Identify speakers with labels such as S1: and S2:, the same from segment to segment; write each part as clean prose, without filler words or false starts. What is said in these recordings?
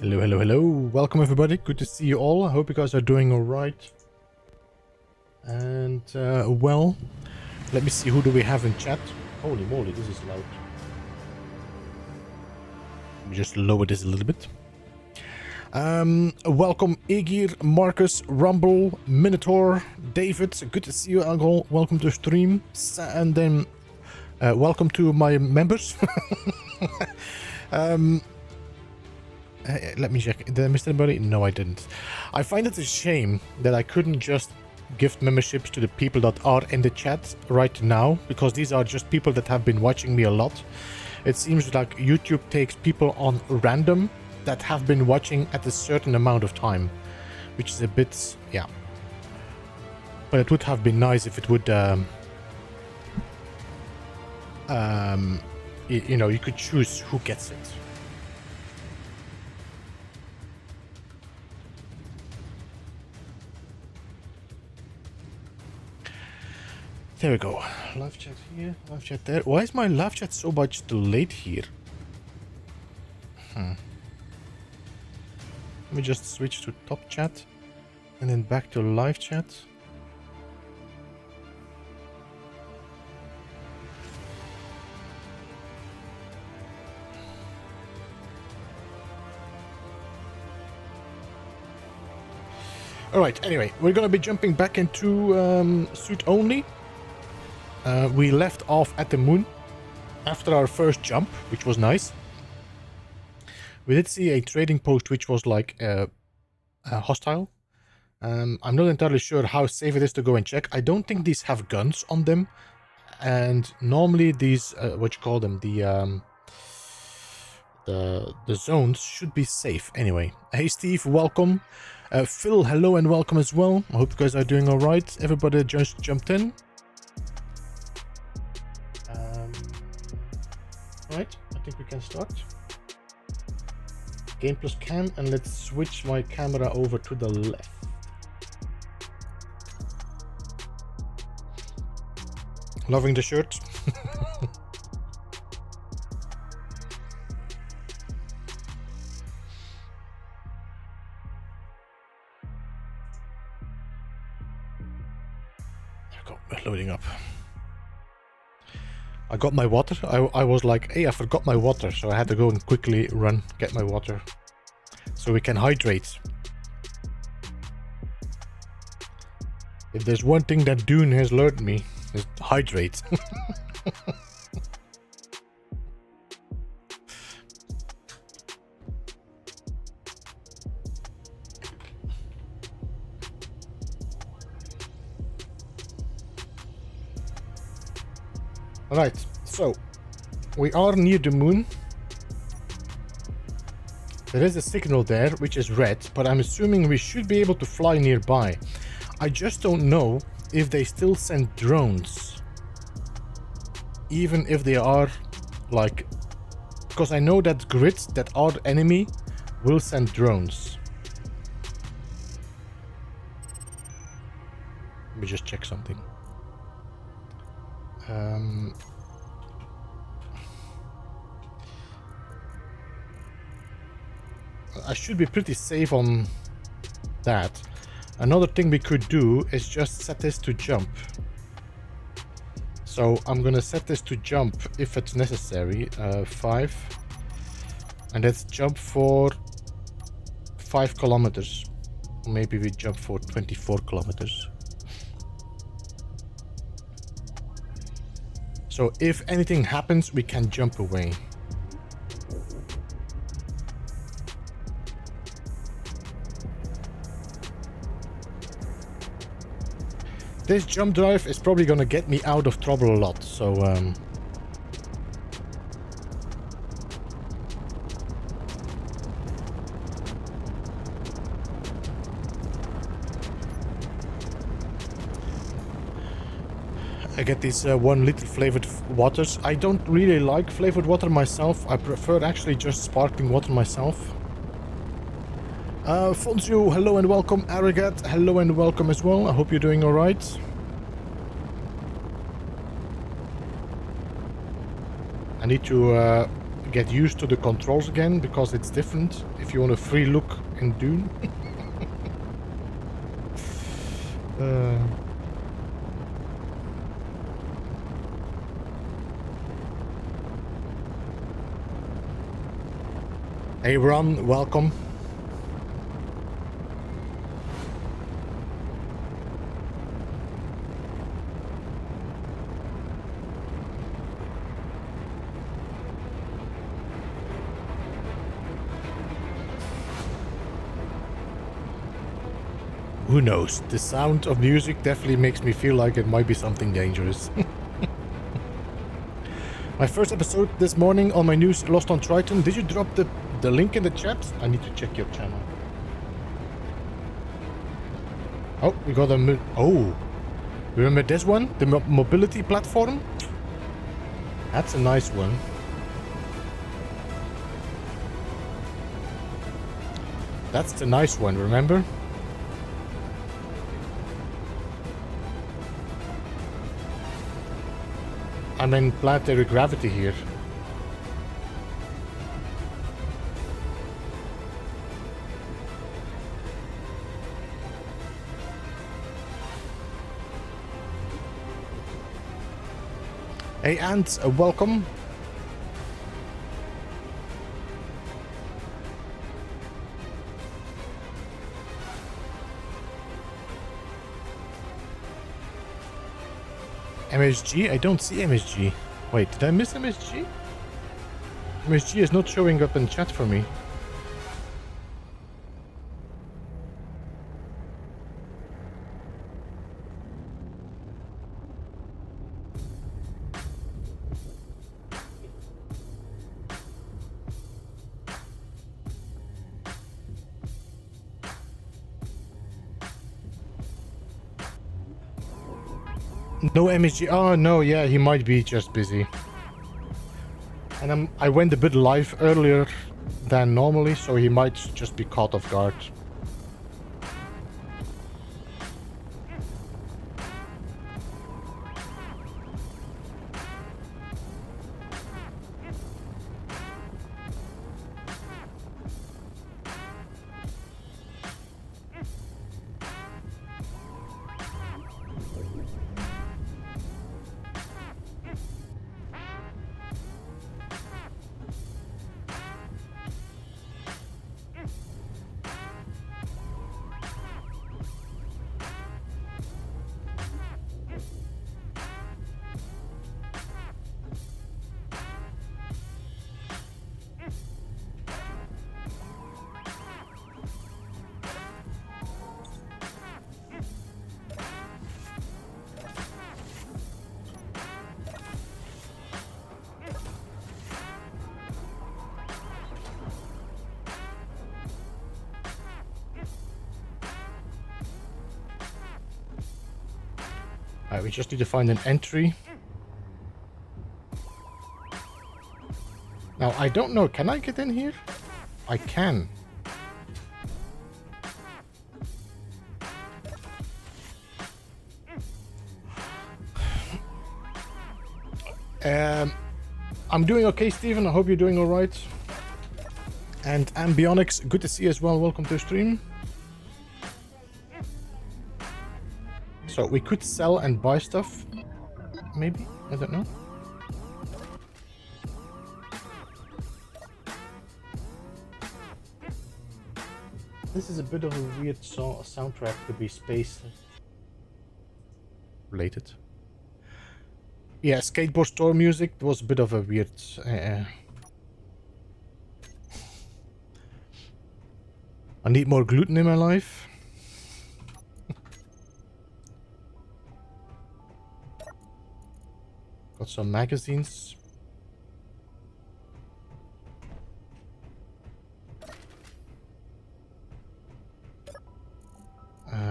S1: Hello, hello, hello. Welcome everybody. Good to see you all. I hope you guys are doing alright. And, well, let me see who do we have in chat. Holy moly, this is loud. Let me just lower this a little bit. Welcome Egir, Marcus, Rumble, Minotaur, David. Good to see you all. Welcome to stream. And then, welcome to my members. Let me check. Did I miss anybody? No, I didn't. I find it a shame that I couldn't just gift memberships to the people that are in the chat right now, because these are just people that have been watching me a lot. It seems like YouTube takes people on random that have been watching at a certain amount of time, which is a bit, yeah. But it would have been nice if it would, you know, you could choose who gets it. There we go. Live chat here, live chat there. Why is my live chat so much delayed here? Let me just switch to top chat and then back to live chat. Alright, anyway, we're gonna be jumping back into suit only. We left off at the moon after our first jump, which was nice. We did see a trading post which was like hostile. I'm not entirely sure how safe it is to go and check. I don't think these have guns on them, and normally these what you call them, the zones should be safe anyway. Hey Steve, welcome. Phil, hello and welcome as well. I hope you guys are doing all right. Everybody just jumped in. Right, I think we can start. Game plus cam, and let's switch my camera over to the left. Loving the shirt. There we go, we're loading up. I got my water. I was like, hey, I forgot my water, so I had to go and quickly run, get my water, so we can hydrate. If there's one thing that Dune has learned me, is hydrate. Alright, so we are near the moon. There is a signal there, which is red, but I'm assuming we should be able to fly nearby. I just don't know if they still send drones. Even if they are, like... Because I know that grids that are enemy will send drones. Let me just check something. I should be pretty safe on that. Another thing we could do is just set this to jump. So I'm gonna set this to jump if it's necessary. 5. And let's jump for 5 kilometers. Maybe we jump for 24 kilometers. So if anything happens, we can jump away. This jump drive is probably gonna get me out of trouble a lot, so I get these 1 liter flavored waters. I don't really like flavored water myself. I prefer actually just sparkling water myself. Fonzio, hello and welcome. Aragat, hello and welcome as well. I hope you're doing alright. I need to get used to the controls again, because it's different if you want a free look in Dune. Hey Ron, welcome. Who knows? The sound of music definitely makes me feel like it might be something dangerous. My first episode this morning on my news Lost on Triton. Did you drop the link in the chat? I need to check your channel. Oh, we got a... Oh! Remember this one? The mobility platform? That's a nice one. That's the nice one, remember? I'm in planetary gravity here. Hey Ant, welcome. MSG? I don't see MSG. Wait, did I miss MSG? MSG is not showing up in chat for me. No MSG. Oh no, yeah, he might be just busy. And I went a bit live earlier than normally, so he might just be caught off guard. Alright, we just need to find an entry. Now, I don't know, can I get in here? I can. I'm doing okay, Steven. I hope you're doing alright. And Ambionics, good to see you as well. Welcome to the stream. So we could sell and buy stuff, maybe? I don't know. This is a bit of a weird soundtrack to be space related. Yeah, skateboard store music was a bit of a weird... I need more gluten in my life. Got some magazines.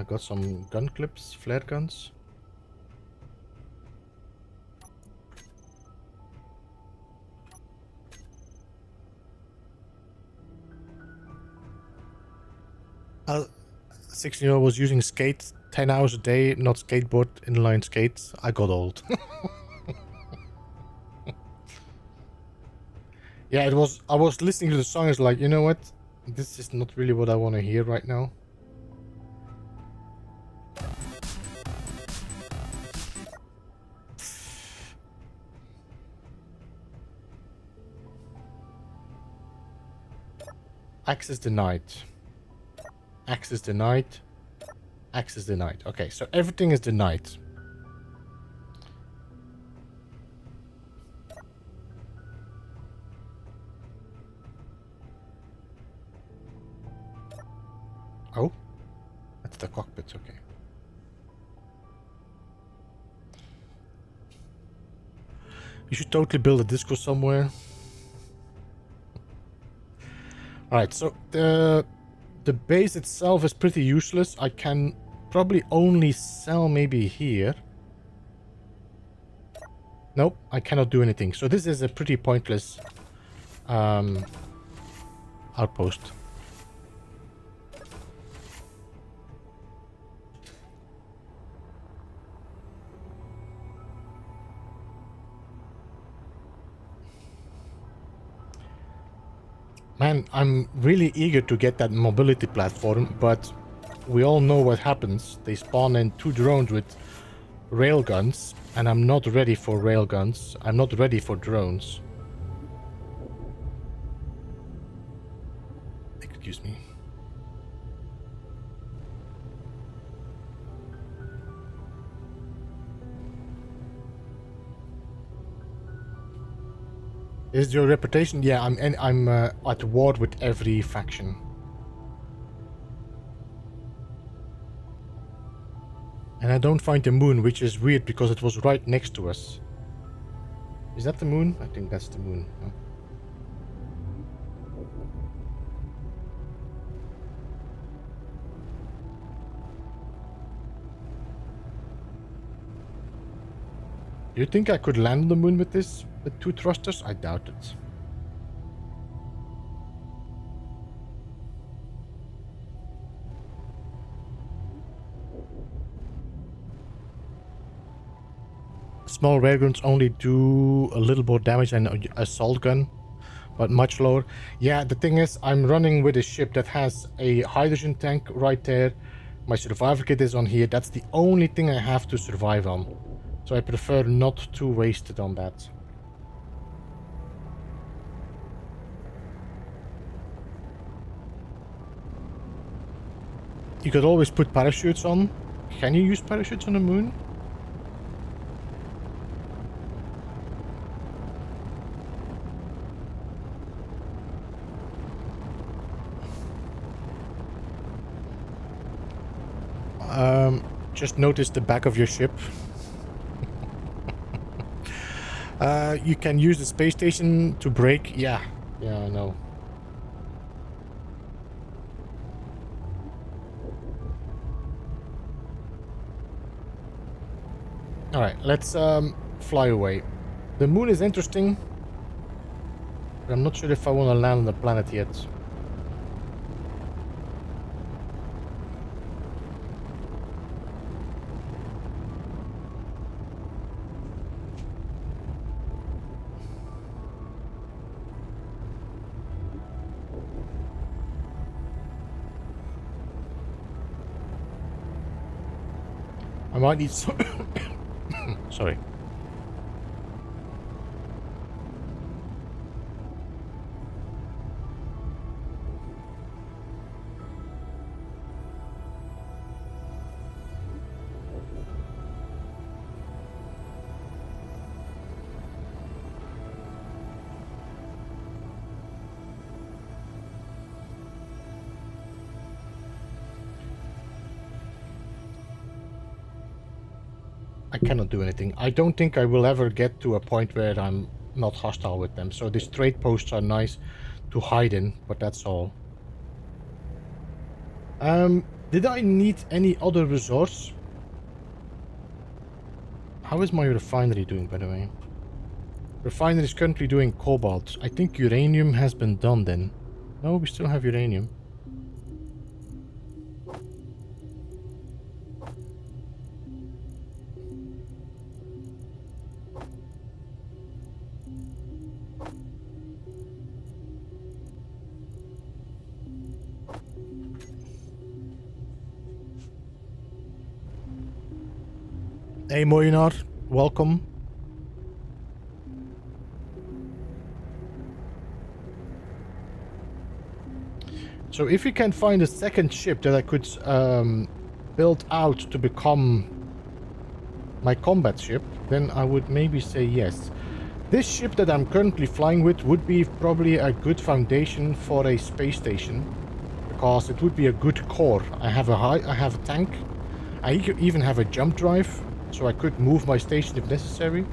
S1: Got some gun clips, flare guns. Uh, 16-year-old was using skate 10 hours a day, not skateboard, inline skates. I got old. Yeah, it was. I was listening to the song. It's like, you know what? This is not really what I want to hear right now. Access denied. Access denied. Access denied. Okay, so everything is denied. Oh, that's the cockpit. Okay. You should totally build a disco somewhere. Alright, so the base itself is pretty useless. I can probably only sell maybe here. Nope, I cannot do anything. So this is a pretty pointless outpost. Man, I'm really eager to get that mobility platform, but we all know what happens. They spawn in 2 drones with railguns, and I'm not ready for railguns. I'm not ready for drones. Excuse me. Is your reputation? Yeah, I'm at war with every faction. And I don't find the moon, which is weird because it was right next to us. Is that the moon? I think that's the moon. Huh? Do you think I could land on the moon with this? With 2 thrusters? I doubt it. Small railguns only do a little more damage than an assault gun, but much lower. Yeah, the thing is, I'm running with a ship that has a hydrogen tank right there. My survivor kit is on here. That's the only thing I have to survive on. So I prefer not to waste it on that. You could always put parachutes on. Can you use parachutes on the moon? Just notice the back of your ship. You can use the space station to brake. Yeah, I know. Alright, let's fly away. The moon is interesting, but I'm not sure if I want to land on the planet yet. I might need some... Sorry. I cannot do anything. I don't think I will ever get to a point where I'm not hostile with them. So these trade posts are nice to hide in, but that's all. Did I need any other resource? How is my refinery doing, by the way? Refinery is currently doing cobalt. I think uranium has been done then. No, we still have uranium. Hey Moinar, welcome. So if we can find a second ship that I could build out to become my combat ship, then I would maybe say yes. This ship that I'm currently flying with would be probably a good foundation for a space station, because it would be a good core. I have a tank. I even have a jump drive, so I could move my station if necessary.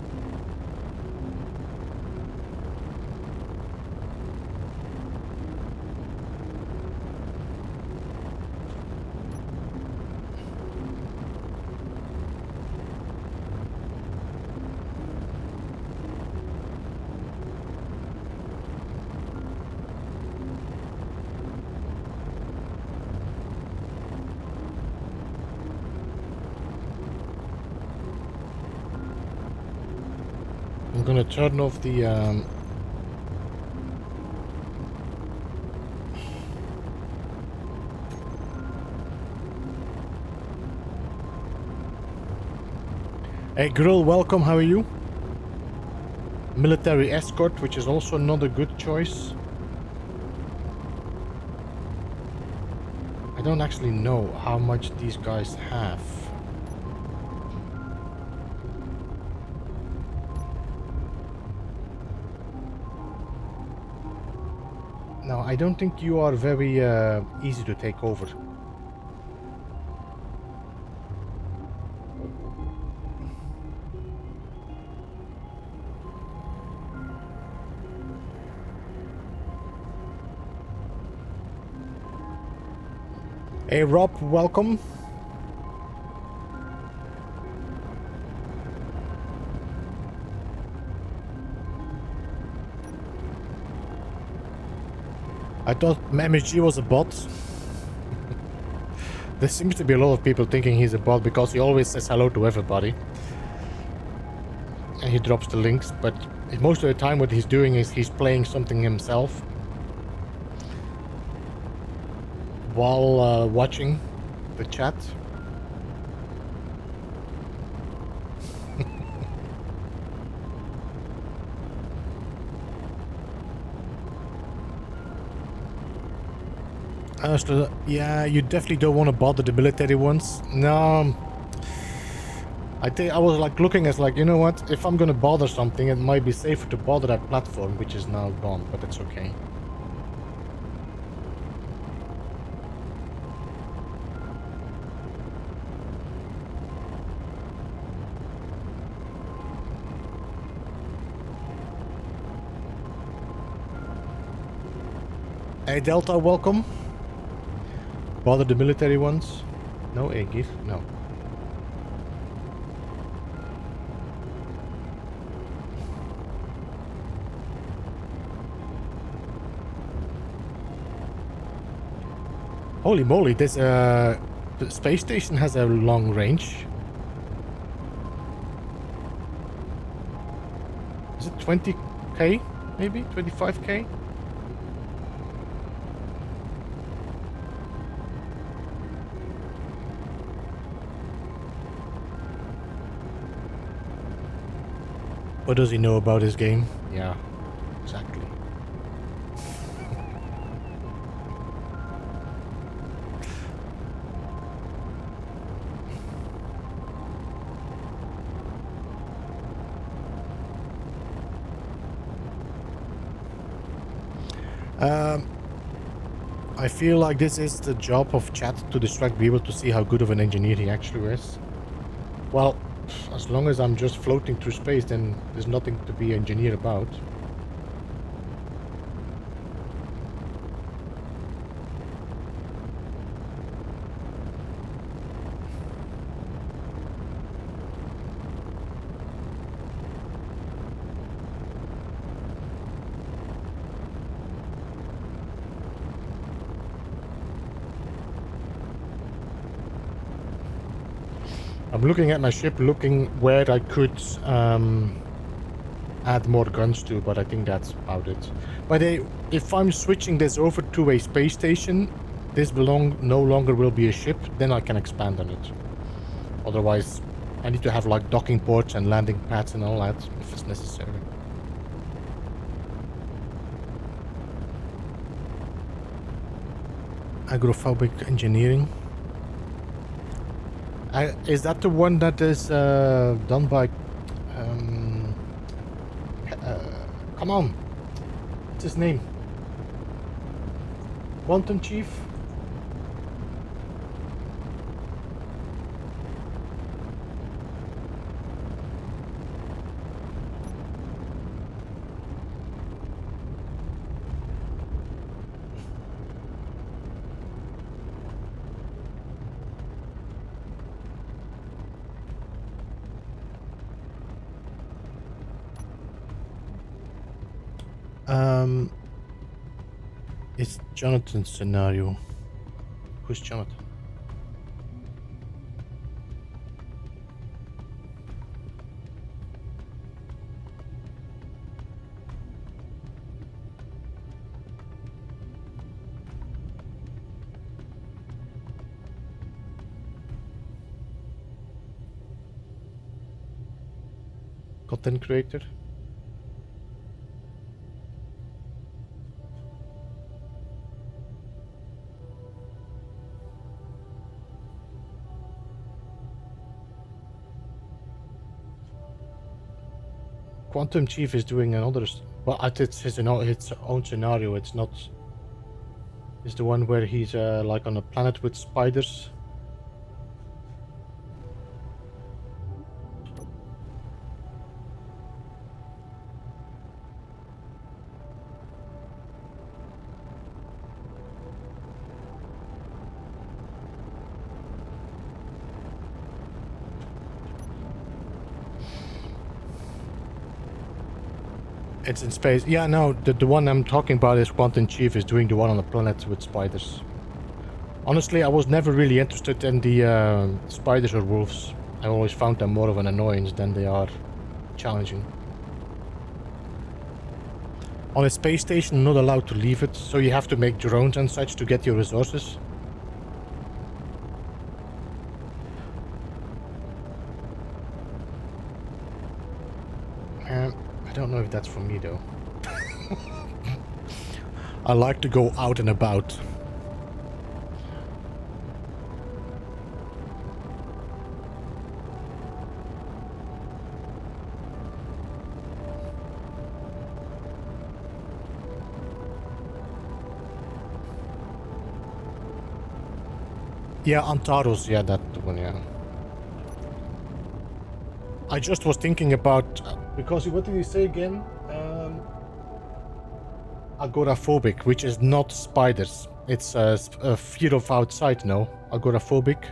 S1: I'm gonna turn off the Hey Grill, welcome, how are you? Military escort, which is also not a good choice. I don't actually know how much these guys have. No, I don't think you are very easy to take over. Hey Rob, welcome. I thought MSG was a bot. There seems to be a lot of people thinking he's a bot because he always says hello to everybody. And he drops the links, but most of the time what he's doing is he's playing something himself while watching the chat. So, yeah, you definitely don't want to bother the military ones. No, I was like looking at like, you know what? If I'm gonna bother something, it might be safer to bother that platform, which is now gone, but it's okay. Hey Delta, welcome. Bother the military ones? No, Aegis? No. Holy moly, this the space station has a long range. Is it 20k? Maybe? 25k? What does he know about his game? Yeah, exactly. I feel like this is the job of chat to distract people to see how good of an engineer he actually is. Well, as long as I'm just floating through space, then there's nothing to be engineered about. I'm looking at my ship, looking where I could add more guns to, but I think that's about it. But if I'm switching this over to a space station, this no longer will be a ship, then I can expand on it. Otherwise, I need to have like docking ports and landing pads and all that if it's necessary. Agrophobic engineering. Is that the one that is done by... come on. What's his name? Quantum Chief? It's Jonathan's scenario. Who's Jonathan? Content creator? Quantum Chief is doing another... Well, it's his own scenario. It's not... It's the one where he's like on a planet with spiders. It's in space. Yeah, no, the one I'm talking about is Quantum Chief is doing the one on the planet with spiders. Honestly, I was never really interested in the spiders or wolves. I always found them more of an annoyance than they are challenging. On a space station, you're not allowed to leave it, so you have to make drones and such to get your resources. I don't know if that's for me though. I like to go out and about. Yeah, Antaros, yeah, that one, yeah. I just was thinking about, because what did you say again? Agoraphobic, which is not spiders. It's a fear of outside, no? Agoraphobic.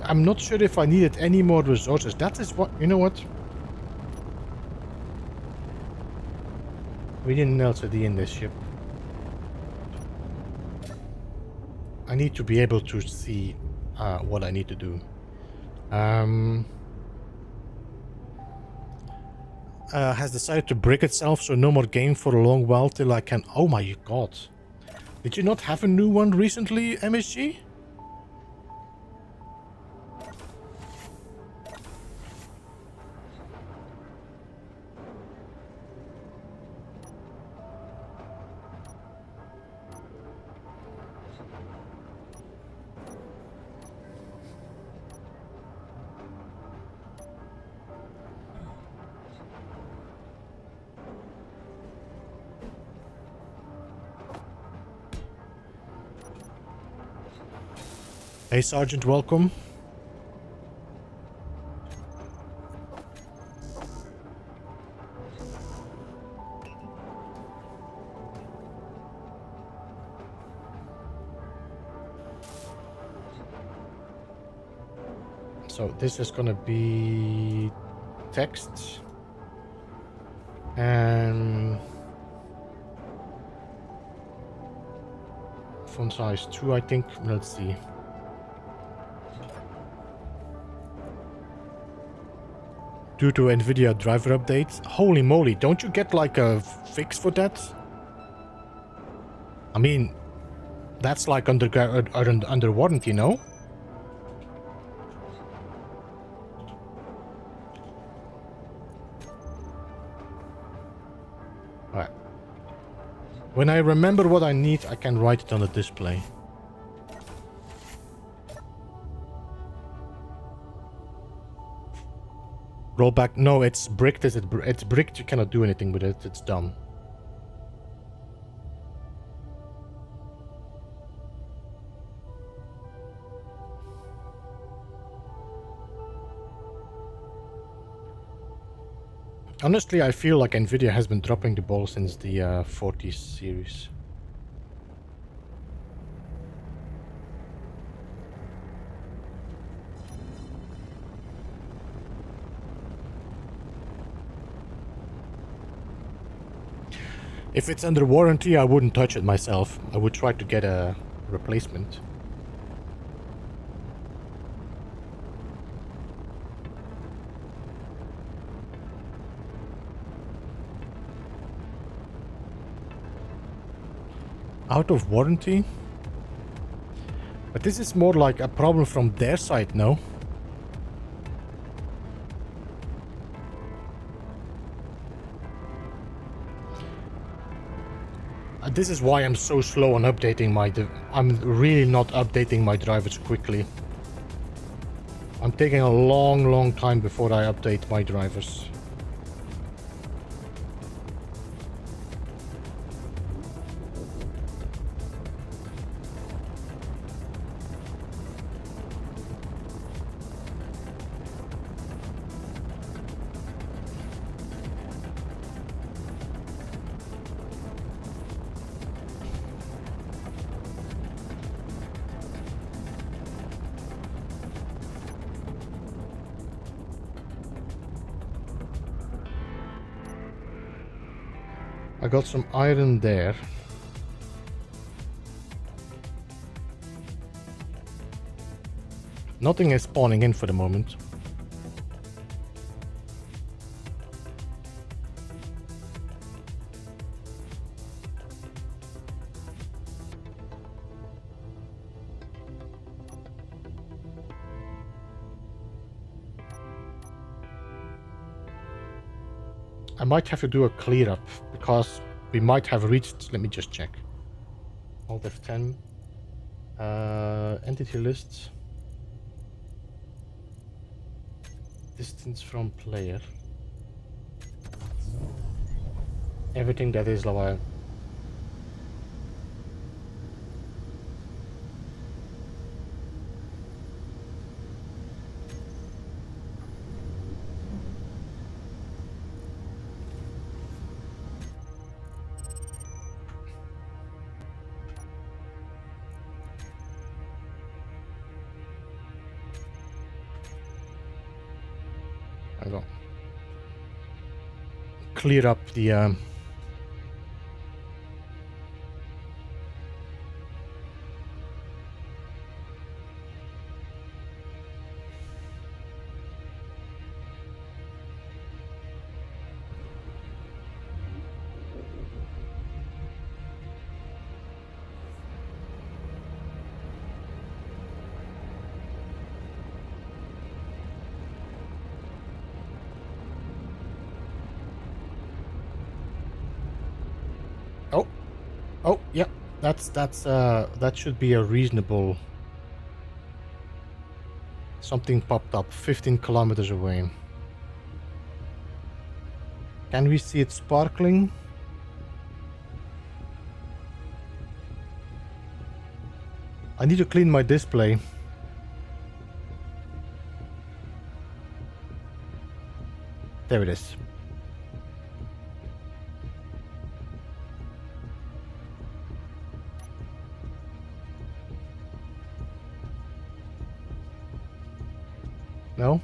S1: I'm not sure if I needed any more resources. That is what... You know what? We didn't LCD in this ship. I need to be able to see what I need to do. Has decided to brick itself, so no more game for a long while till I can... Oh my god. Did you not have a new one recently, MSG? Hey Sergeant, welcome. So this is gonna be text and font size 2, I think. Let's see. Due to NVIDIA driver updates. Holy moly, don't you get like a fix for that? I mean, that's like under warranty, no? Alright. When I remember what I need, I can write it on the display. Rollback. No, it's bricked. It's bricked. You cannot do anything with it. It's dumb. Honestly, I feel like NVIDIA has been dropping the ball since the 40 series. If it's under warranty, I wouldn't touch it myself. I would try to get a replacement. Out of warranty? But this is more like a problem from their side, no? This is why I'm so slow on updating my... I'm really not updating my drivers quickly. I'm taking a long time before I update my drivers. I got some iron there. Nothing is spawning in for the moment. I might have to do a clear up because we might have reached, let me just check. Alt F10. Entity lists. Distance from player. Everything that is lava. I go. Clear up the Oh, yeah, that should be a reasonable. Something popped up 15 kilometers away. Can we see it sparkling? I need to clean my display. There it is. No?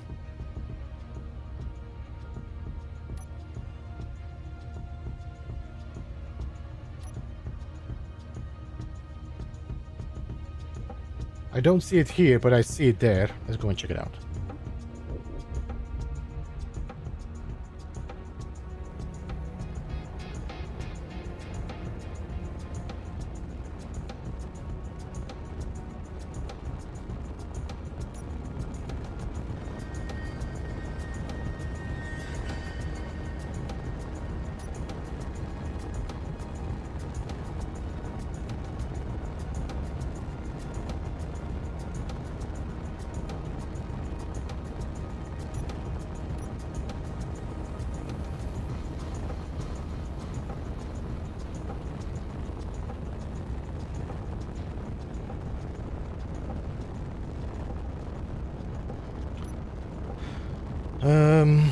S1: I don't see it here, but I see it there. Let's go and check it out. Um...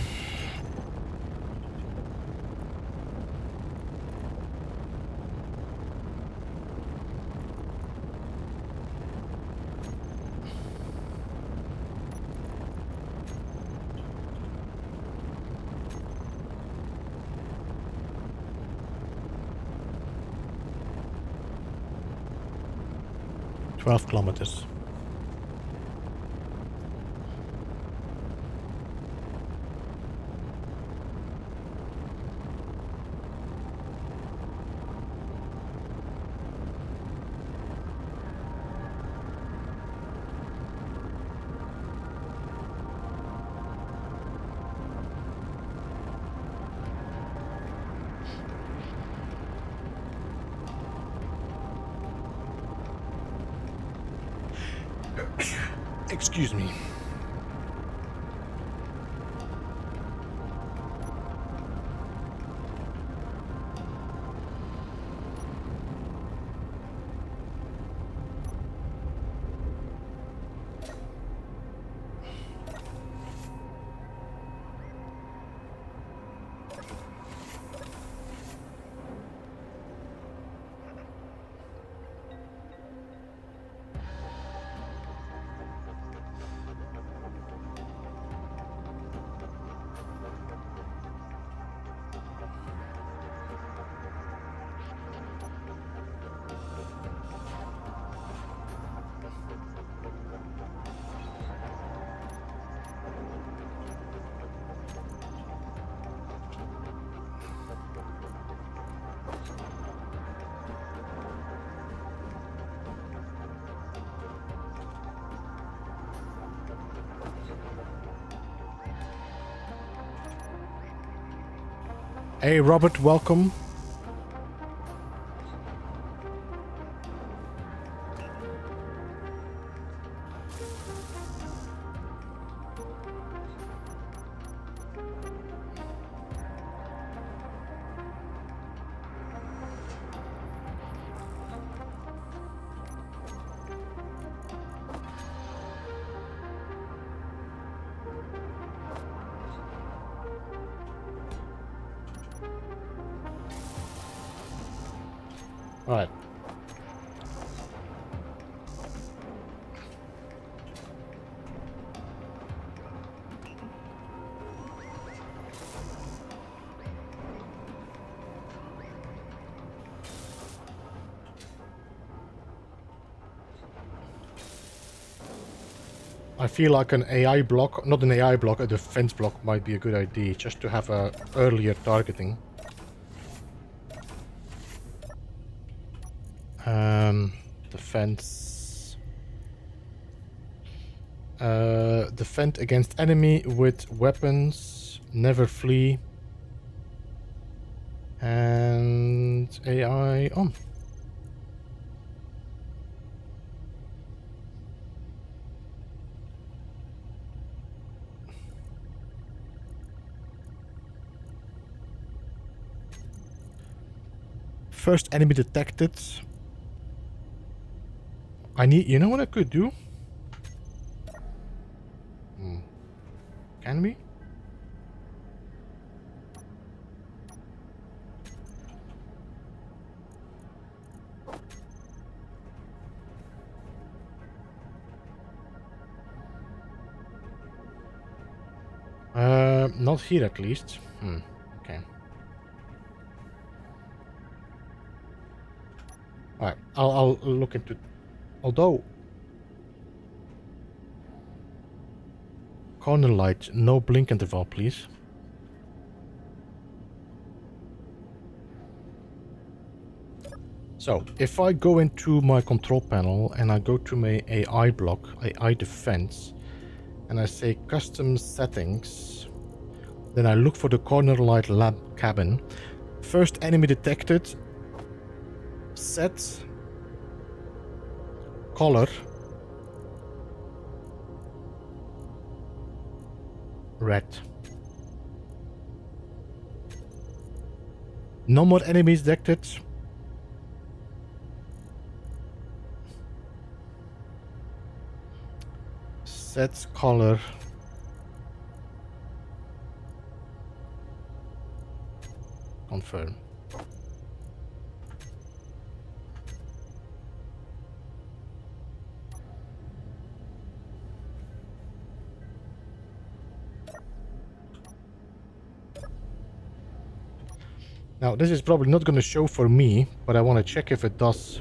S1: 12 kilometers. Excuse me. Hey Robert, welcome. All right. I feel like an AI block, not an AI block, a defense block might be a good idea, just to have a earlier targeting. Defense. Defend against enemy with weapons, never flee, and AI on. First enemy detected. I need, you know what I could do? Can we? Not here at least. Okay. Alright, I'll look into... Although... Corner light, no blink interval, please. So, if I go into my control panel and I go to my AI block, AI defense, and I say custom settings, then I look for the corner light lab cabin. First enemy detected, set color red. No more enemies detected. Set color confirm. Now this is probably not going to show for me, but I want to check if it does.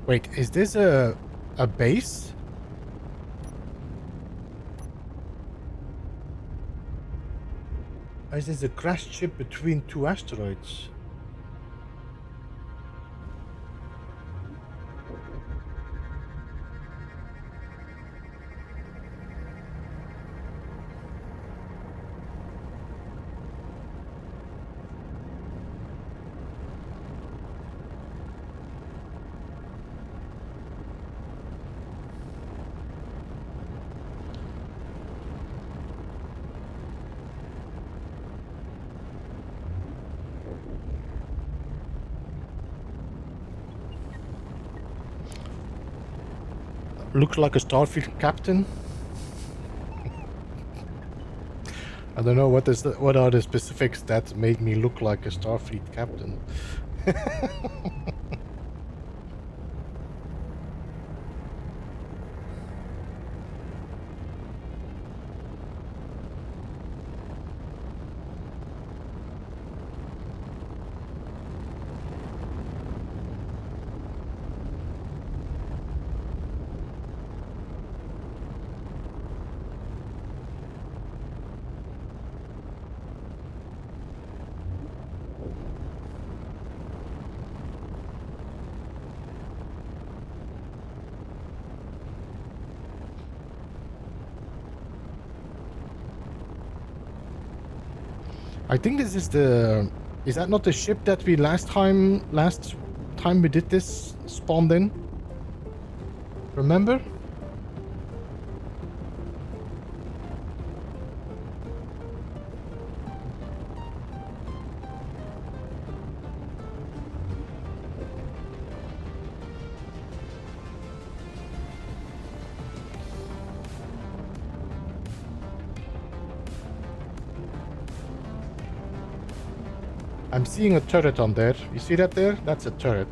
S1: Wait, is this a base? Or is this a crashed ship between two asteroids? Looks like a Starfleet captain. I don't know what are the specifics that made me look like a Starfleet captain. I think this is the... Is that not the ship that we last time we did this spawned in? Remember? I'm seeing a turret on there. You see that there? That's a turret.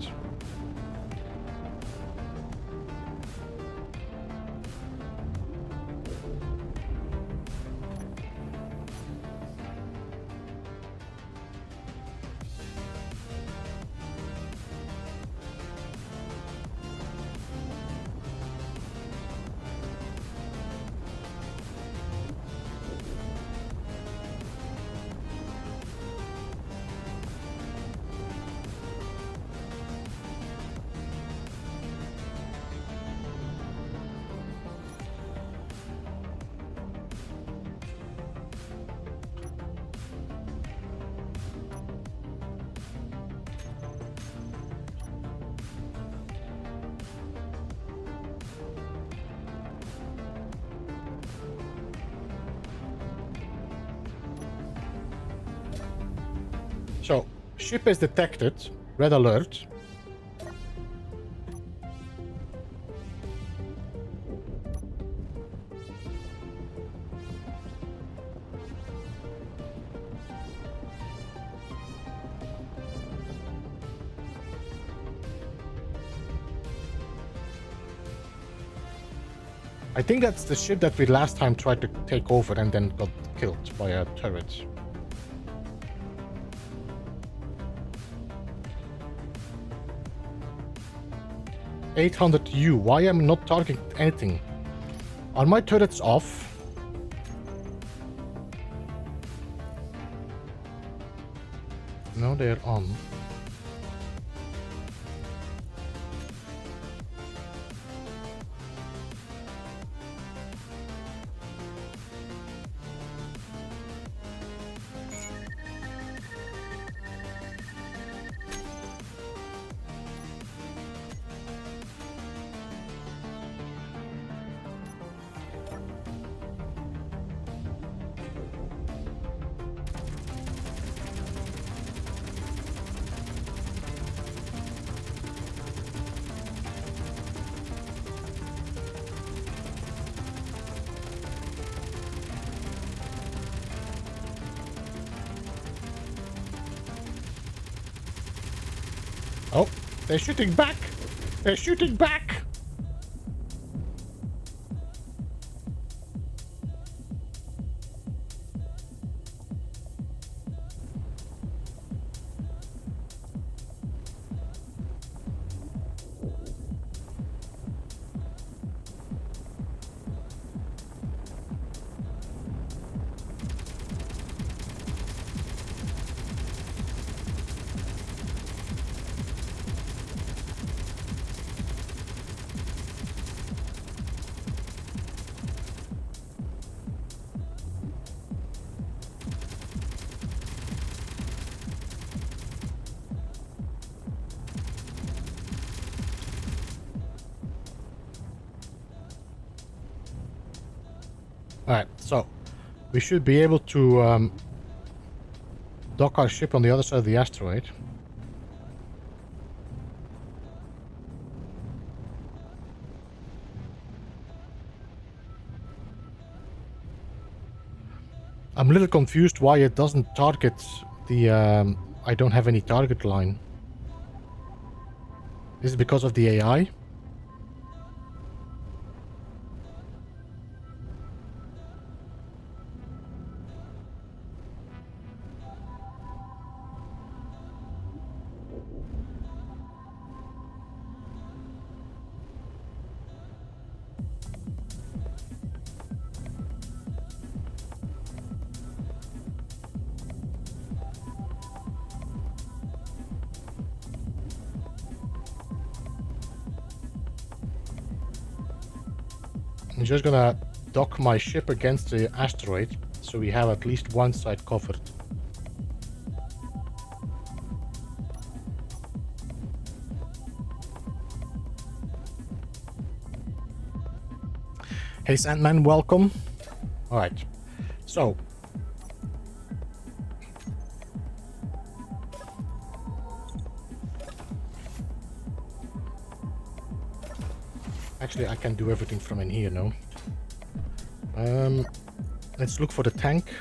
S1: So, ship is detected. Red alert. I think that's the ship that we last time tried to take over and then got killed by a turret. $800U. Why am I not targeting anything? Are my turrets off? No, they're on. Oh, they're shooting back! They're shooting back! Alright, so we should be able to dock our ship on the other side of the asteroid. I'm a little confused why it doesn't target the... I don't have any target line. Is it because of the AI? I'm just gonna dock my ship against the asteroid, so we have at least one side covered. Hey Sandman, welcome. Alright, so... Actually, I can do everything from in here, no? Let's look for the tank.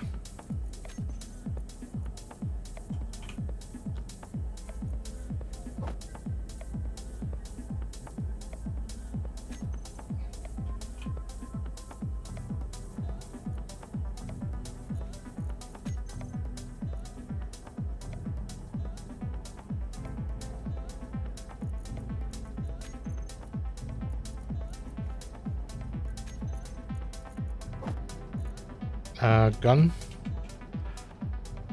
S1: Gun.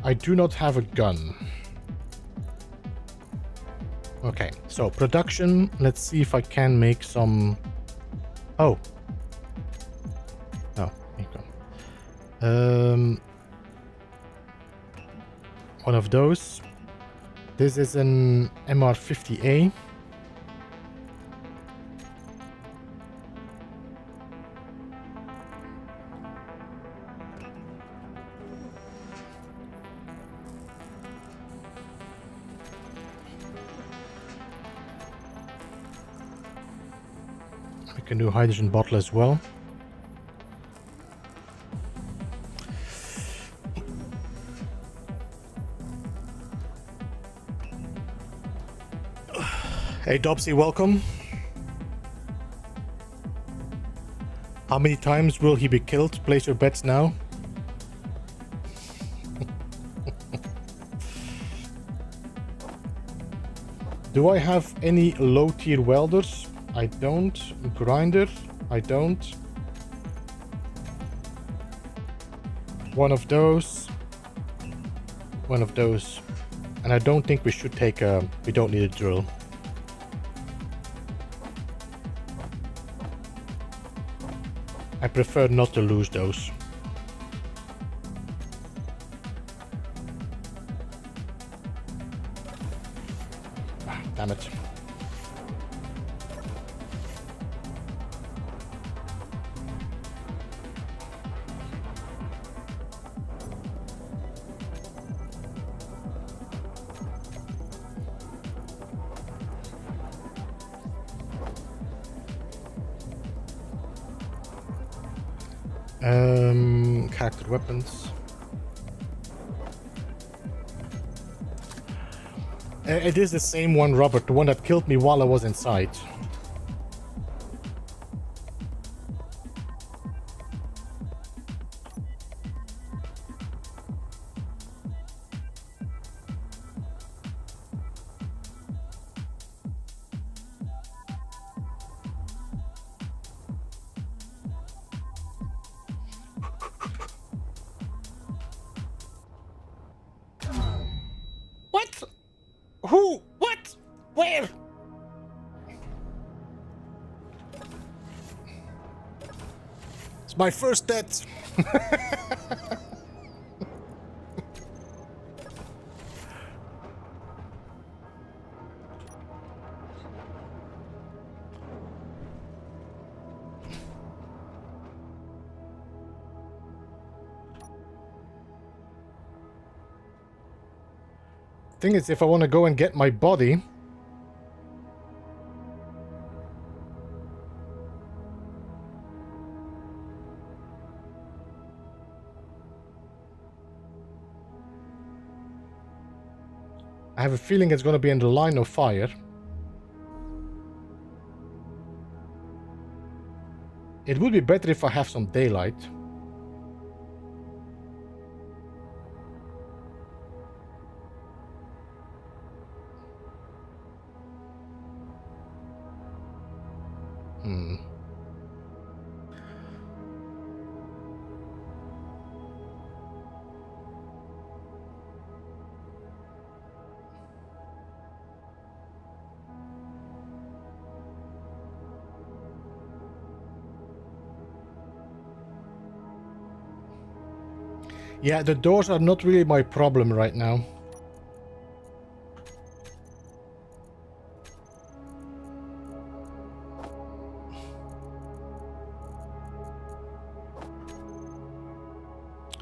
S1: I do not have a gun. Okay, so production. Let's see if I can make some... Oh. No, here you go. One of those. This is an MR50A. can do hydrogen bottle as well. Hey Dobsy, welcome. How many times will he be killed? Place your bets now. Do I have any low tier welders? I don't. Grinder? I don't. One of those. One of those. And I don't think we should take a... We don't need a drill. I prefer not to lose those. Ah, damn it. Character weapons. It is the same one, Robert, the one that killed me while I was inside. What? Who? What? Where? It's my first death. Thing is, if I want to go and get my body, I have a feeling it's going to be in the line of fire. It would be better if I have some daylight. Yeah, the doors are not really my problem right now.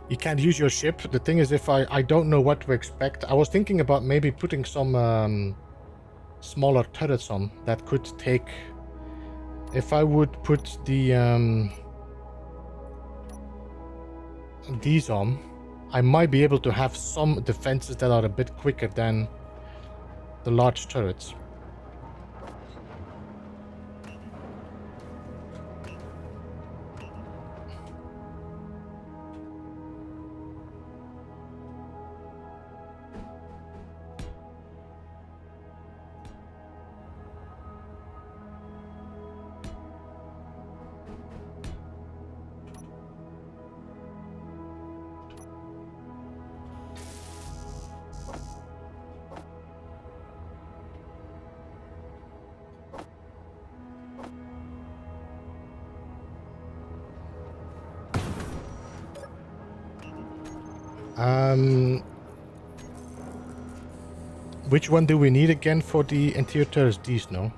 S1: You can't use your ship. The thing is, if I don't know what to expect. I was thinking about maybe putting some smaller turrets on that could take... If I would put the these on, I might be able to have some defenses that are a bit quicker than the large turrets. Which one do we need again for the interior turrets? These, no?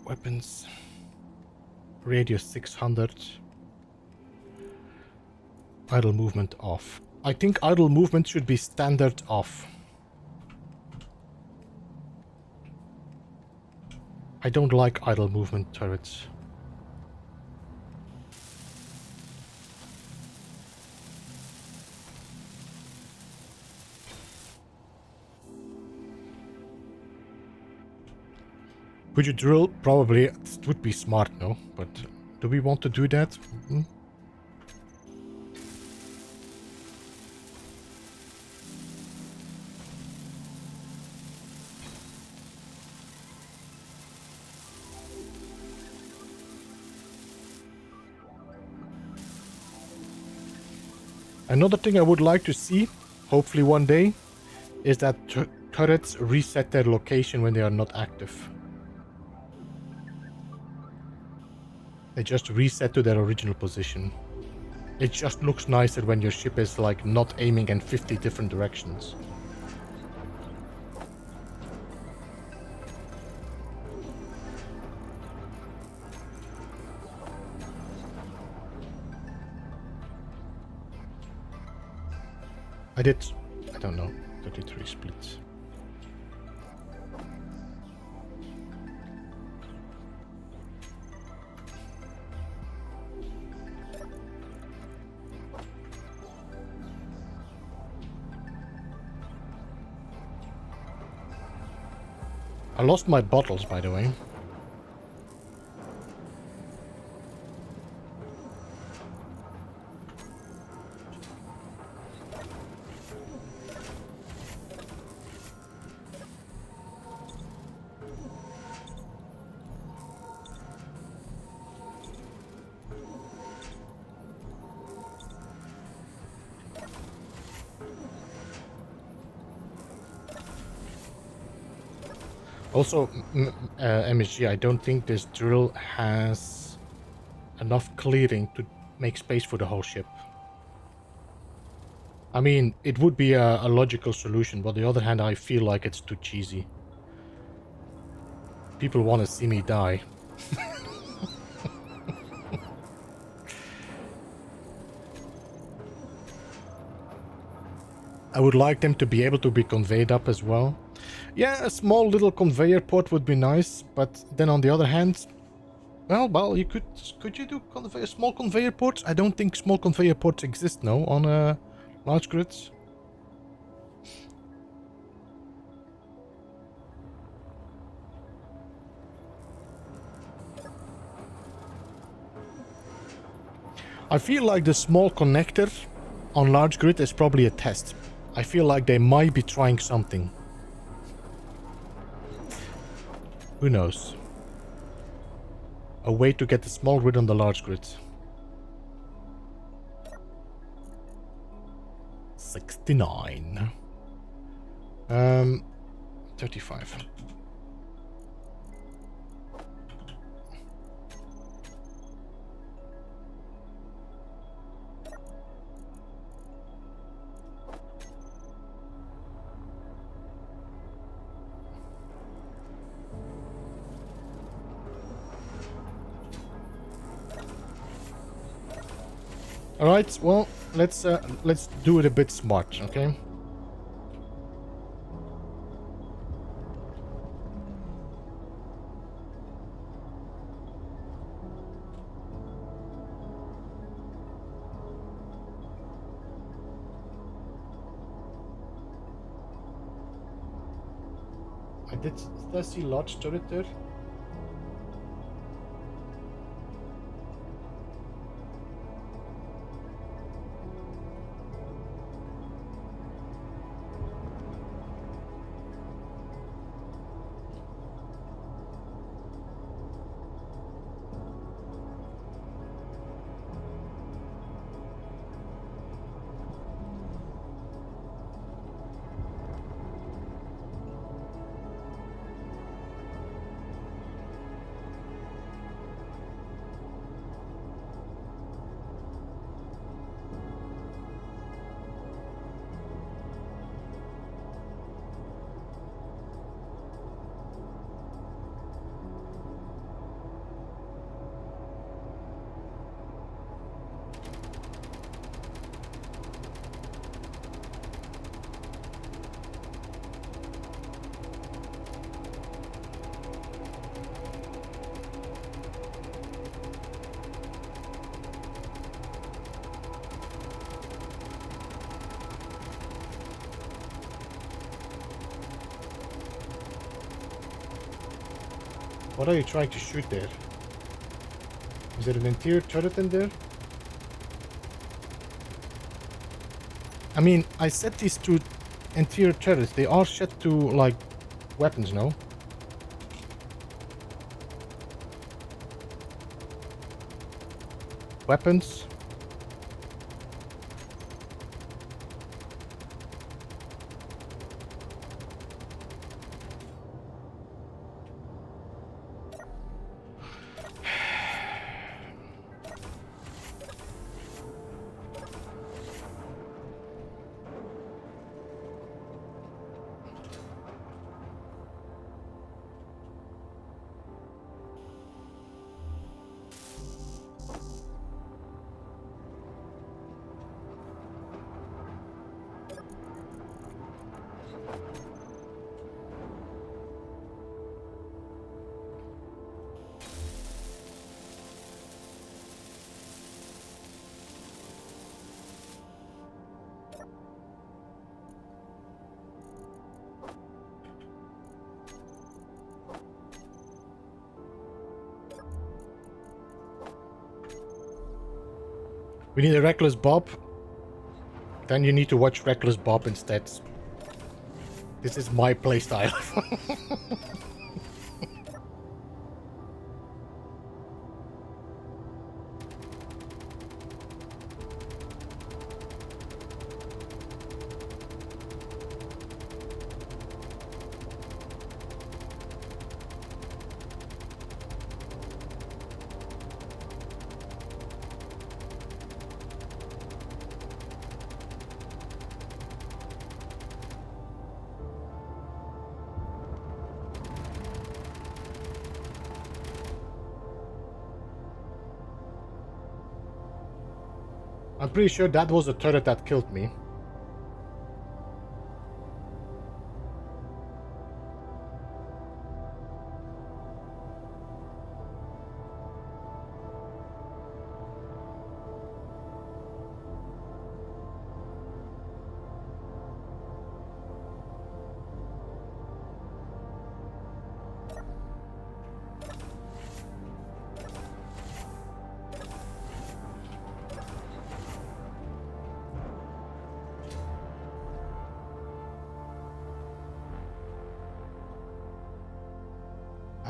S1: weapons. Radius 600. Idle movement off. I think idle movement should be standard off. I don't like idle movement turrets. Would you drill? Probably. It would be smart, no? But do we want to do that? Mm-hmm. Another thing I would like to see, hopefully one day, is that turrets reset their location when they are not active. They just reset to their original position. It just looks nicer when your ship is like not aiming in 50 different directions. I don't know, 33 splits. I lost my bottles, by the way. Also, MSG, I don't think this drill has enough clearing to make space for the whole ship. I mean, it would be a logical solution, but on the other hand, I feel like it's too cheesy. People want to see me die. I would like them to be able to be conveyed up as well. Yeah, a small little conveyor port would be nice, but then on the other hand, well, you could you do small conveyor ports? I don't think small conveyor ports exist now on large grids. I feel like the small connector on large grid is probably a test. I feel like they might be trying something. Who knows? A way to get the small grid on the large grid. 69. 35. All right, well, let's do it a bit smart, okay? Did I see large turret there? What are you trying to shoot there? Is there an interior turret in there? I mean, I set these two interior turrets. They are set to, like, weapons, no? Weapons. We need a Reckless Bob. Then you need to watch Reckless Bob instead. This is my playstyle. I'm pretty sure that was the turret that killed me.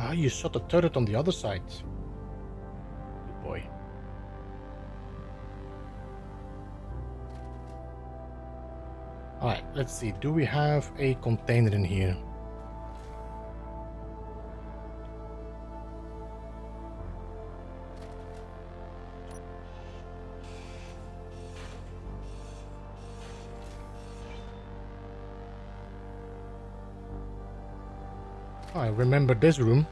S1: Ah, you shot a turret on the other side. Good boy. Alright, let's see. Do we have a container in here? I remember this room.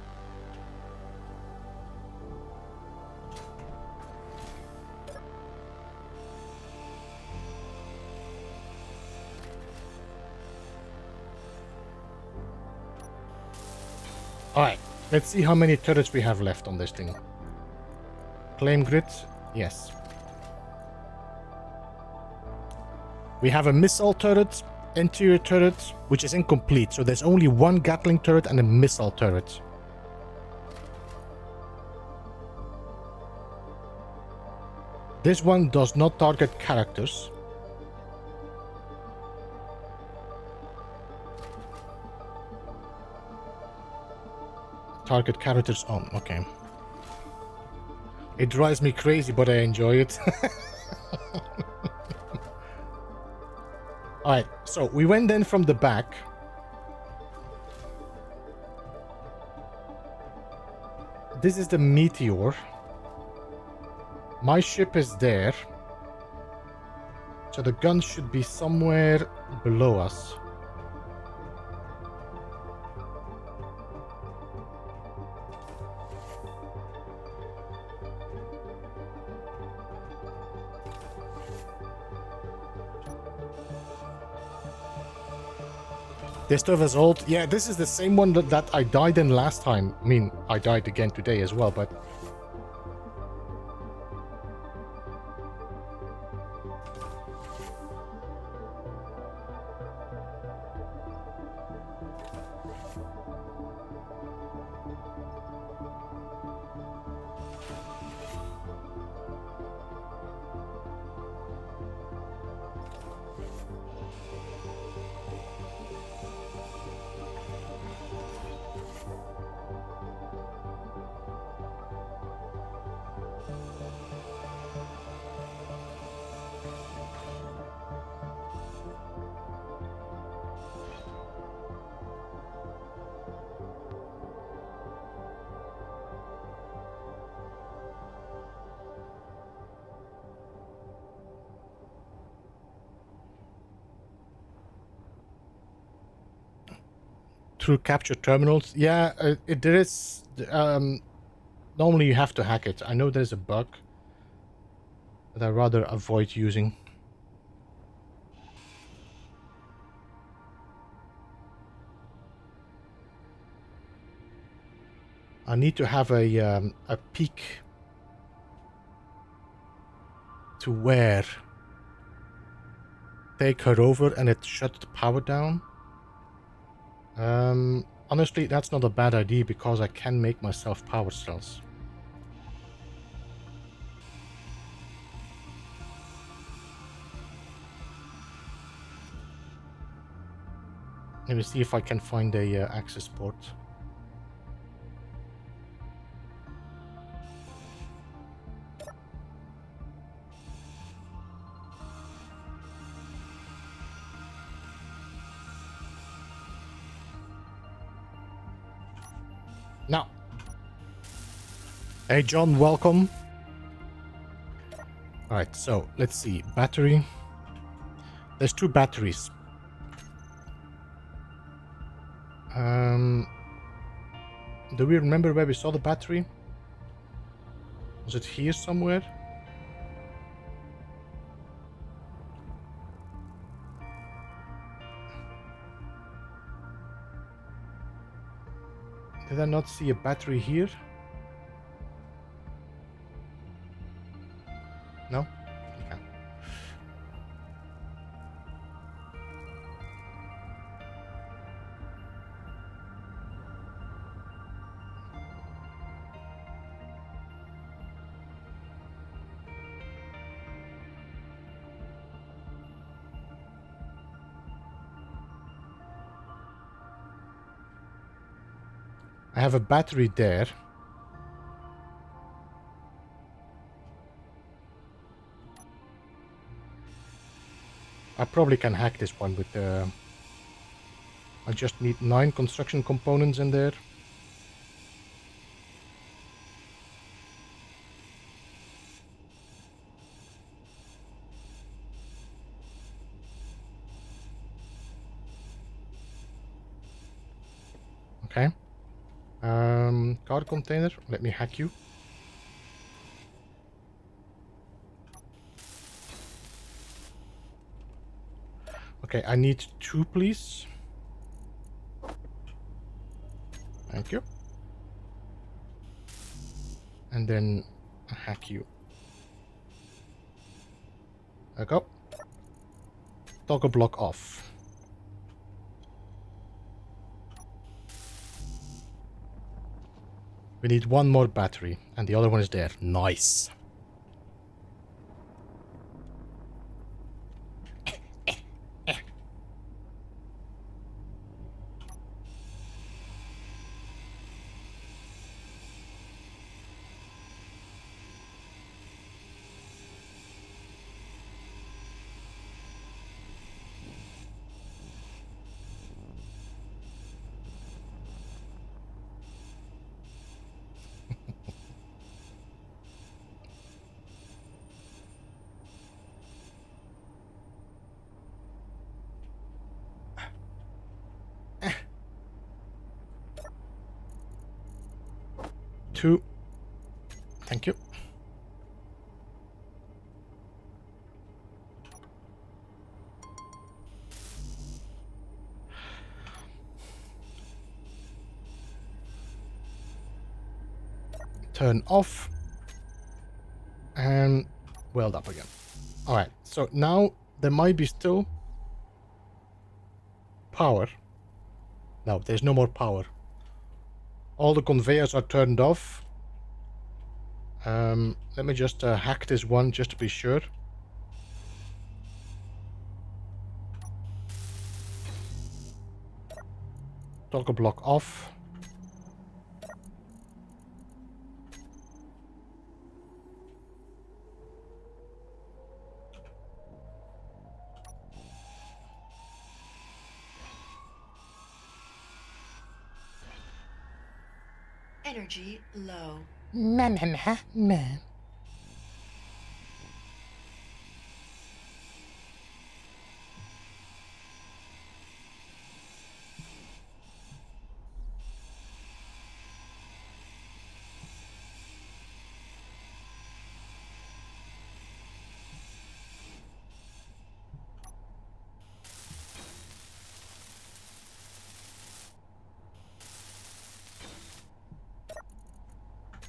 S1: Alright, let's see how many turrets we have left on this thing. Claim grid, yes. We have a missile turret, interior turret, which is incomplete, so there's only one Gatling turret and a missile turret. This one does not target characters. Target characters on, okay. It drives me crazy, but I enjoy it. Alright, so we went in from the back. This is the meteor. My ship is there. So the gun should be somewhere below us. This stuff is old. Yeah, this is the same one that I died in last time. I mean, I died again today as well, but... through captured terminals. Yeah, there is. Normally you have to hack it. I know there's a bug that I rather avoid using. I need to have a peek to where take her over and it shut the power down. Honestly, that's not a bad idea because I can make myself power cells. Let me see if I can find a access port. Now. Hey John, welcome. Alright, so let's see. Battery. There's 2 batteries. Do we remember where we saw the battery? Was it here somewhere? Did I not see a battery here? No? Okay. I have a battery there. I probably can hack this one with the... I just need 9 construction components in there. Okay. Car container, let me hack you. Okay, I need 2, please. Thank you. And then hack you. There we go. Toggle block off. We need 1 more battery, and the other one is there. Nice. Two. Thank you. Turn off. And weld up again. Alright, so now there might be still power. No, there's no more power. All the conveyors are turned off. Let me just hack this one just to be sure. Toggle block off.
S2: Energy low.
S1: Man.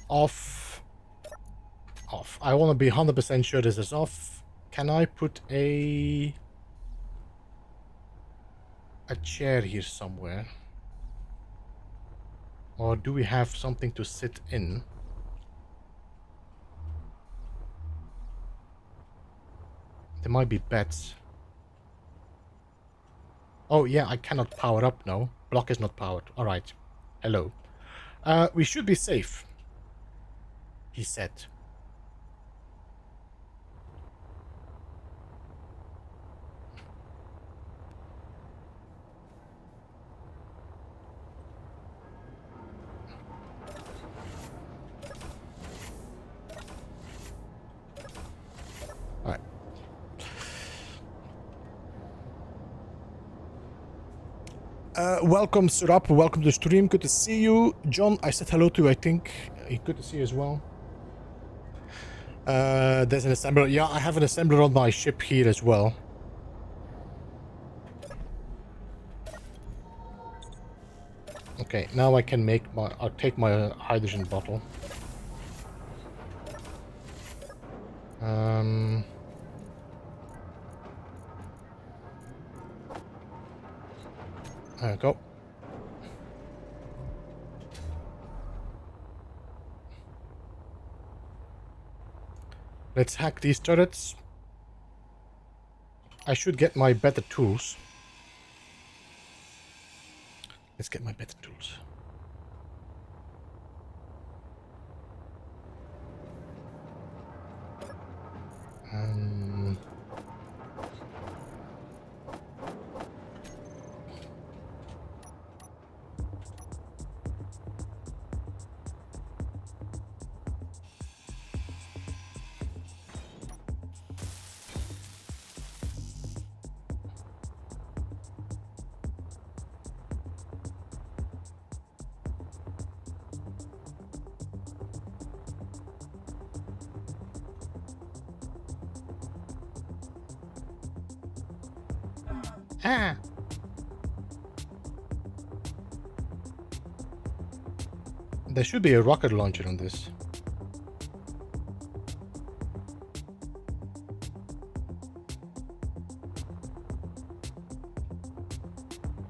S1: off. Off. I want to be 100% sure this is off. Can I put a chair here somewhere? Or do we have something to sit in? There might be beds. Oh yeah, I cannot power up now. Block is not powered. Alright. Hello. We should be safe, he said. Alright. Welcome, Surap. Welcome to the stream. Good to see you. John, I said hello to you, I think. Good to see you as well. There's an assembler. Yeah, I have an assembler on my ship here as well. Okay, now I can make my... I'll take my hydrogen bottle. There we go. Let's hack these turrets. I should get my better tools. Let's get my better tools. Ah! There should be a rocket launcher on this.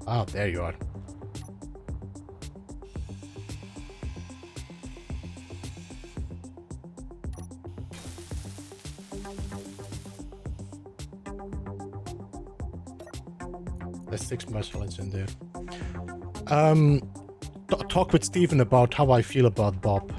S1: Ah, there you are. There's 6 muscles in there. Talk with Stephen about how I feel about Bob.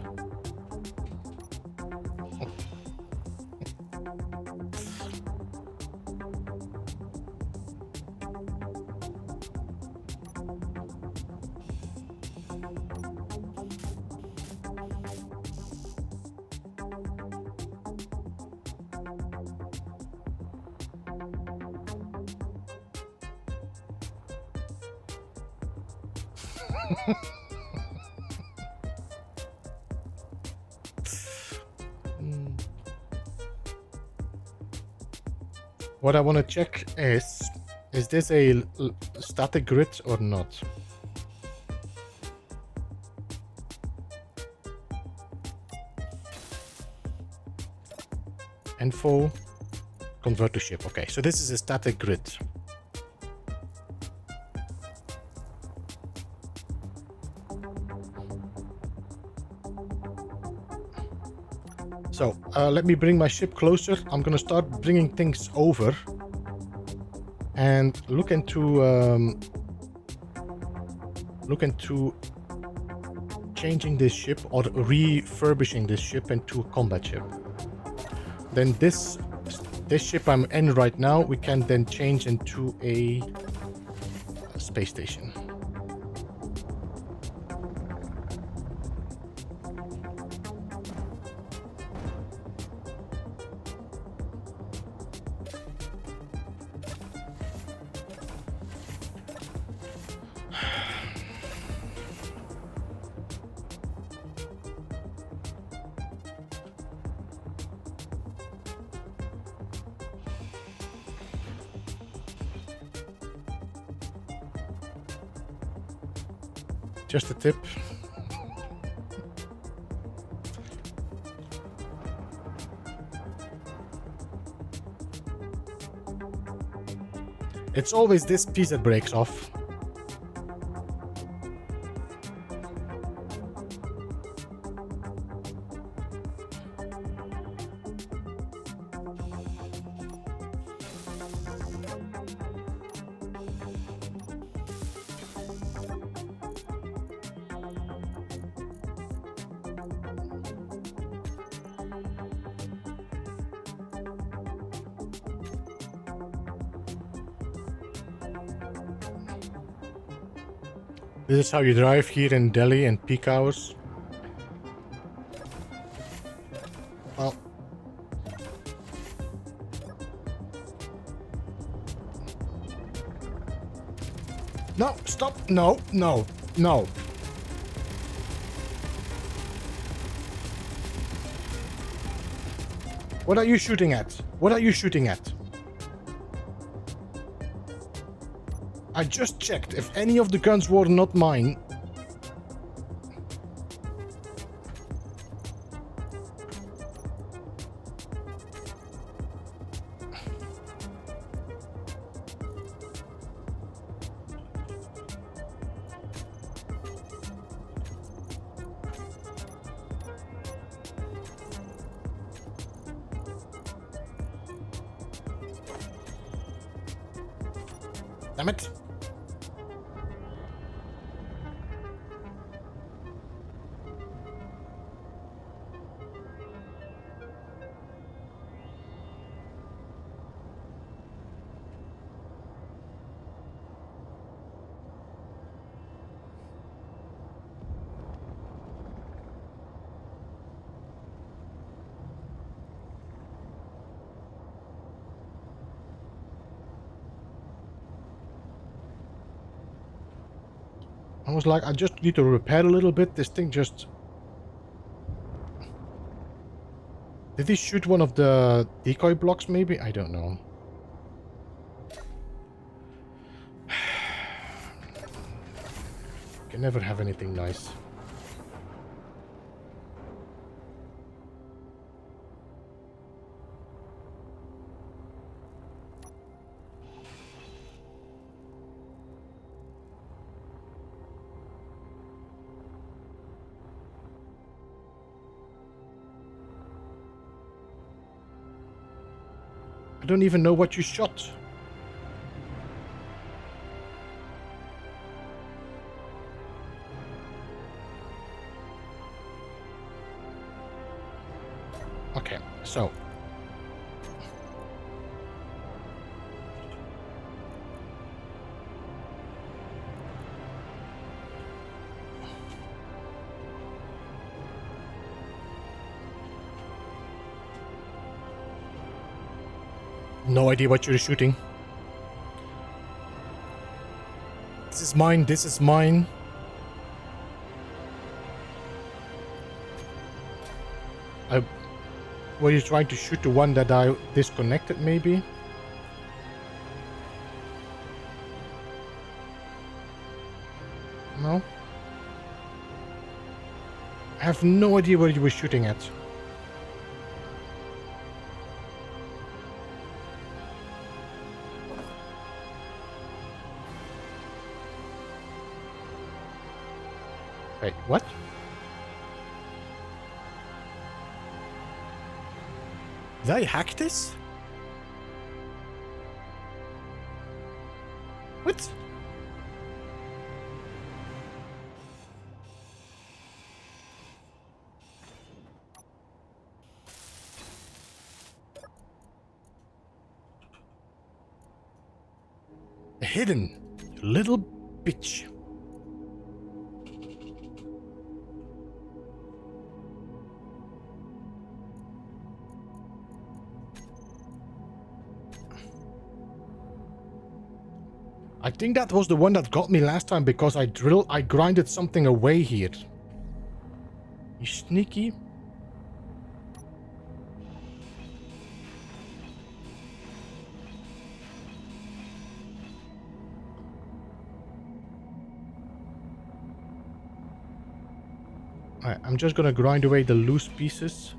S1: What I want to check is this a static grid or not? Info, convert to ship. Okay, so this is a static grid. So, let me bring my ship closer. I'm gonna start bringing things over and look into changing this ship or refurbishing this ship into a combat ship. Then this ship I'm in right now, we can then change into a space station. Just a tip. It's always this piece that breaks off. This is how you drive here in Delhi in peak hours. Well. No, stop. No, no, no. What are you shooting at? What are you shooting at? I just checked. If any of the guns were not mine... Damn it. I was like, I just need to repair a little bit. This thing just... Did he shoot one of the decoy blocks maybe? I don't know. Can never have anything nice. I don't even know what you shot. Okay, so. No idea what you're shooting. This is mine, this is mine. Were you trying to shoot the one that I disconnected maybe? No? I have no idea where you were shooting at. Wait, what? Did I hack this? What? Hidden, you little bitch. I think that was the one that got me last time because I grinded something away here. You sneaky. Alright, I'm just gonna grind away the loose pieces.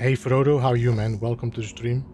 S1: Hey Frodo, how are you, man? Welcome to the stream.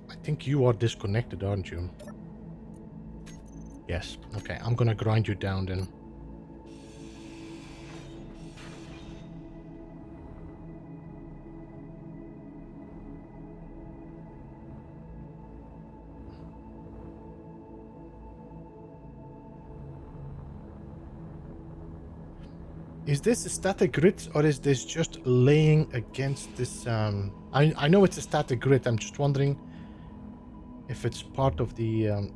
S1: I think you are disconnected, aren't you? Yes. Okay, I'm gonna grind you down then. Is this a static grid or is this just laying against this? I know it's a static grid. I'm just wondering if it's part of the.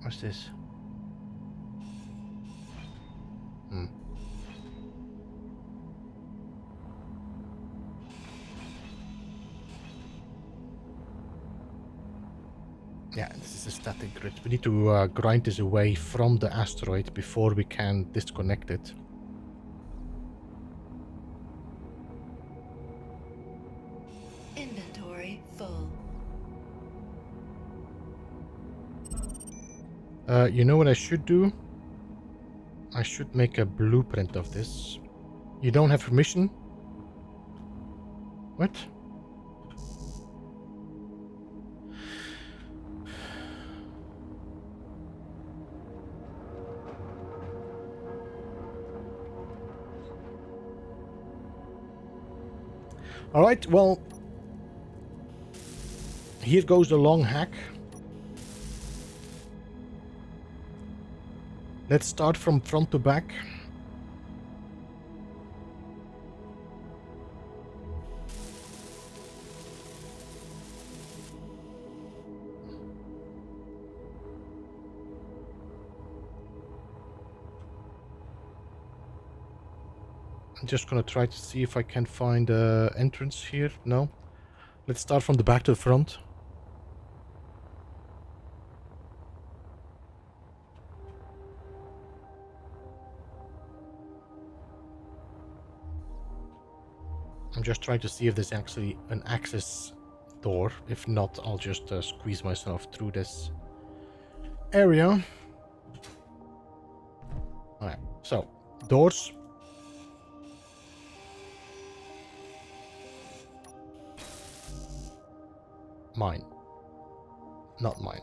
S1: What's this? Hmm. Yeah, this is a static grid. We need to grind this away from the asteroid before we can disconnect it.
S2: Inventory full.
S1: You know what I should do? I should make a blueprint of this. You don't have permission? What? All right, well, here goes the long hack. Let's start from front to back. I'm just gonna try to see if I can find an entrance here. No? Let's start from the back to the front. I'm just trying to see if there's actually an access door. If not, I'll just squeeze myself through this area. Alright, so, doors. Mine. Not mine.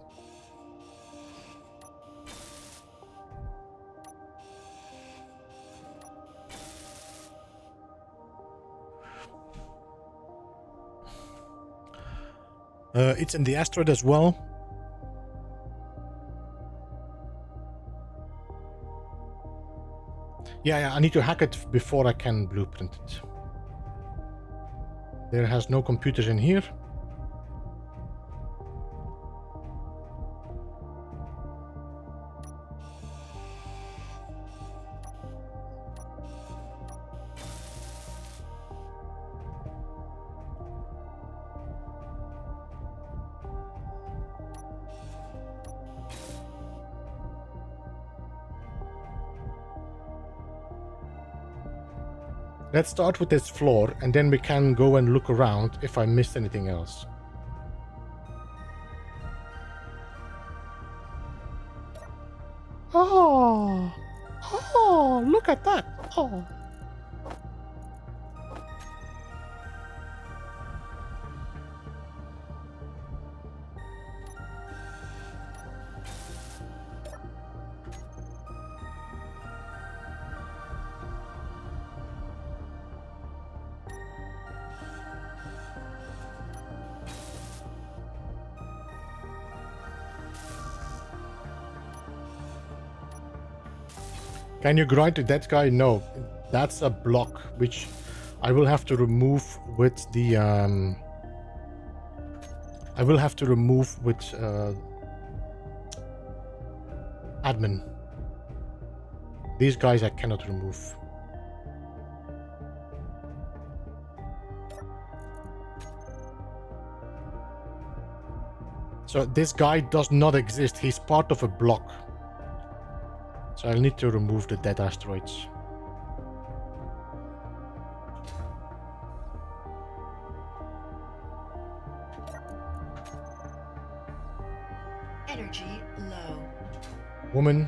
S1: It's in the asteroid as well. Yeah, I need to hack it before I can blueprint it. There has no computers in here. Let's start with this floor, and then we can go and look around if I missed anything else. Oh, look at that. Oh. Can you grind to that guy? No. That's a block, which I will have to remove with the... I will have to remove with admin. These guys I cannot remove. So this guy does not exist. He's part of a block. So I'll need to remove the dead asteroids.
S2: Energy low.
S1: Woman.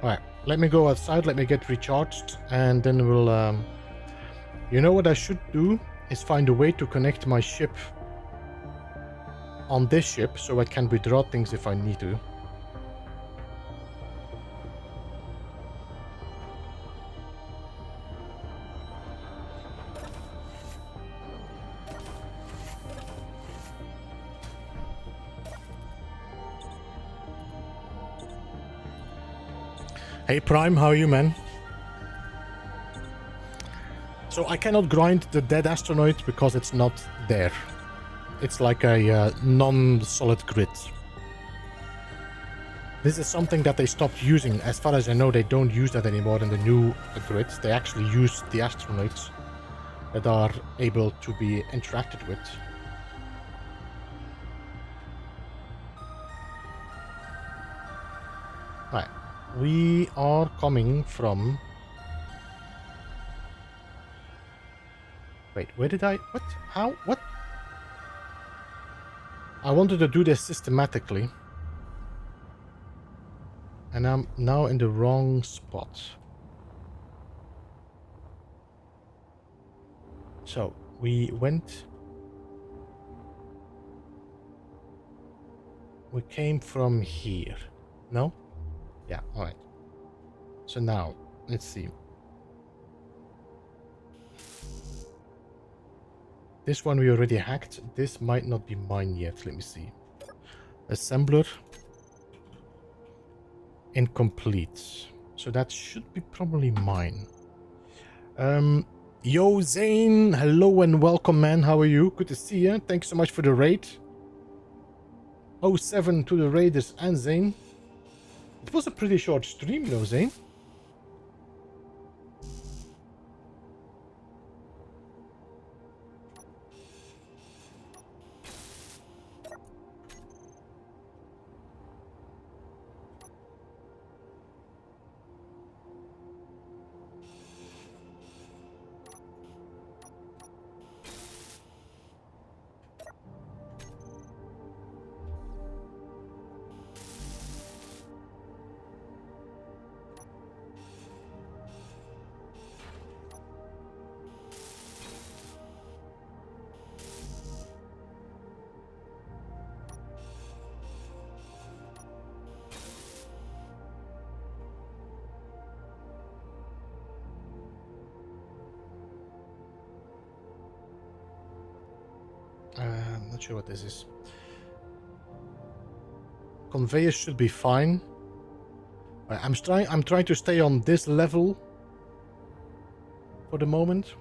S1: Alright, let me go outside, let me get recharged, and then we'll... You know what I should do? Is find a way to connect my ship on this ship, so I can withdraw things if I need to. Hey Prime, how are you, man? So I cannot grind the dead asteroid because it's not there. It's like a non-solid grid. This is something that they stopped using. As far as I know, they don't use that anymore in the new grid. They actually use the astronauts that are able to be interacted with. Right. We are coming from... Wait, where did I... What? How? What? I wanted to do this systematically. And I'm now in the wrong spot. So, we went... We came from here. No? Yeah, alright. So now, let's see. This one we already hacked. This might not be mine yet. Let me see. Assembler. Incomplete. So that should be probably mine. Yo, Zane. Hello and welcome, man. How are you? Good to see you. Thanks so much for the raid. 07 to the raiders and Zane. It was a pretty short stream, though, Zane. Not sure what this is. Conveyors should be fine. I'm trying to stay on this level for the moment.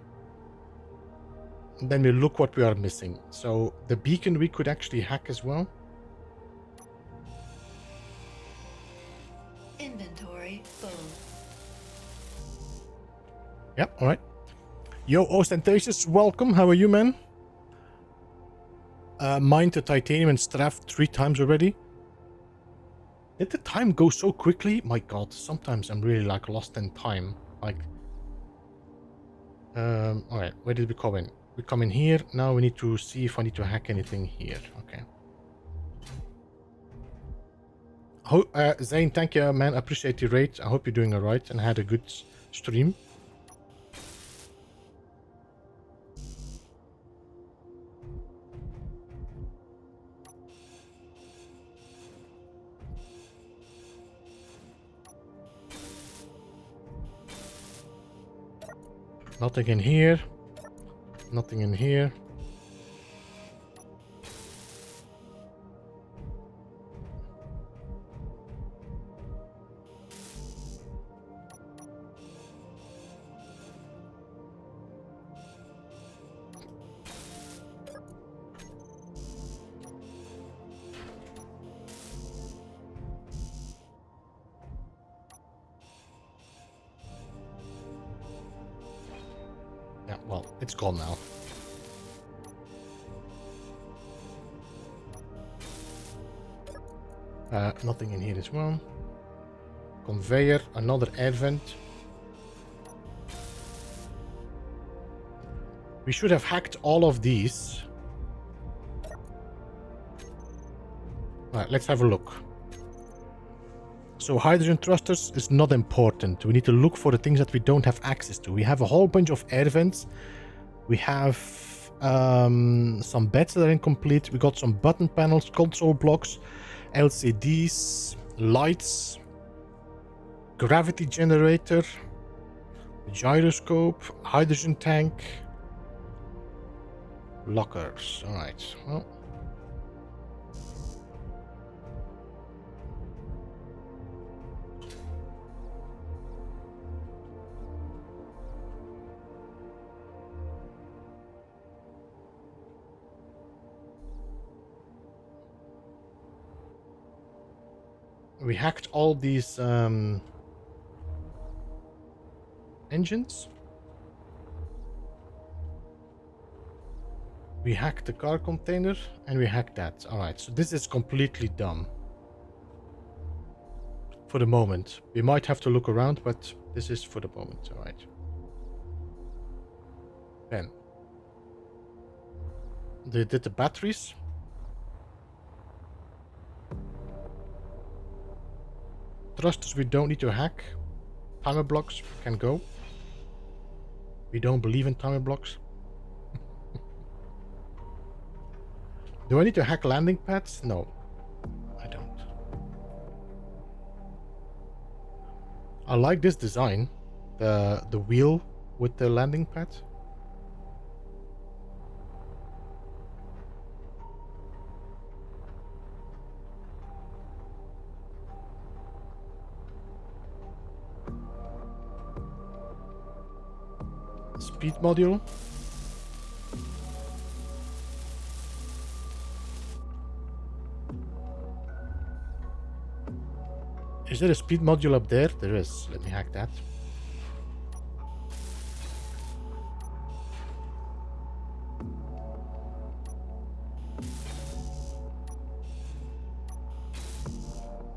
S1: And then we look what we are missing. So the beacon we could actually hack as well.
S2: Inventory full.
S1: Yep, alright. Yo, Ostentatious, welcome. How are you, man? Mined the titanium and straft 3 times already. Did the time go so quickly? My god, sometimes I'm really like lost in time. Like, alright, where did we come in? We come in here. Now we need to see if I need to hack anything here. Okay. Zane, thank you, man. I appreciate the raid. I hope you're doing alright and had a good stream. Nothing in here. Nothing in here. Well, it's gone now. Nothing in here as well. Conveyor, another air vent. We should have hacked all of these. Alright, let's have a look. So hydrogen thrusters is not important. We need to look for the things that we don't have access to. We have a whole bunch of air vents. We have some beds that are incomplete. We got some button panels, console blocks, LCDs, lights, gravity generator, gyroscope, hydrogen tank, lockers. All right. Well, we hacked all these engines. We hacked the car container and we hacked that. All right, so this is completely dumb. For the moment. We might have to look around, but this is for the moment. All right. Then. They did the batteries. Thrusters we don't need to hack. Timer blocks can go. We don't believe in timer blocks. Do I need to hack landing pads? No, I don't. I like this design. The wheel with the landing pad. Speed module. Is there a speed module up there? There is. Let me hack that.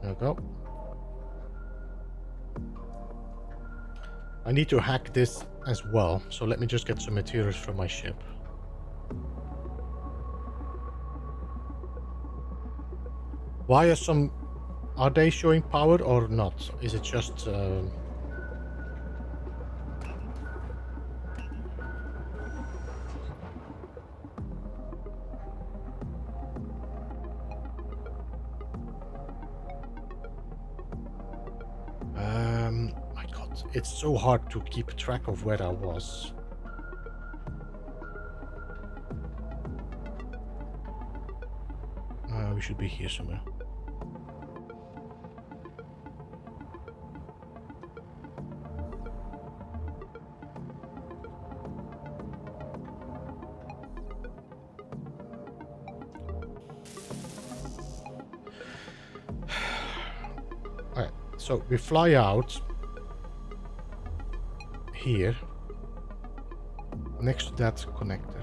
S1: There we go. I need to hack this as well, so let me just get some materials from my ship. Why are they showing power or not? Is it just my god, it's so hard to keep track of where I was. We should be here somewhere. Alright, so we fly out here next to that connector.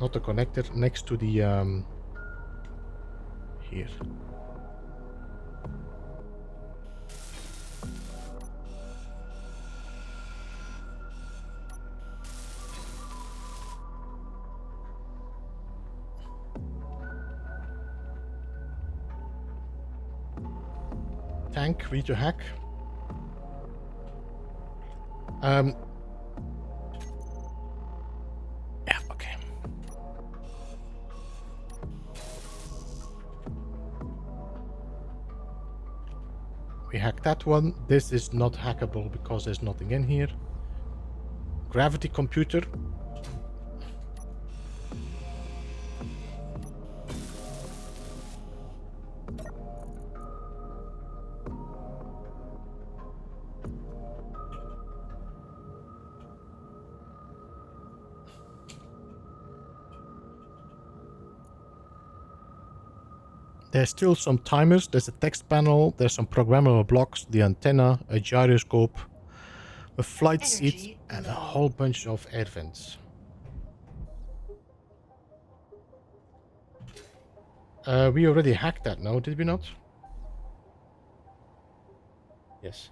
S1: Not the connector, next to the here. Tank, we need to hack. Yeah, okay. We hacked that one. This is not hackable because there's nothing in here. Gravity computer. There's still some timers. There's a text panel. There's some programmable blocks, the antenna, a gyroscope, a flight seat,
S2: Energy
S1: and a
S2: low.
S1: whole bunch of air vents. We already hacked that, no? Did we not? Yes.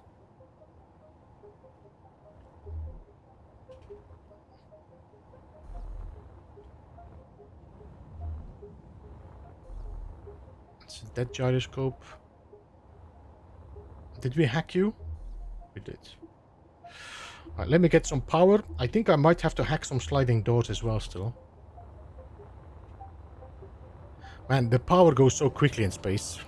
S1: It's that gyroscope. Did we hack you? We did. Alright, let me get some power. I think I might have to hack some sliding doors as well still. Man, the power goes so quickly in space.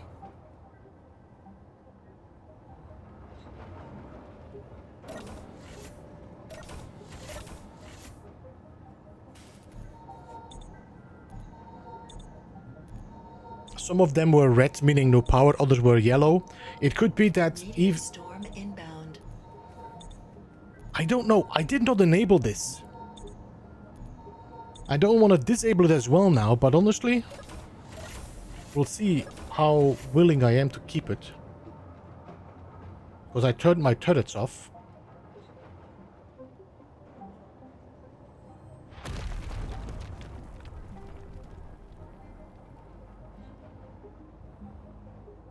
S1: Some of them were red, meaning no power. Others were yellow. It could be that
S2: Meteor
S1: even...
S2: storm inbound.
S1: I don't know. I did not enable this. I don't want to disable it as well now, but honestly, we'll see how willing I am to keep it. Because I turned my turrets off.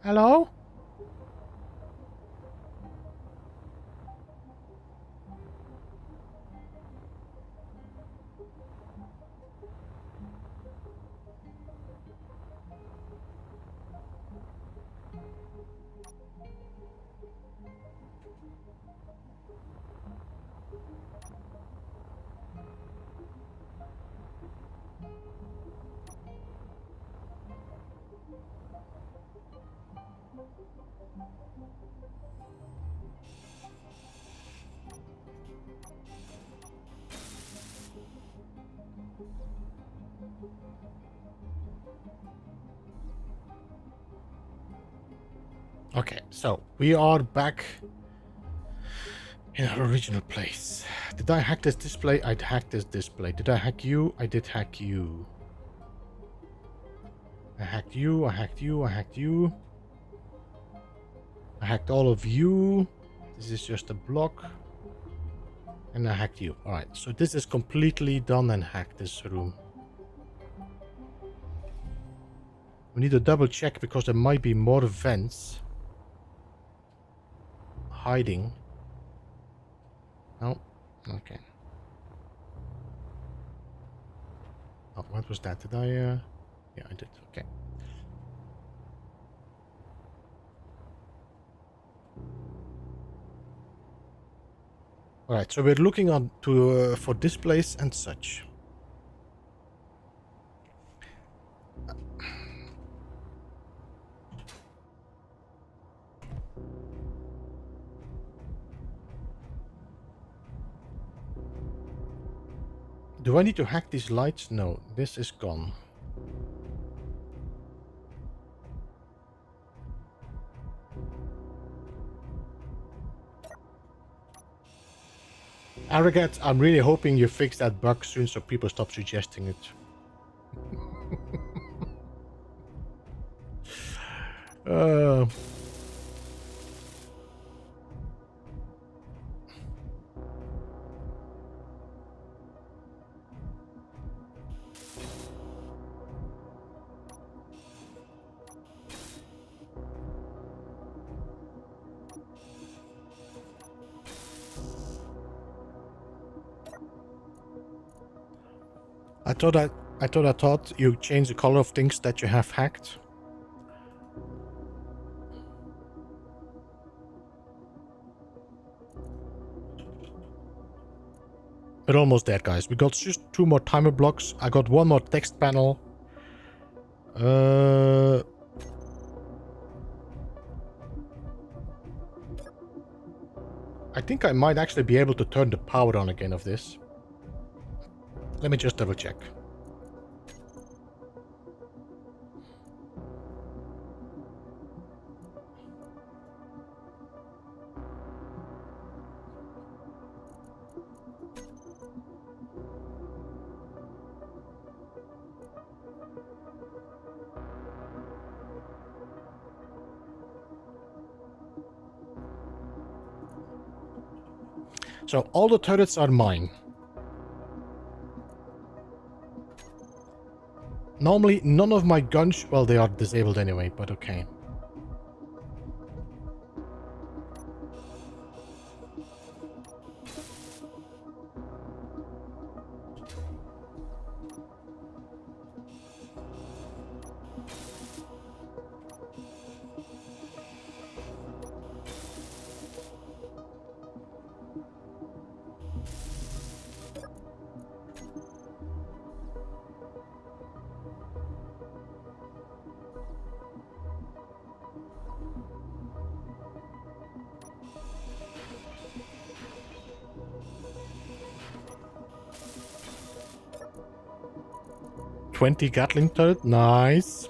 S1: Hello? Okay, so we are back in our original place. Did I hack this display? I'd hacked this display. Did I hack you? I did hack you. I hacked you, I hacked you, I hacked you. I hacked all of you. This is just a block. And I hacked you. Alright, so this is completely done and hacked, this room. We need to double check because there might be more vents hiding. No? Okay. Oh, what was that? Did I, yeah, I did. Okay. Alright, so we're looking on to for displays and such. Do I need to hack these lights? No, this is gone. Arrogant, I'm really hoping you fix that bug soon so people stop suggesting it. uh, I thought you change the color of things that you have hacked. We're almost there, guys. We got just 2 more timer blocks. I got 1 more text panel. I think I might actually be able to turn the power on again of this. Let me just double check. So all the turrets are mine. Normally, none of my guns... Well, they are disabled anyway, but okay. $20 Gatling turret, nice.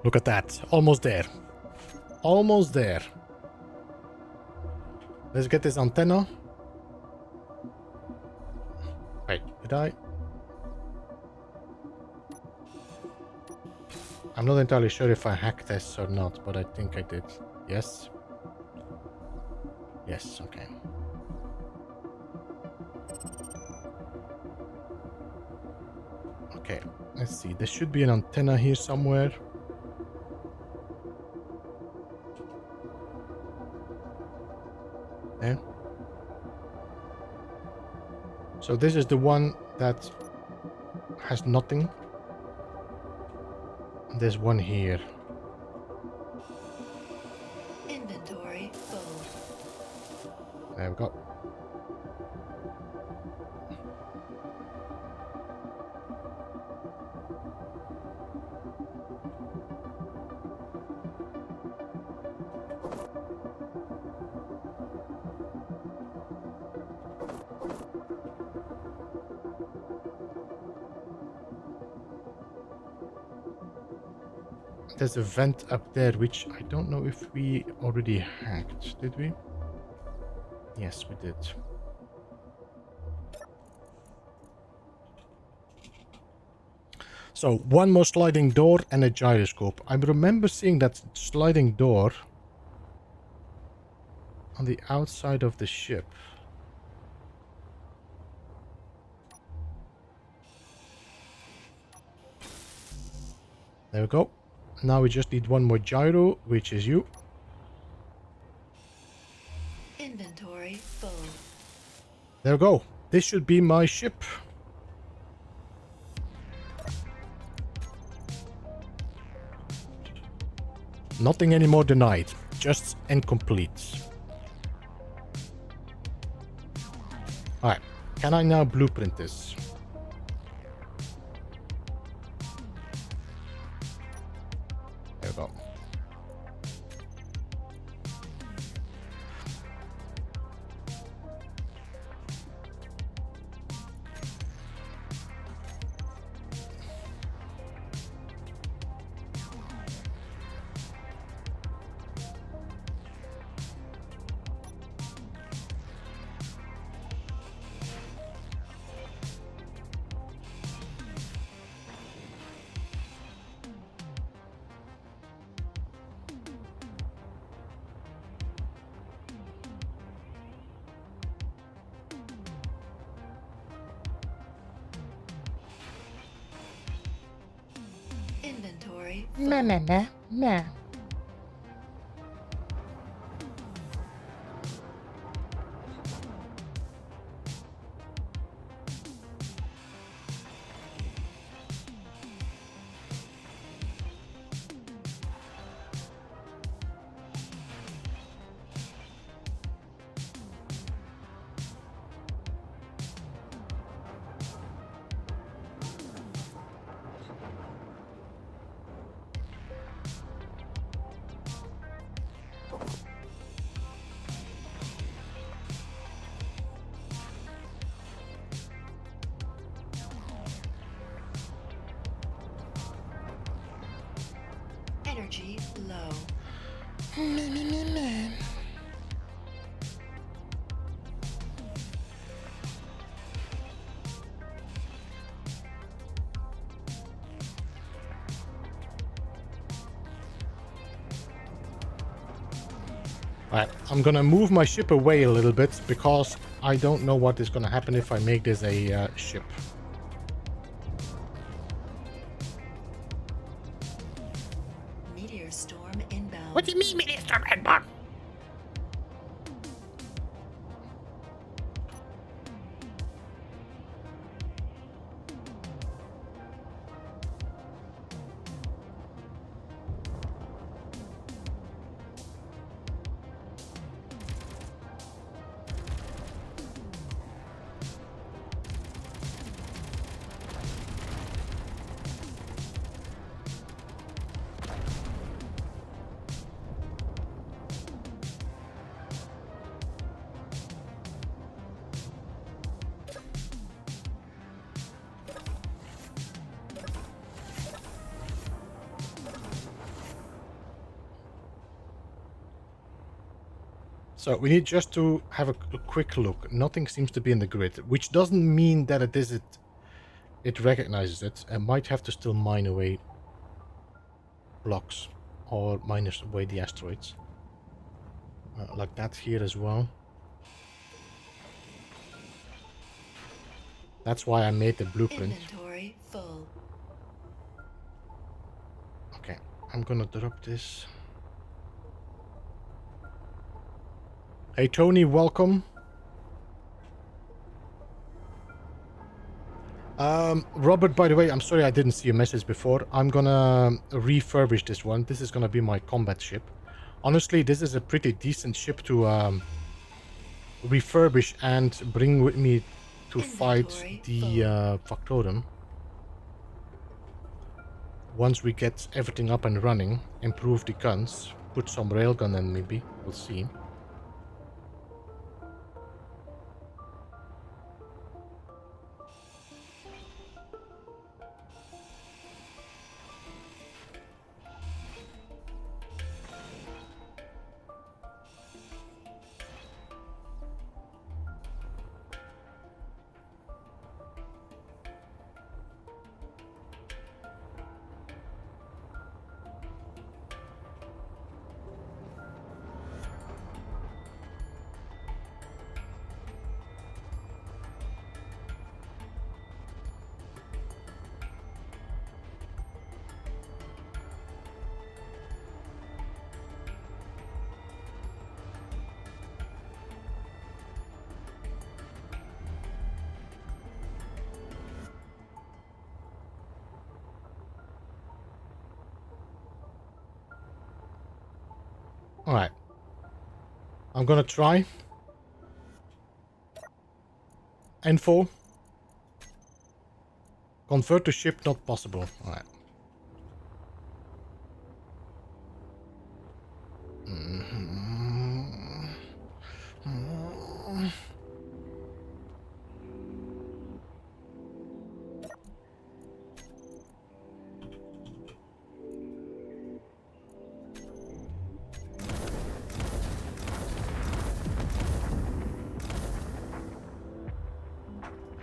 S1: Look at that, almost there. Almost there. Let's get this antenna. Wait, did I? I'm not entirely sure if I hacked this or not, but I think I did. Yes? Yes, okay. Okay, let's see. There should be an antenna here somewhere. There. So this is the one that has nothing. There's one here.
S2: Inventory full.
S1: There we go. There's a vent up there, which I don't know if we already hacked. Did we? Yes, we did. So, one more sliding door and a gyroscope. I remember seeing that sliding door on the outside of the ship. There we go. Now we just need one more gyro, which is you.
S2: Inventory full.
S1: There we go. This should be my ship. Nothing anymore denied. Just incomplete. Alright. Can I now blueprint this? There we go.
S2: Inventory
S3: Nah, nah, nah, nah.
S2: energy low.
S1: Alright, I'm gonna move my ship away a little bit because I don't know what is gonna happen if I make this a ship.
S2: Meteor storm inbound.
S1: What do you mean, Minister Redbot? So we need just to have a quick look. Nothing seems to be in the grid, which doesn't mean that it recognizes it. I might have to still mine away blocks or mine away the asteroids. Like that here as well. That's why I made the blueprint.
S2: Inventory full.
S1: Okay, I'm gonna drop this. Hey Tony, welcome. Robert, by the way, I'm sorry I didn't see your message before. I'm gonna refurbish this one. This is gonna be my combat ship. Honestly, this is a pretty decent ship to refurbish and bring with me to fight the Factorum. Once we get everything up and running, improve the guns, put some railgun in maybe, we'll see. Alright. I'm gonna try. Info. Convert to ship not possible. Alright.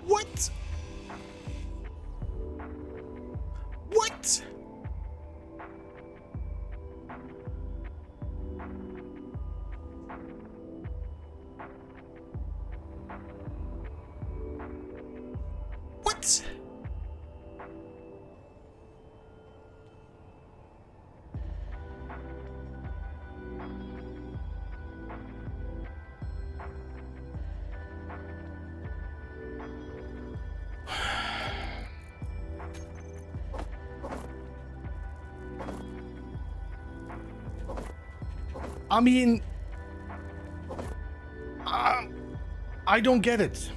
S1: What? What? What? I mean, I don't get it.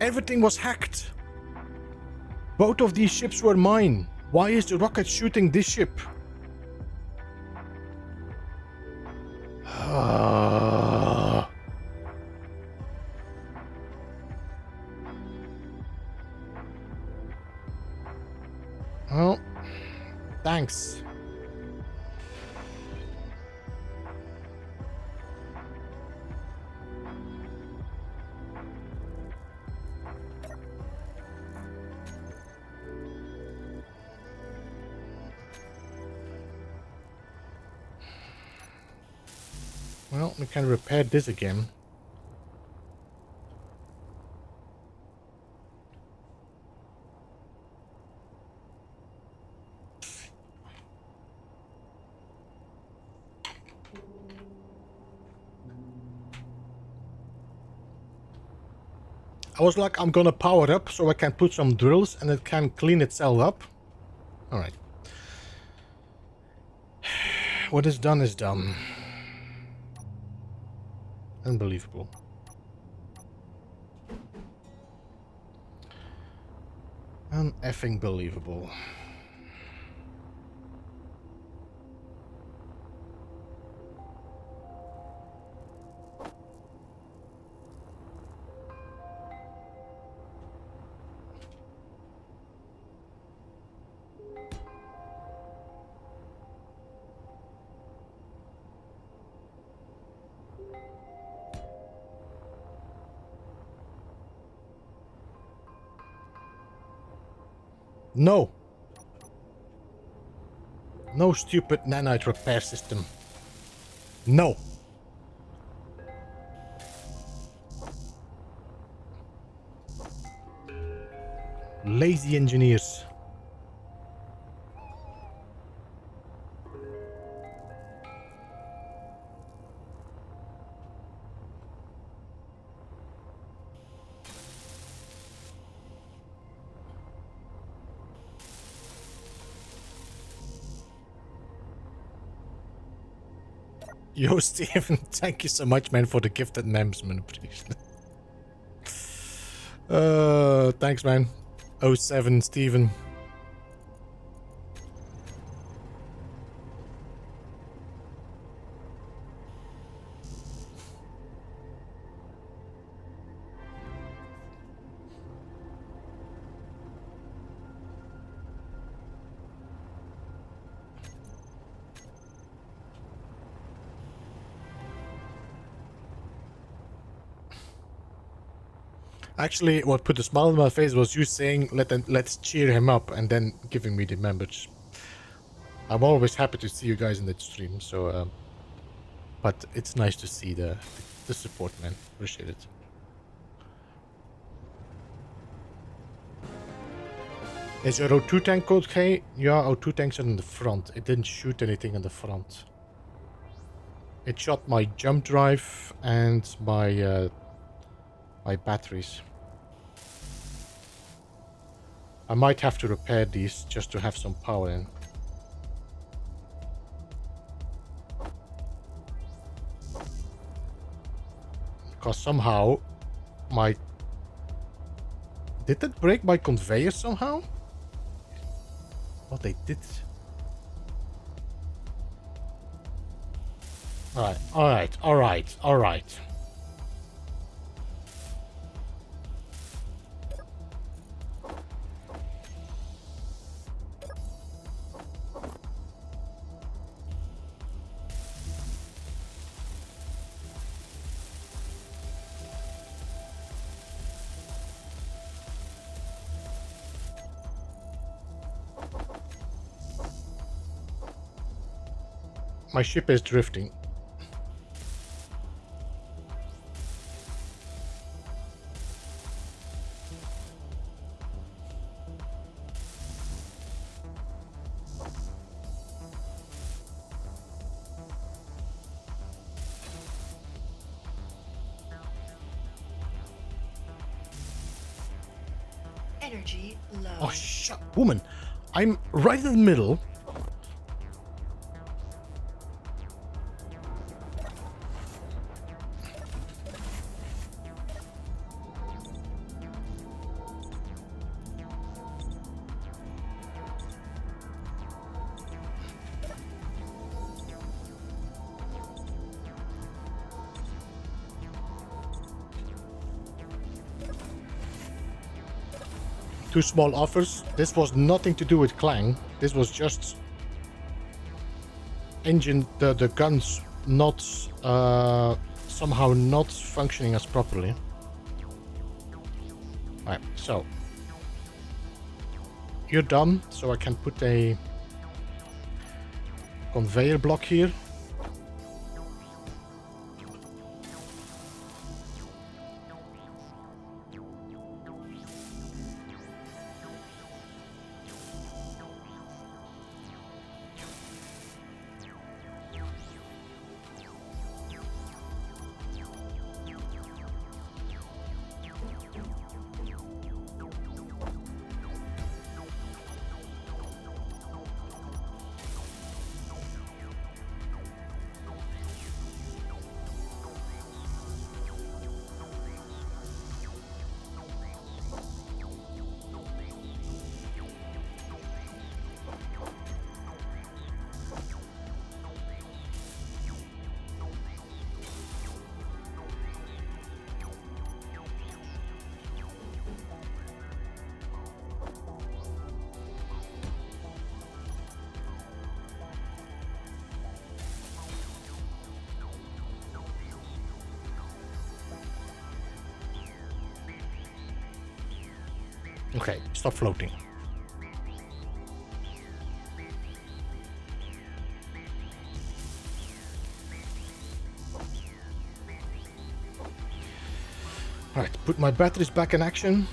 S1: Everything was hacked. Both of these ships were mine. Why is the rocket shooting this ship? Well, thanks. Well, we can repair this again. I was like, I'm gonna power up so I can put some drills and it can clean itself up. Alright. What is done is done. Unbelievable. Uneffing believable. No. No stupid nanite repair system. No. Lazy engineers. Yo, Steven, thank you so much, man, for the gifted names manipulation. Thanks, man. 07, Steven. Actually, what put a smile on my face was you saying, let's cheer him up, and then giving me the members. I'm always happy to see you guys in the stream, so, but it's nice to see the support, man. Appreciate it. Is your O2 tank okay? Yeah, O2 tanks are in the front. It didn't shoot anything in the front. It shot my jump drive and my my batteries. I might have to repair these just to have some power in. Because somehow my... Did it break my conveyor somehow? Oh, they did. Alright, alright, alright, alright. My ship is drifting.
S2: Energy low.
S1: Oh, shut, woman. I'm right in the middle. two small offers. This was nothing to do with Clang. This was just engine, the guns not somehow not functioning as properly. Alright, so you're done, so I can put a conveyor block here. Okay, stop floating. Alright, put my batteries back in action.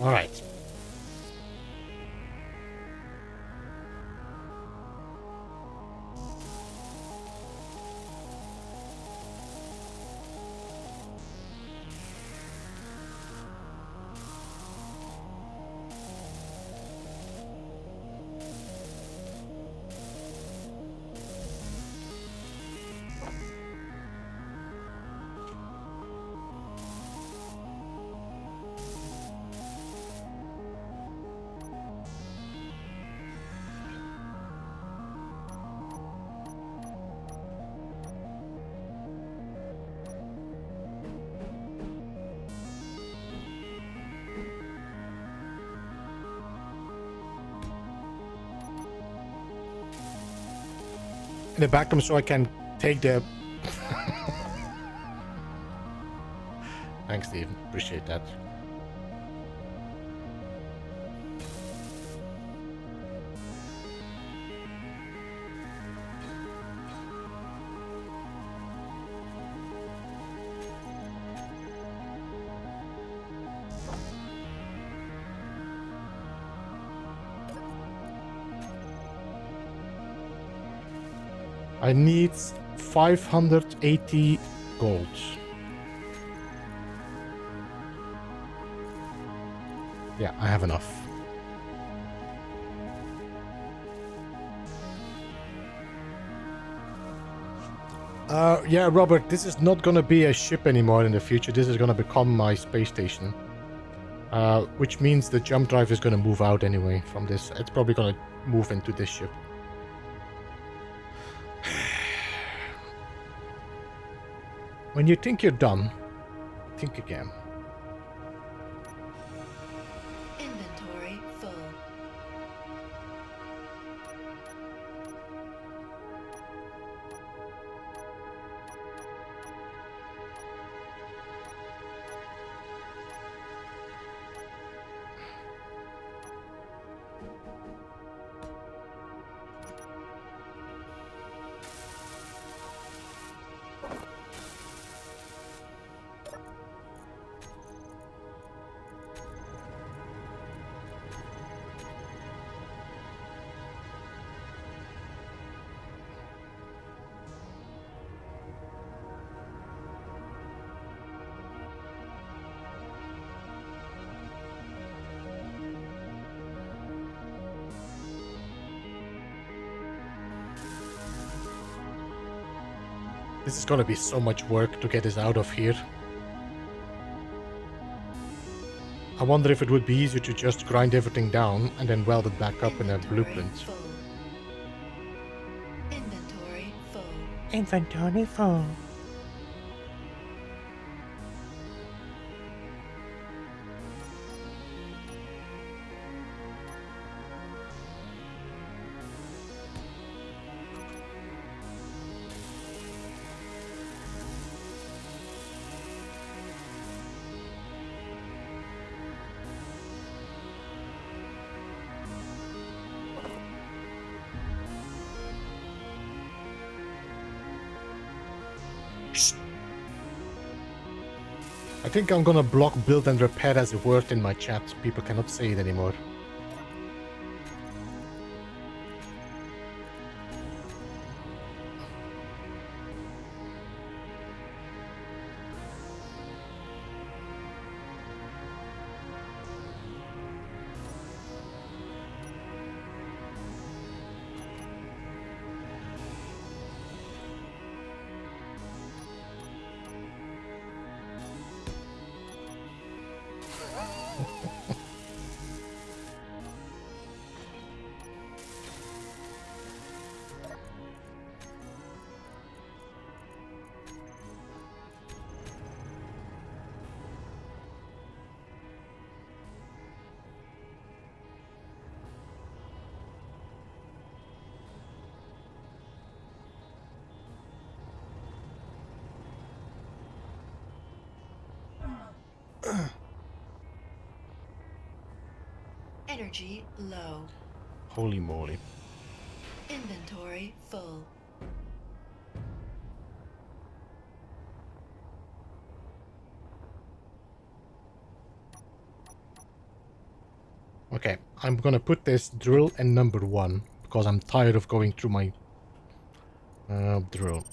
S1: All right. In the back room so I can take the... Thanks, Steve. Appreciate that. I need 580 gold. Yeah, I have enough. Yeah, Robert, this is not gonna be a ship anymore in the future. This is gonna become my space station. Which means the jump drive is gonna move out anyway from this. It's probably gonna move into this ship. When you think you're done, think again.
S2: Inventory full.
S1: This is gonna be so much work to get us out of here. I wonder if it would be easier to just grind everything down and then weld it back up in a blueprint.
S2: Full. Inventory full.
S1: Inventory full. I think I'm gonna block build and repair as a word in my chat. People cannot say it anymore.
S2: Energy low.
S1: Holy moly.
S2: Inventory full.
S1: Okay, I'm gonna put this drill in number 1 because I'm tired of going through my drill.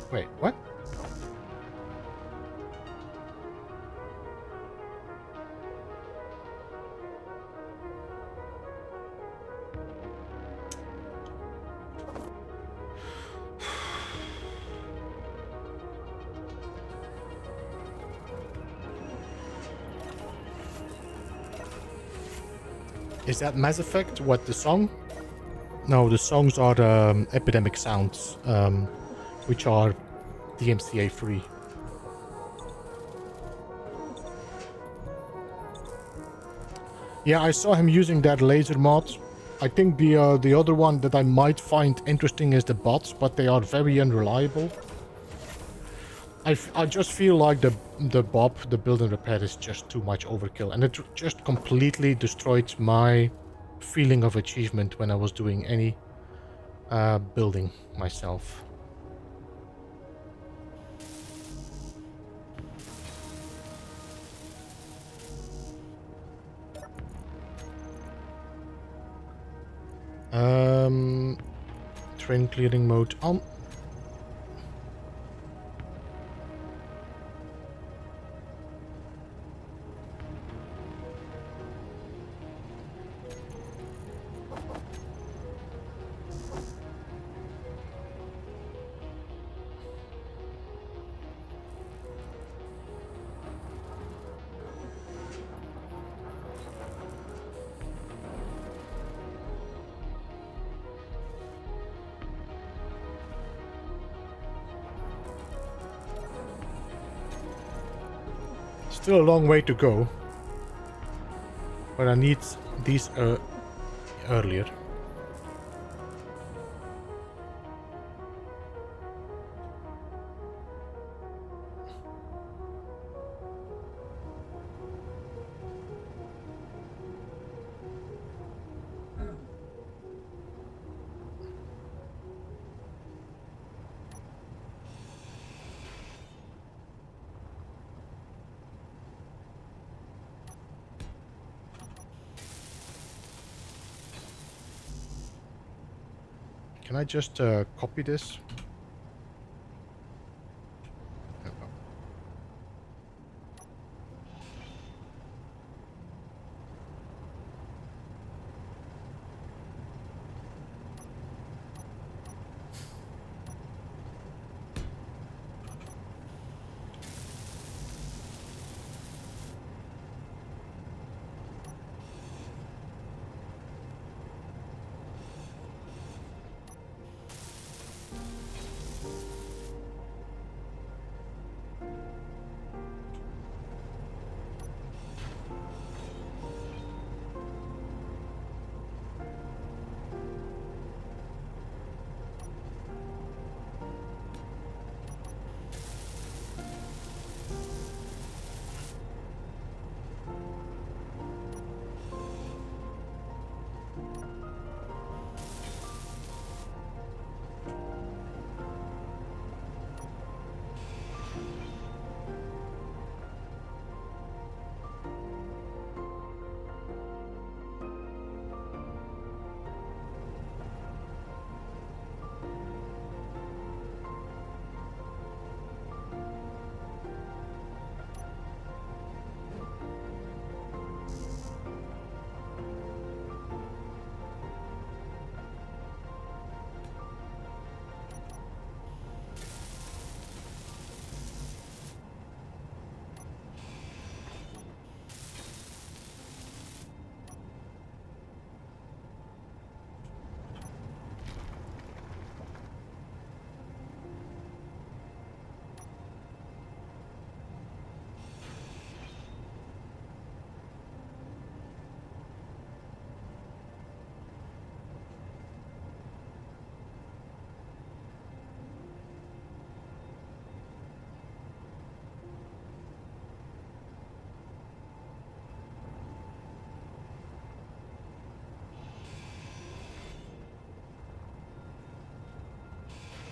S1: Wait, what? Is that Mass Effect? What, the song? No, the songs are Epidemic Sounds, which are DMCA free. Yeah, I saw him using that laser mod. I think the other one that I might find interesting is the bots, but they are very unreliable. I just feel like the build and repair is just too much overkill, and it just completely destroyed my feeling of achievement when I was doing any building myself. Train clearing mode on. Still a long way to go, but I need these earlier. Can I just copy this?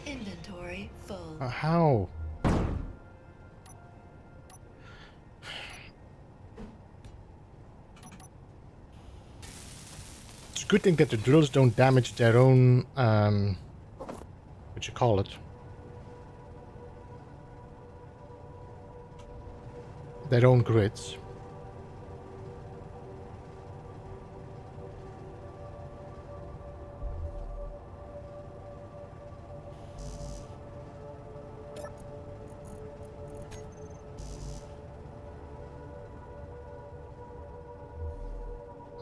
S2: Inventory full.
S1: How? It's a good thing that the drills don't damage their own, what you call it? Their own grids.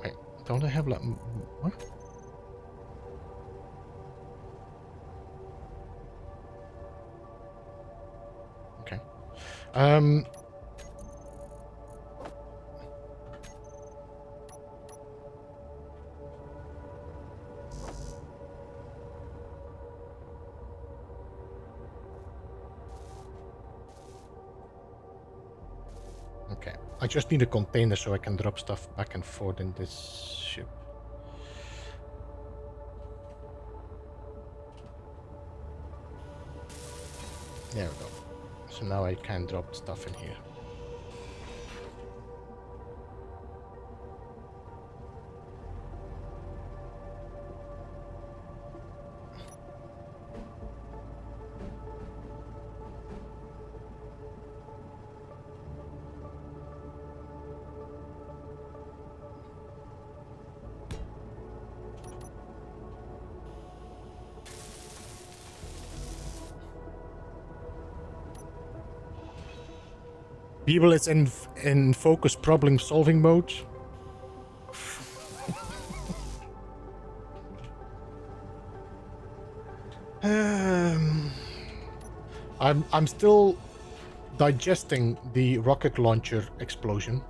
S1: Wait, don't I have like... What? Okay. Okay. I just need a container so I can drop stuff back and forth in this ship. There we go. So now I can drop stuff in here. People is in focus problem solving mode. I'm still digesting the rocket launcher explosion.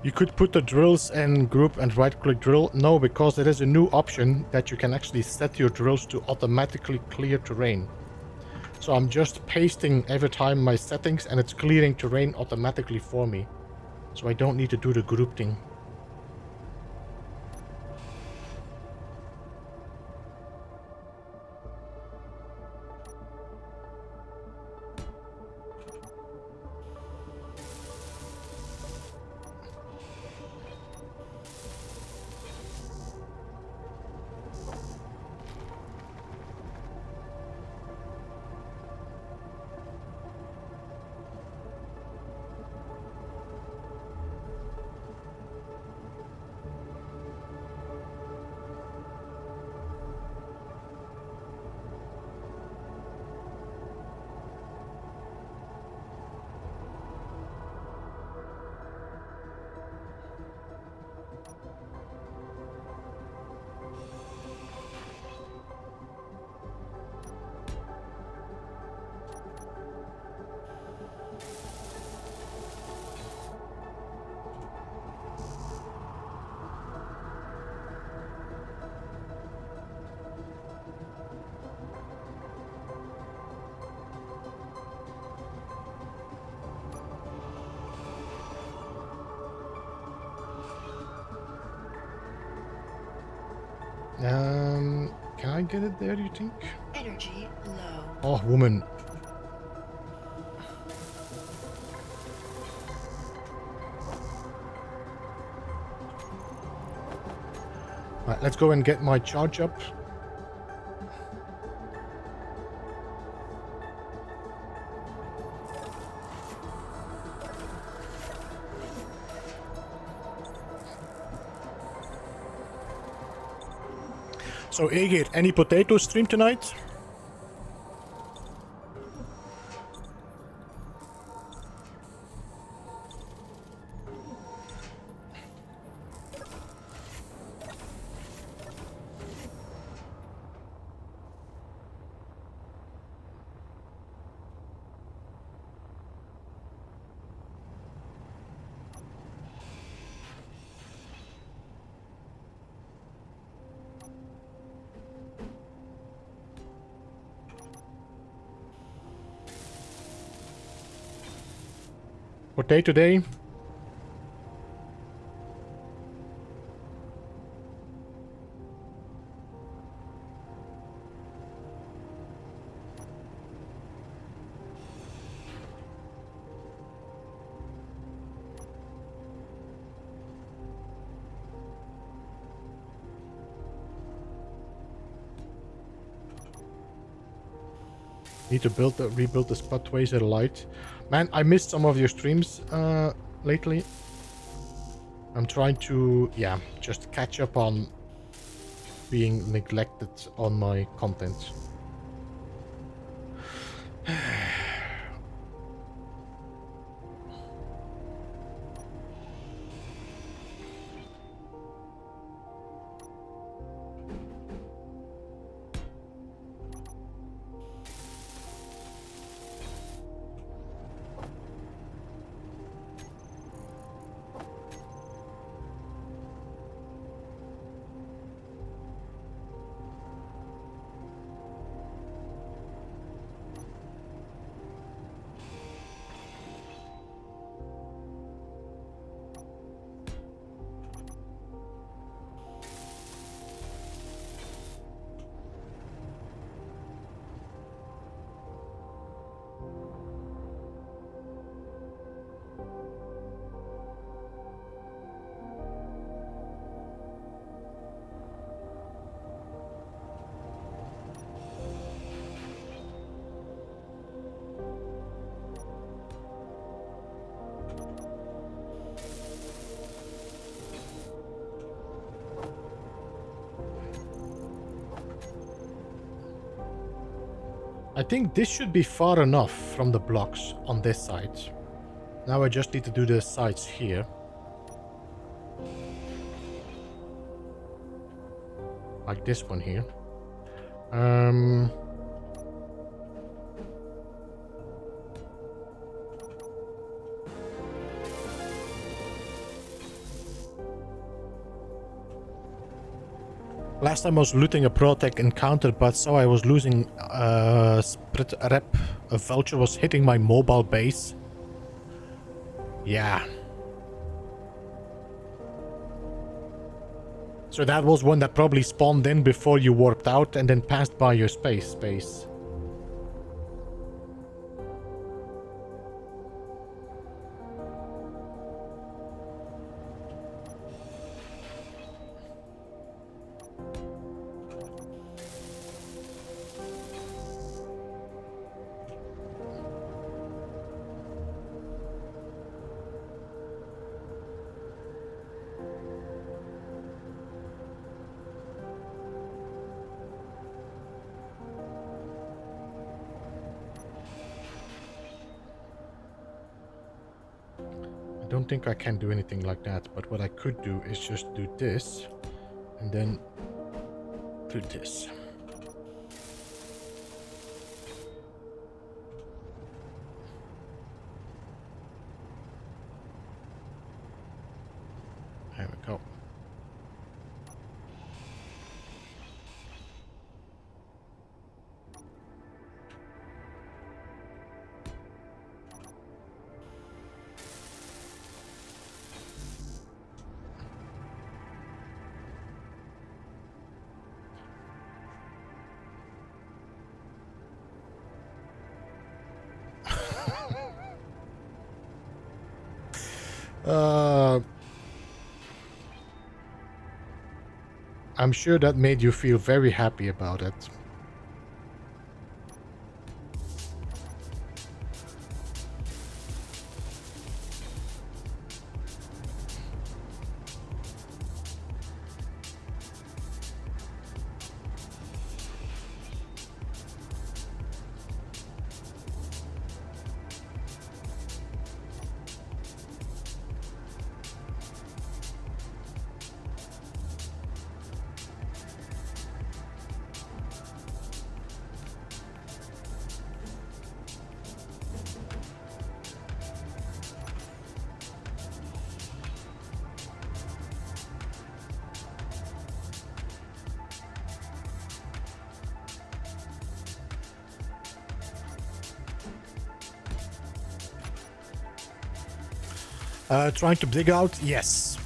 S1: You could put the drills in group and right-click drill. No, because there is a new option that you can actually set your drills to automatically clear terrain. So I'm just pasting every time my settings and it's clearing terrain automatically for me. So I don't need to do the group thing. Can I get it there, do you think?
S2: Energy low.
S1: Oh, woman. Right, let's go and get my charge up. So, Egir, any potato stream tonight? Potato day. Need to rebuild the spotways at light. Man, I missed some of your streams lately. I'm trying to, yeah, just catch up on being neglected on my content. I think this should be far enough from the blocks on this side. Now I just need to do the sides here. Like this one here. Last time I was looting a Protec encounter, but so I was losing spread rep. A vulture was hitting my mobile base. Yeah. So that was one that probably spawned in before you warped out and then passed by your space. I don't think I can do anything like that, but what I could do is just do this and then do this. There we go. I'm sure that made you feel very happy about it. Trying to dig out? Yes.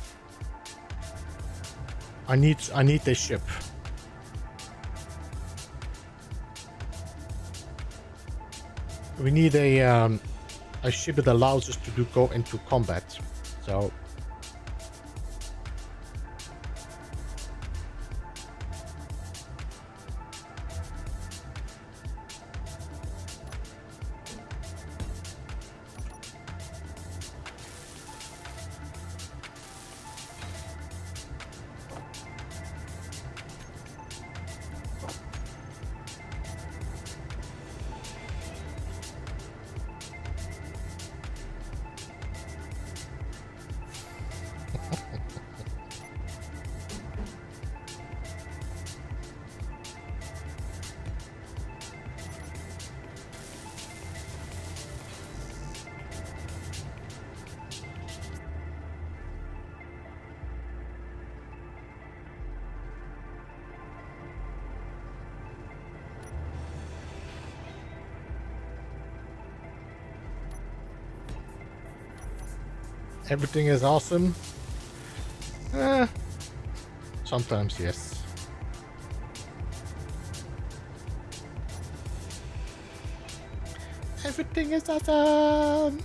S1: I need this ship. We need a ship that allows us to go into combat. So everything is awesome. Sometimes, yes. Everything is awesome.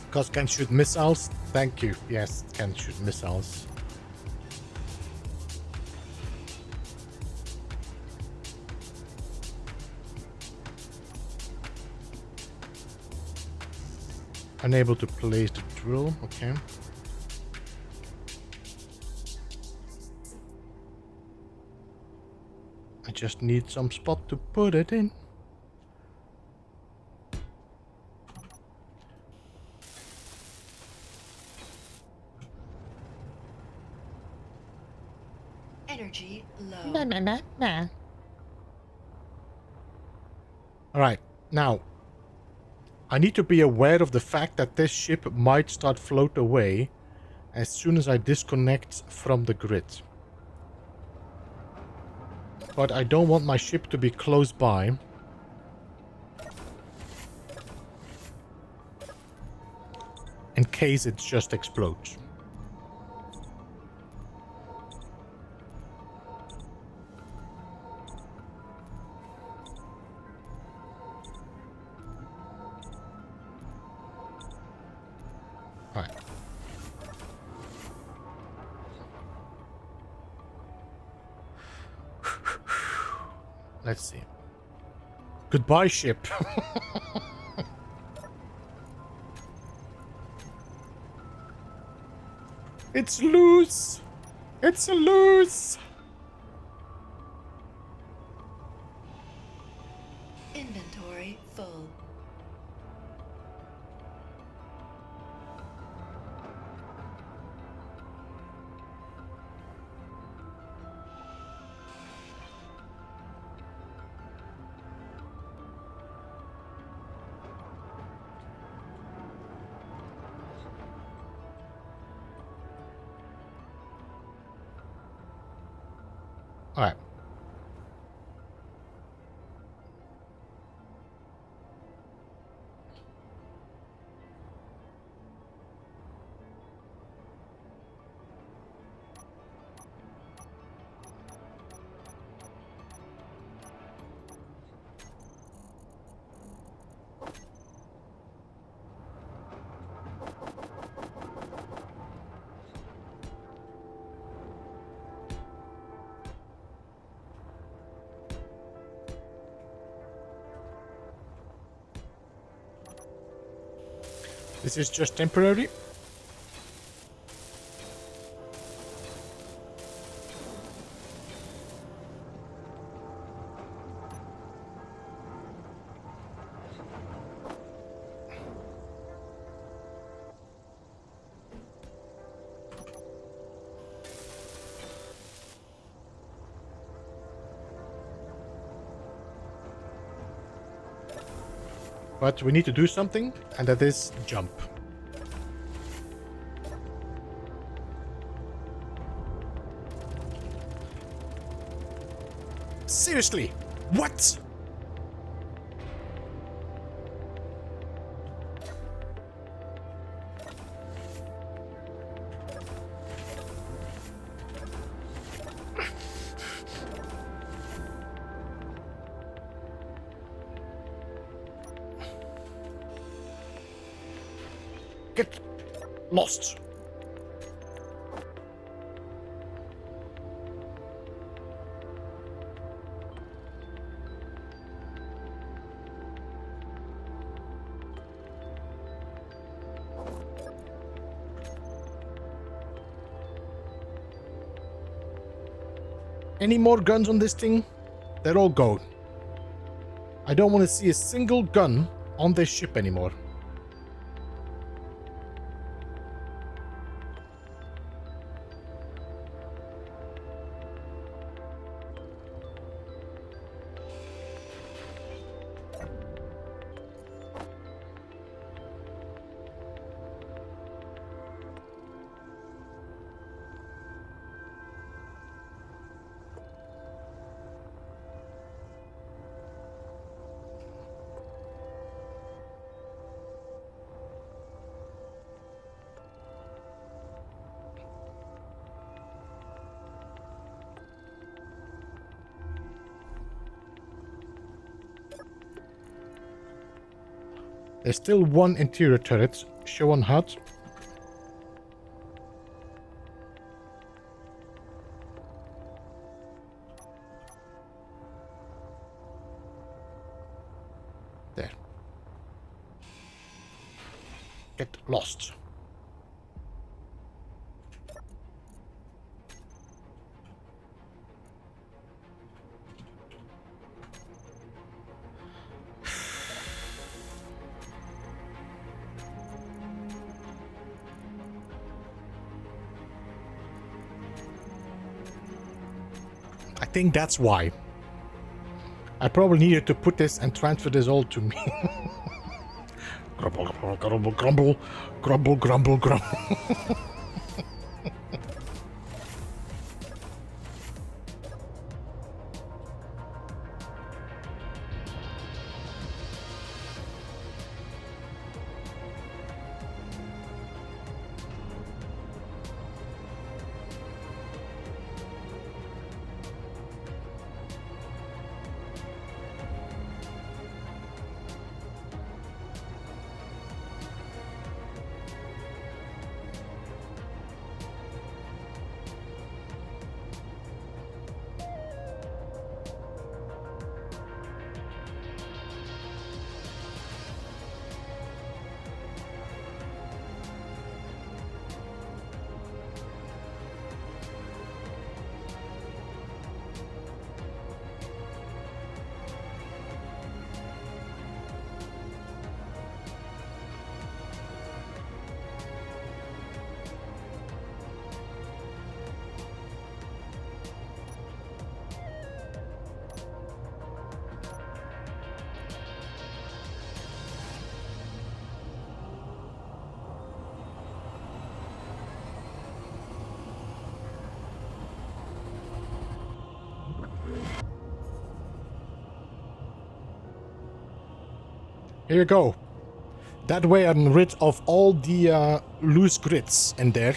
S1: Because can shoot missiles. Thank you. Yes, can shoot missiles. Unable to place the drill. Okay. I just need some spot to put it in.
S2: Energy low.
S3: Nah, nah, nah, nah.
S1: Alright, now I need to be aware of the fact that this ship might start float away as soon as I disconnect from the grid. But I don't want my ship to be close by. In case it just explodes. Alright. Let's see. Goodbye, ship. It's loose. It's a loose.
S2: Inventory full.
S1: Alright. This is just temporary. But we need to do something, and that is jump. Seriously? What? Get lost. Any more guns on this thing? They're all gone. I don't want to see a single gun on this ship anymore. There's still one interior turret show on HUD. There. Get lost. I think that's why. I probably needed to put this and transfer this all to me. Grumble, grumble, grumble, grumble, grumble, grumble, grumble. Here you go. That way I'm rid of all the loose grids in there.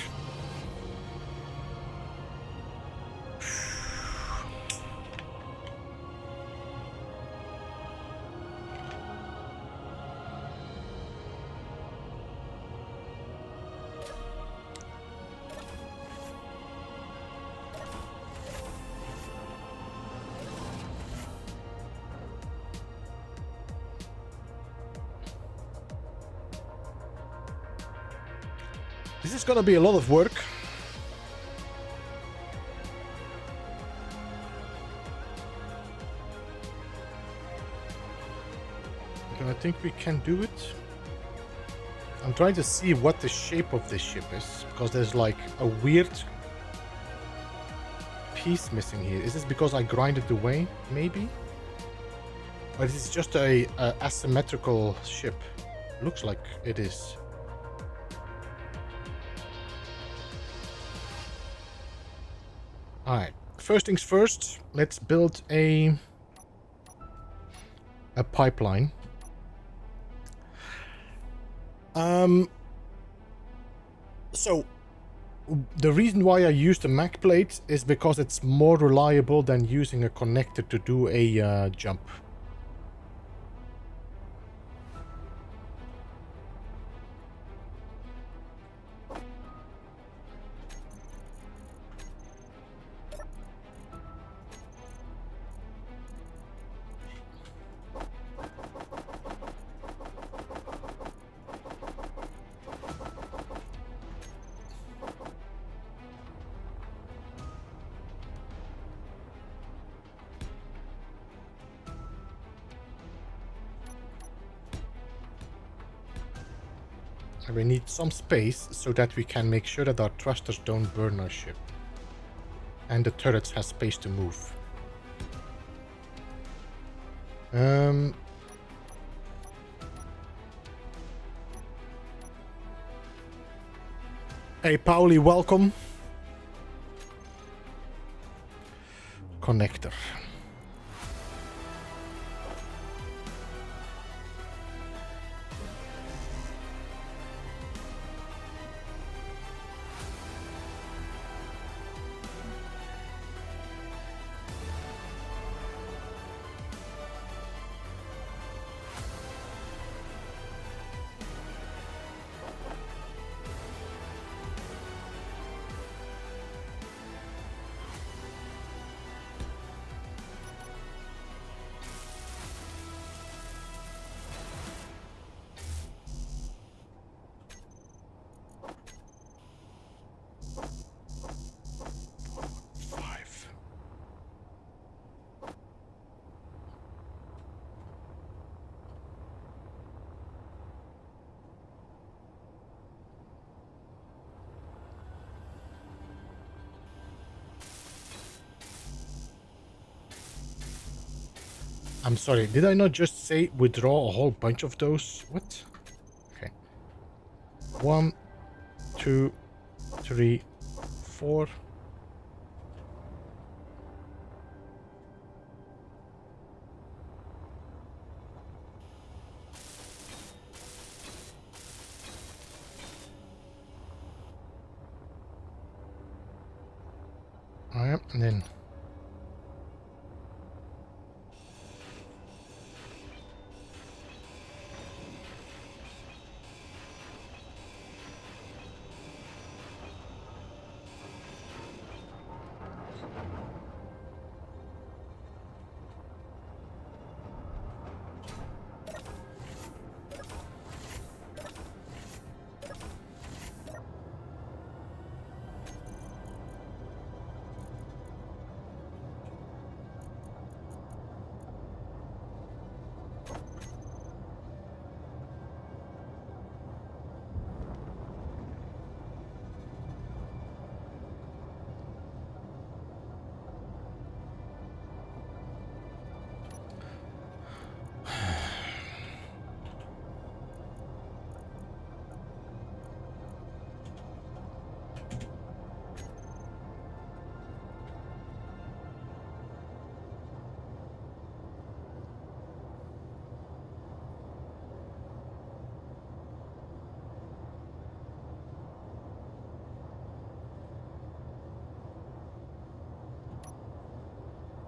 S1: This is gonna be a lot of work. I think we can do it. I'm trying to see what the shape of this ship is, because there's like a weird piece missing here. Is this because I grinded away, maybe? Or is this just a asymmetrical ship? Looks like it is. Alright, first things first, let's build a pipeline. So the reason why I use the Mac plate is because it's more reliable than using a connector to do a jump. And we need some space so that we can make sure that our thrusters don't burn our ship. And the turrets have space to move. Hey Pauli, welcome. Connector. I'm sorry, did I not just say withdraw a whole bunch of those? What? Okay. 1, 2, 3, 4. Alright, and then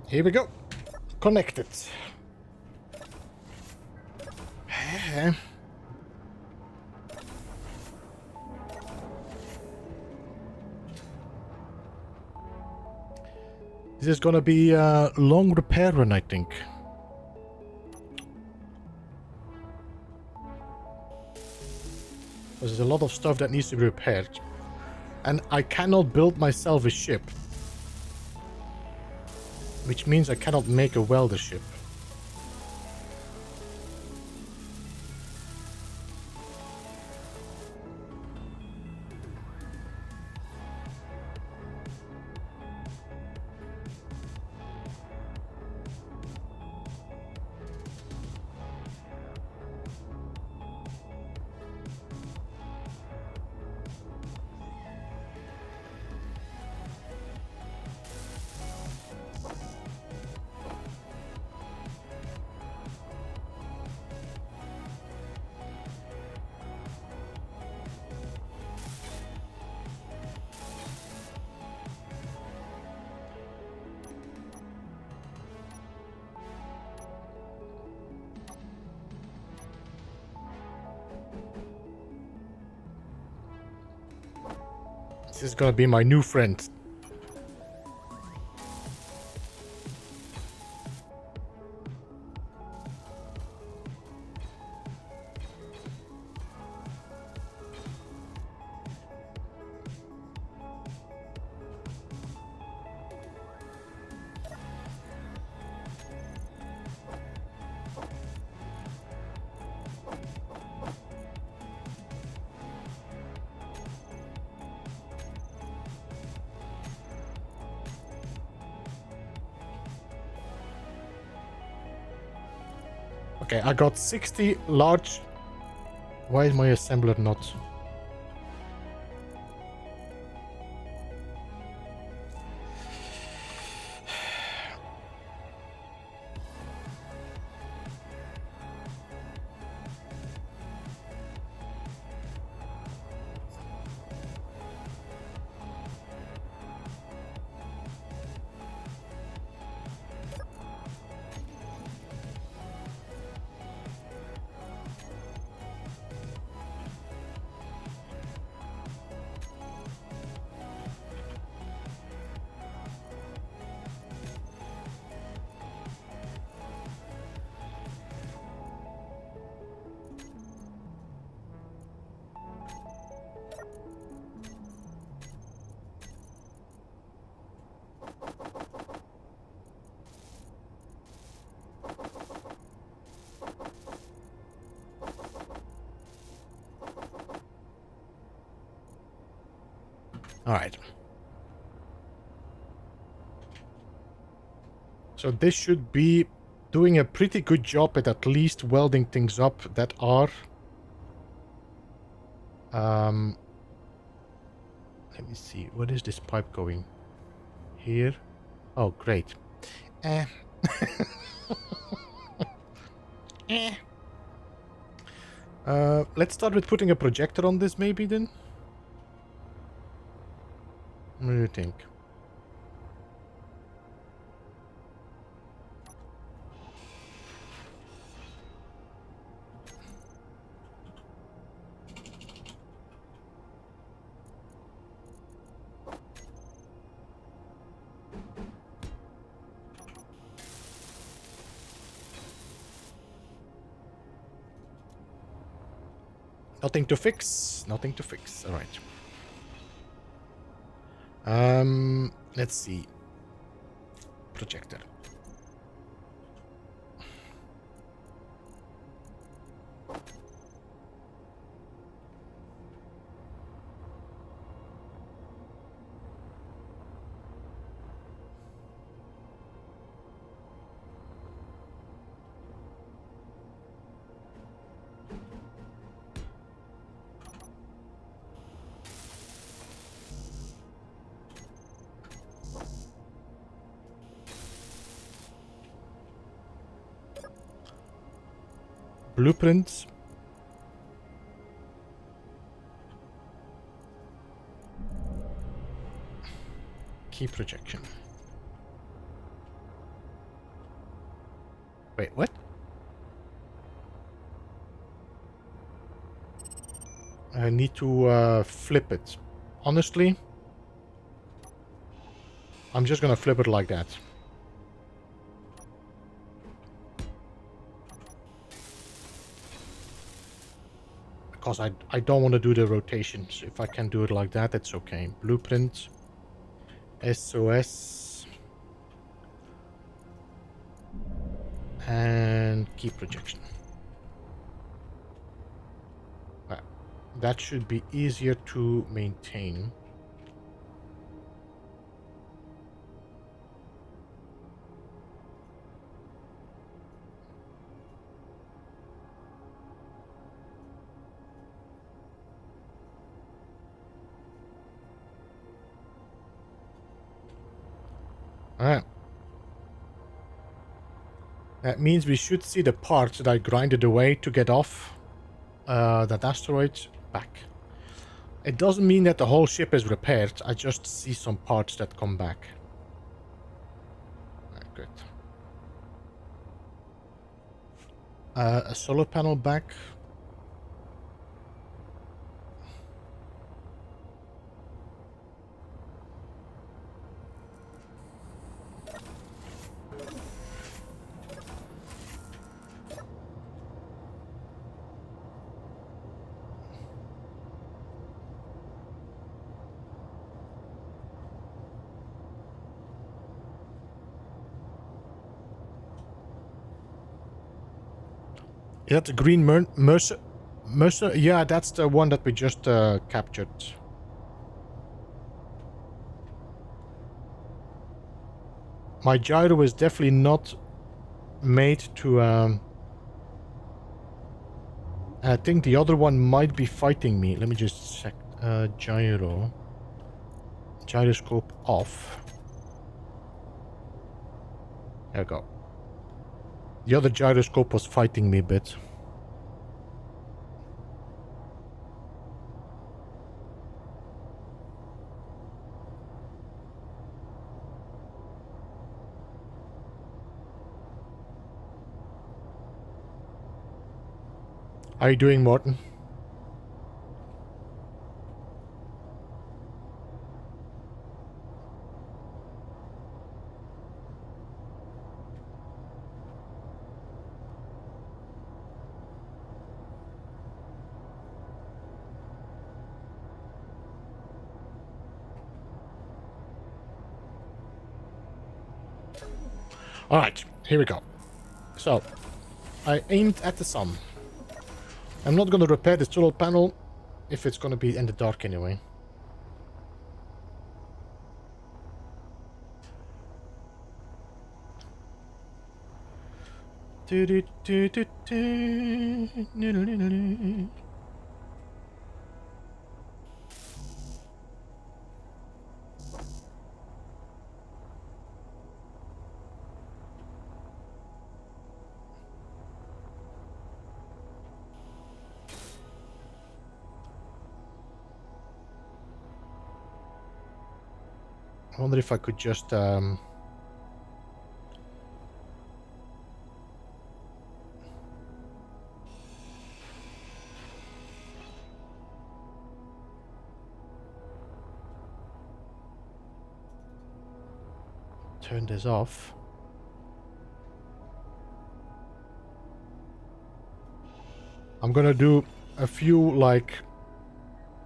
S1: here we go. Connected. This is gonna be a long repair run, I think. There's a lot of stuff that needs to be repaired. And I cannot build myself a ship. Which means I cannot make a welder ship. This is gonna be my new friend. Okay, I got 60 large. Why is my assembler not? All right. So this should be doing a pretty good job at least welding things up that are... let me see. What is this pipe going? Here? Oh, great. Eh. Eh. Let's start with putting a projector on this maybe then. What do you think? Nothing to fix. Nothing to fix. All right. Let's see. Projector. Blueprints. Key projection. Wait, what? I need to flip it. Honestly, I'm just gonna flip it like that. Because I don't want to do the rotations. If I can do it like that, it's okay. Blueprint. SOS. And key projection. That should be easier to maintain. That means we should see the parts that I grinded away to get off that asteroid back. It doesn't mean that the whole ship is repaired. I just see some parts that come back. Right, good. A solar panel back. Is that the green Mercer? Mercer? Yeah, that's the one that we just captured. My gyro is definitely not made to... I think the other one might be fighting me. Let me just check. Gyro. Gyroscope off. There we go. The other gyroscope was fighting me a bit. How are you doing, Morton? Alright, here we go. So, I aimed at the sun. I'm not going to repair the solar panel if it's going to be in the dark anyway. I wonder if I could just turn this off. I'm gonna do a few, like...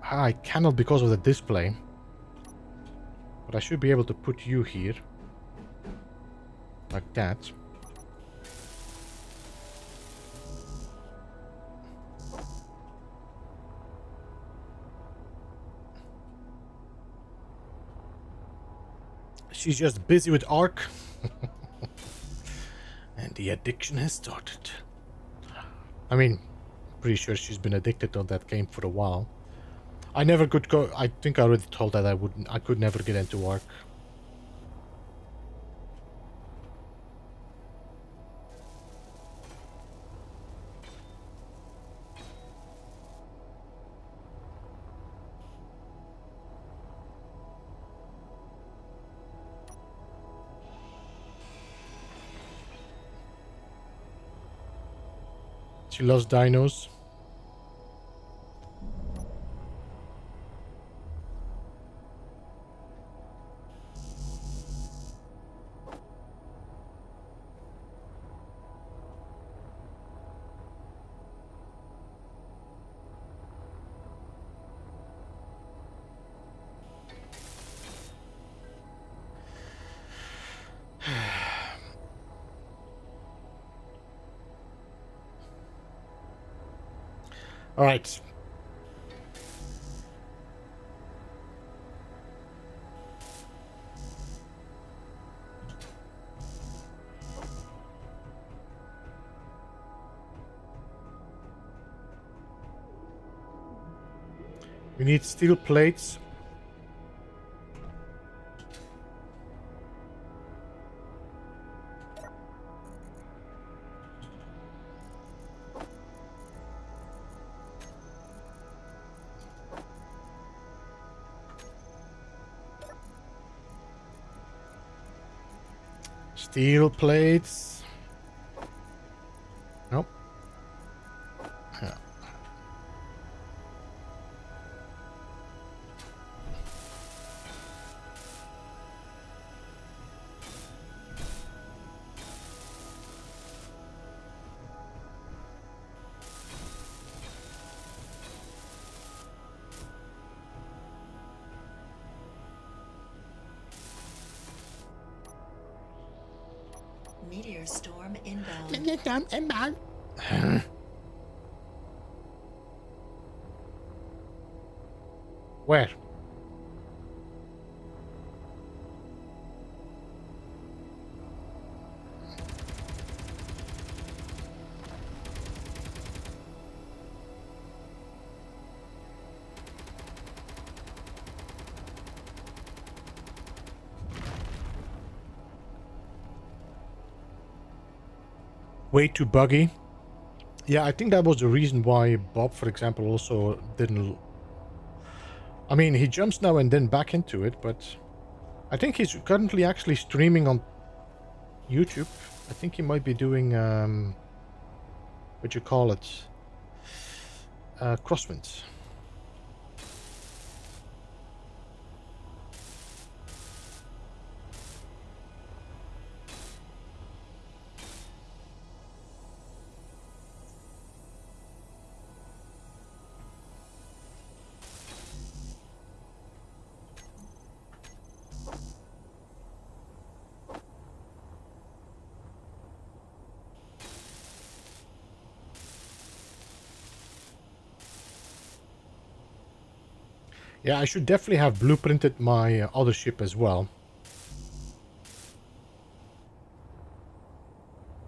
S1: I cannot because of the display. But I should be able to put you here. Like that. She's just busy with Ark. And the addiction has started. I mean, pretty sure she's been addicted to that game for a while. I never could go... I think I already told that I could never get into Ark. She loves dinos. All right. We need steel plates. Steel plates. Nope. Yeah.
S2: Meteor storm inbound.
S1: Where? Way too buggy. Yeah, I think that was the reason why Bob, for example, also didn't... I mean, he jumps now and then back into it, but I think he's currently actually streaming on YouTube. I think he might be doing, what you call it? Crosswinds. Yeah, I should definitely have blueprinted my other ship as well.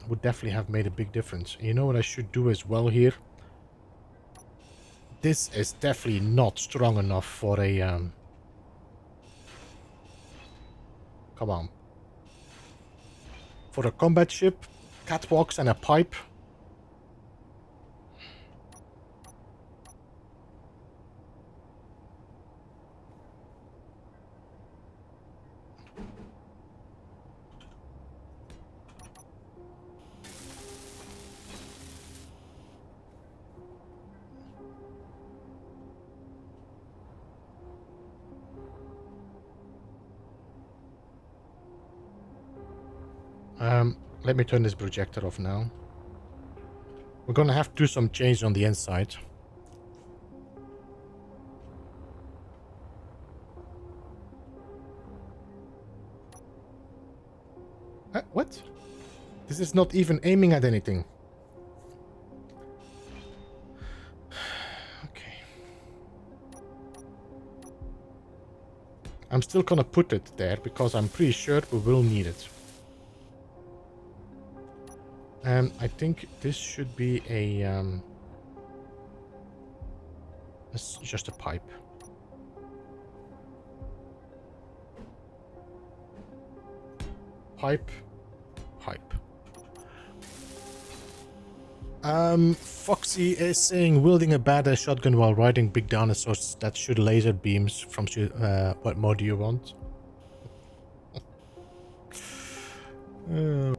S1: would definitely have made a big difference. You know what I should do as well here? This is definitely not strong enough for a... Come on. For a combat ship, catwalks and a pipe. Let me turn this projector off now. We're gonna have to do some change on the inside. What? This is not even aiming at anything. Okay. I'm still gonna put it there because I'm pretty sure we will need it. And I think this should be a... it's just a pipe. Pipe. Foxy is saying wielding a badass shotgun while riding big dinosaurs that shoot laser beams from what mod do you want? Oh.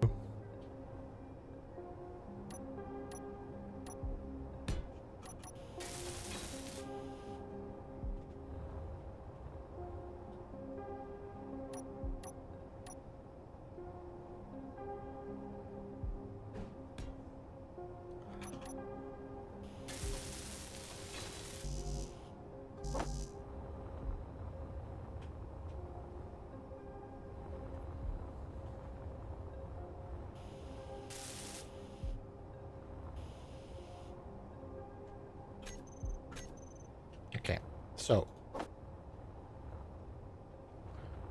S1: Okay, so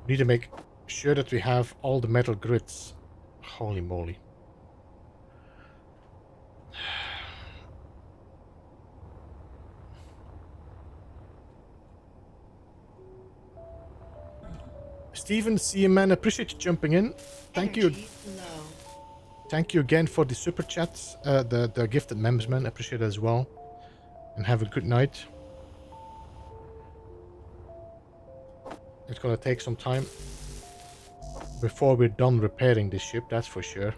S1: we need to make sure that we have all the metal grids. Holy moly. Steven, see you, man. Appreciate you jumping in. Thank you. Thank you again for the super chats, the gifted members, man. Appreciate it as well. And have a good night. It's gonna take some time before we're done repairing this ship, that's for sure.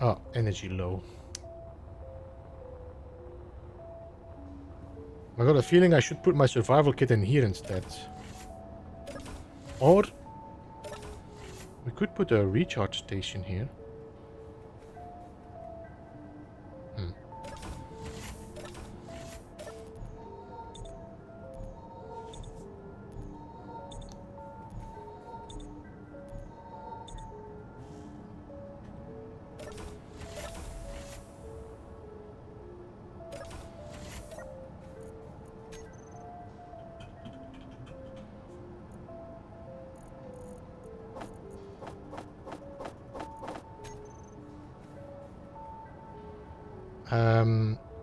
S1: Oh, energy low. I got a feeling I should put my survival kit in here instead. Or we could put a recharge station here.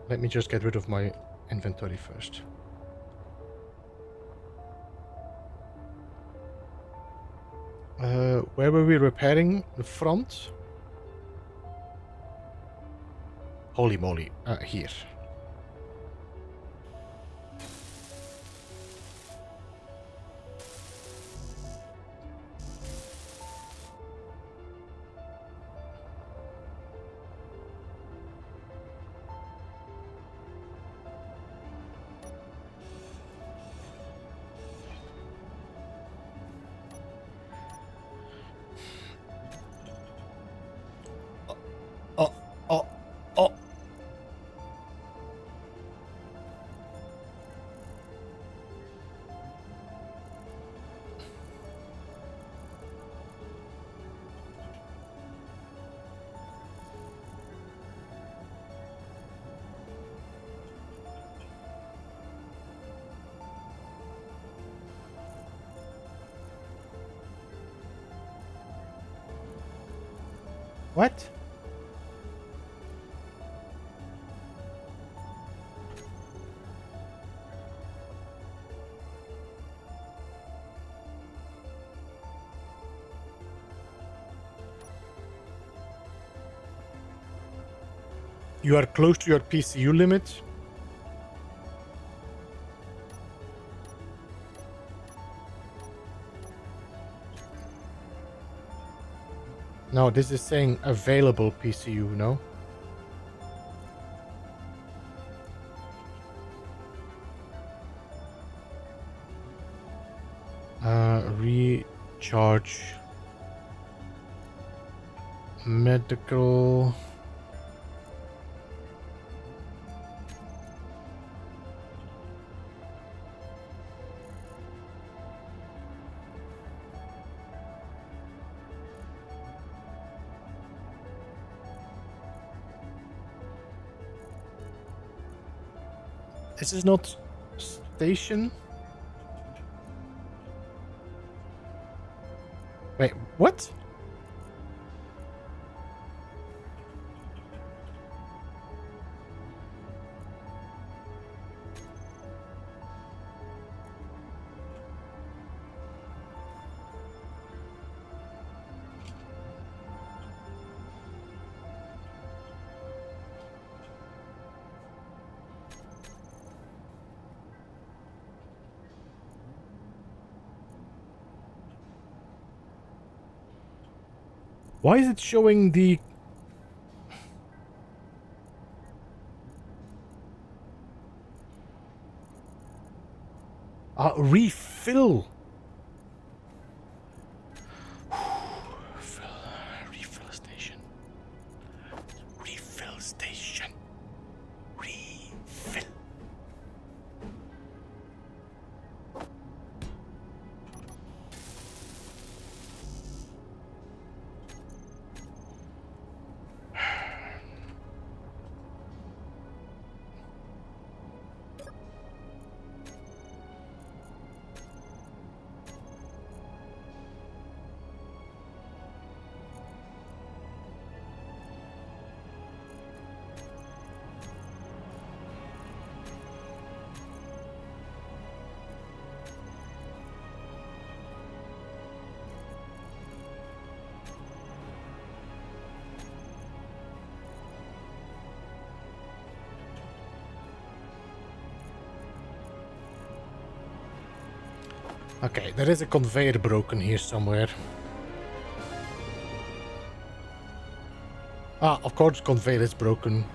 S1: Let me just get rid of my inventory first. Where were we repairing the front? Holy moly, here. Oh. What? You are close to your PCU limit. No, this is saying available PCU, no? Recharge. Medical. This is not station. Wait, what? Why is it showing the... refill. Refill station. Refill station. Refill. Okay, there is a conveyor broken here somewhere. Ah, of course conveyor is broken.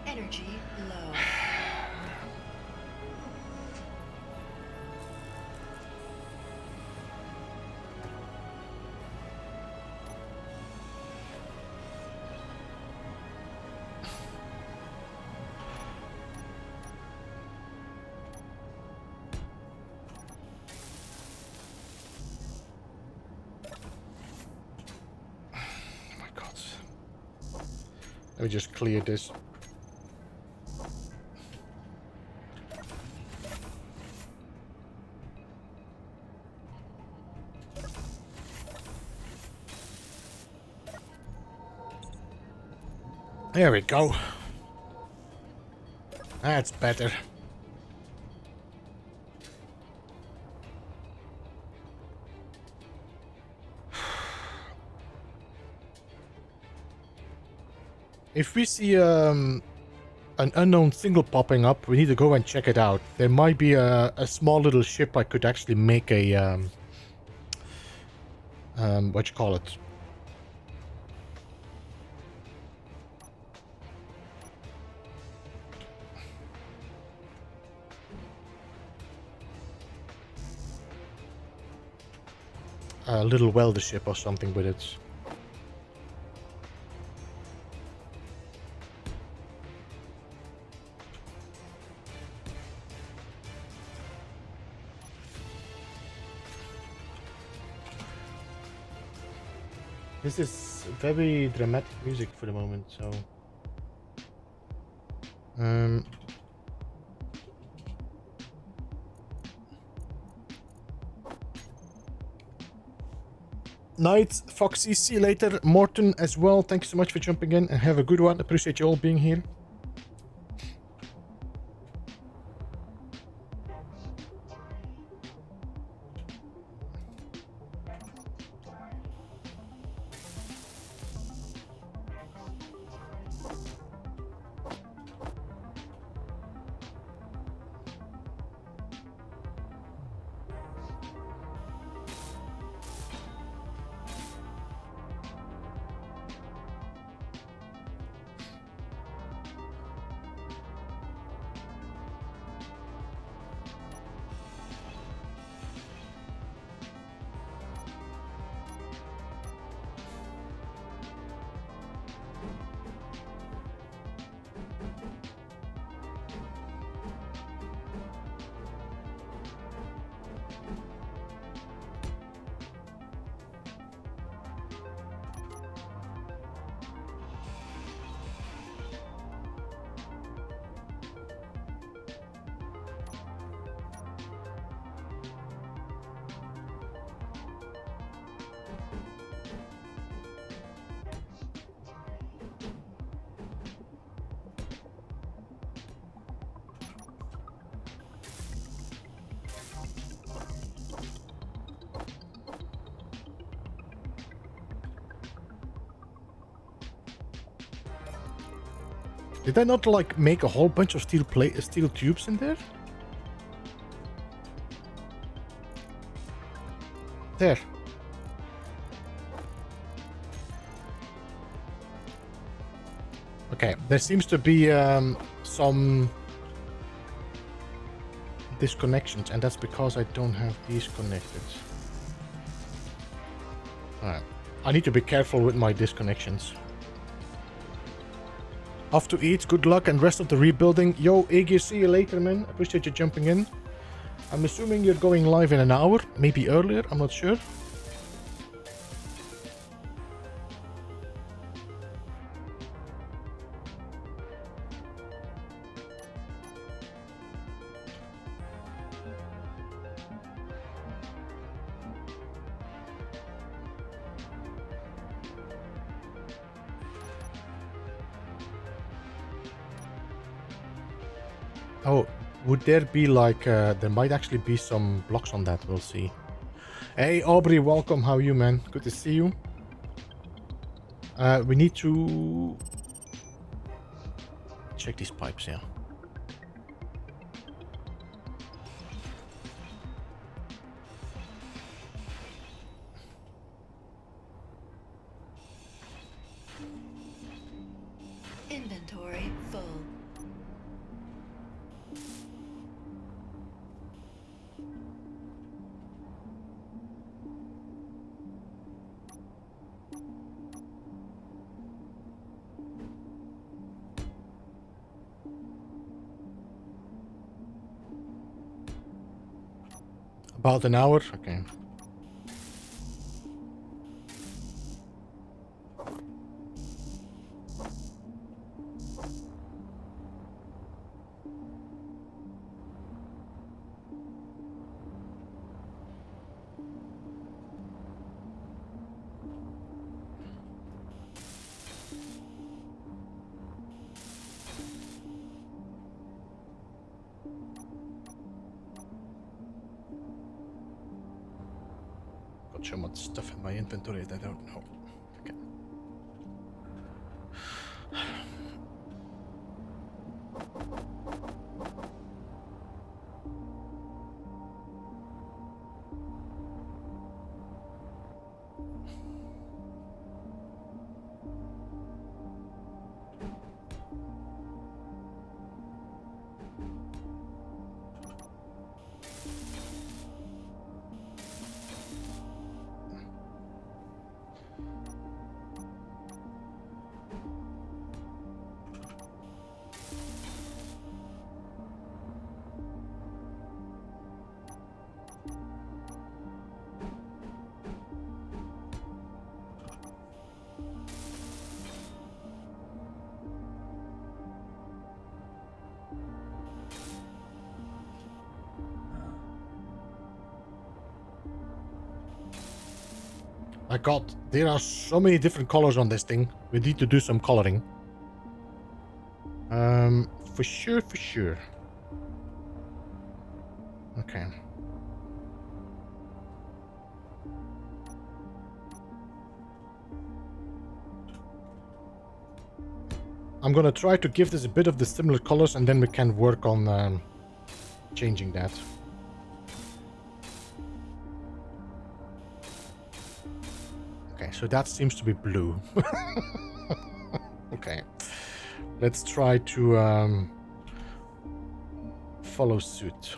S2: Energy low.
S1: Let me just clear this. There we go. That's better. If we see an unknown single popping up, we need to go and check it out. There might be a small little ship I could actually make a what you call it? A little welder ship or something with it. This is very dramatic music for the moment, so... Um, Night, Foxy, see you later. Morton as well, thank you so much for jumping in and have a good one. Appreciate you all being here. Did I not like make a whole bunch of steel tubes in there? There. Okay, there seems to be some disconnections, and that's because I don't have these connected. Alright. I need to be careful with my disconnections. Off to eat, good luck and rest of the rebuilding. Yo, Iggy, see you later, man. Appreciate you jumping in. I'm assuming you're going live in an hour, maybe earlier, I'm not sure. Oh, would there be like, there might actually be some blocks on that, we'll see. Hey Aubrey, welcome, how are you, man? Good to see you. We need to check these pipes, yeah.
S2: Inventory full.
S1: About an hour? Okay. Got so much stuff in my inventory that I don't know. Okay. my god, there are so many different colors on this thing. We need to do some coloring. For sure, for sure. Okay. I'm gonna try to give this a bit of the similar colors and then we can work on changing that. Okay, so that seems to be blue. Okay. Let's try to follow suit.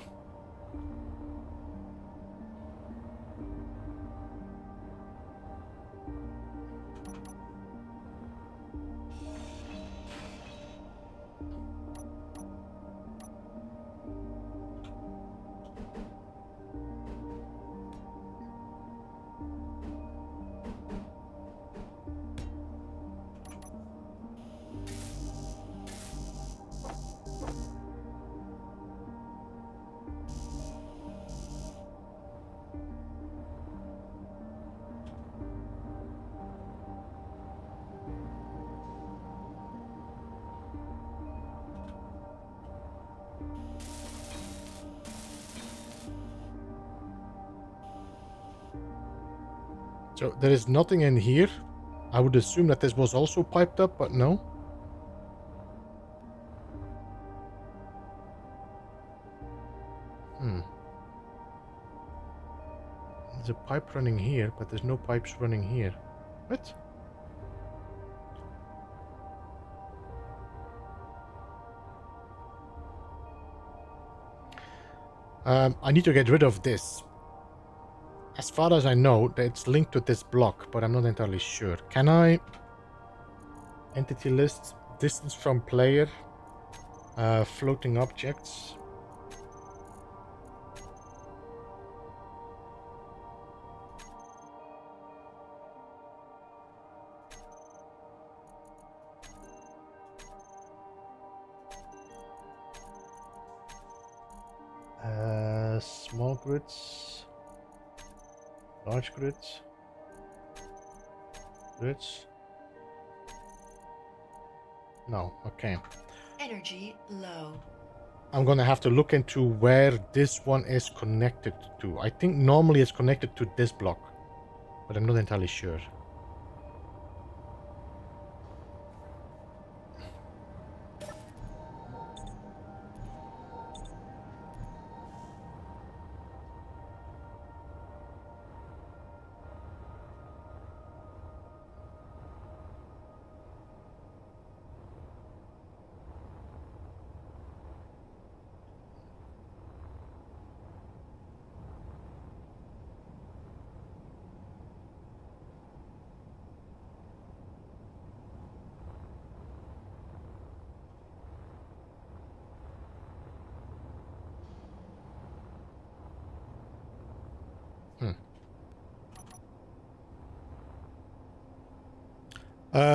S1: So there is nothing in here. I would assume that this was also piped up, but no. There's a pipe running here, but there's no pipes running here. What? I need to get rid of this. As far as I know, it's linked to this block, but I'm not entirely sure. Can I... Entity list, distance from player, floating objects. Small grids. Large grids. Grids. No, okay.
S2: Energy low.
S1: I'm gonna have to look into where this one is connected to. I think normally it's connected to this block, but I'm not entirely sure.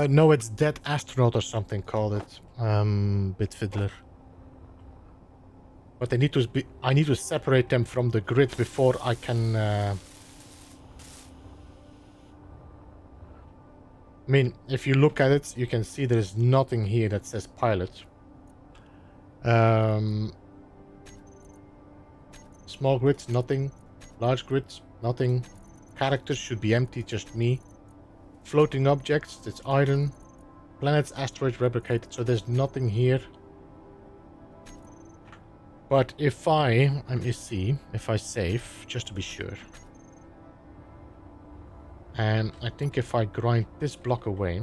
S1: No, it's Dead Astronaut or something, called it. Bit fiddler. But I need to separate them from the grid before I can... I mean, if you look at it, you can see there's nothing here that says pilot. Small grids, nothing. Large grids, nothing. Characters should be empty, just me. Floating objects, it's iron. Planets, asteroids, replicated, so there's nothing here. But if I'm EC, if I save, just to be sure. And I think if I grind this block away...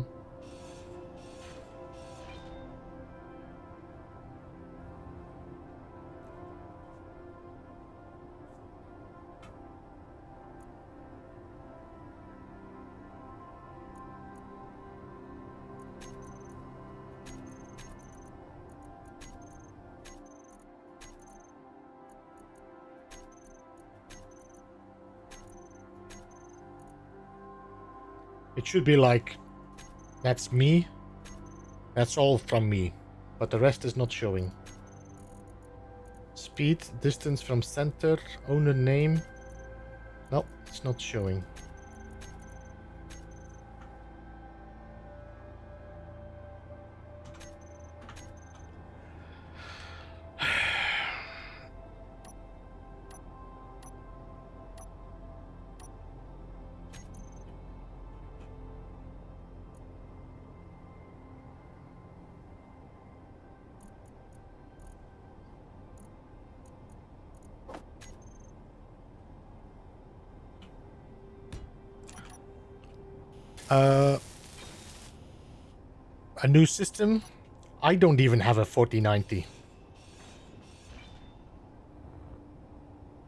S1: It should be like, that's me, that's all from me, but the rest is not showing. Speed, distance from center, owner name, no, it's not showing. A new system? I don't even have a 4090.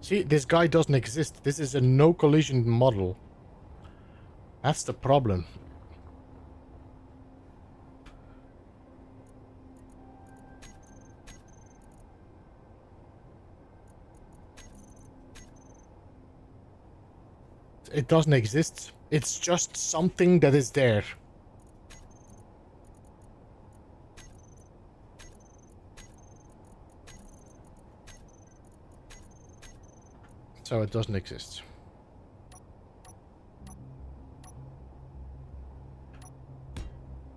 S1: See, this guy doesn't exist. This is a no collision model. That's the problem. It doesn't exist. It's just something that is there. So it doesn't exist.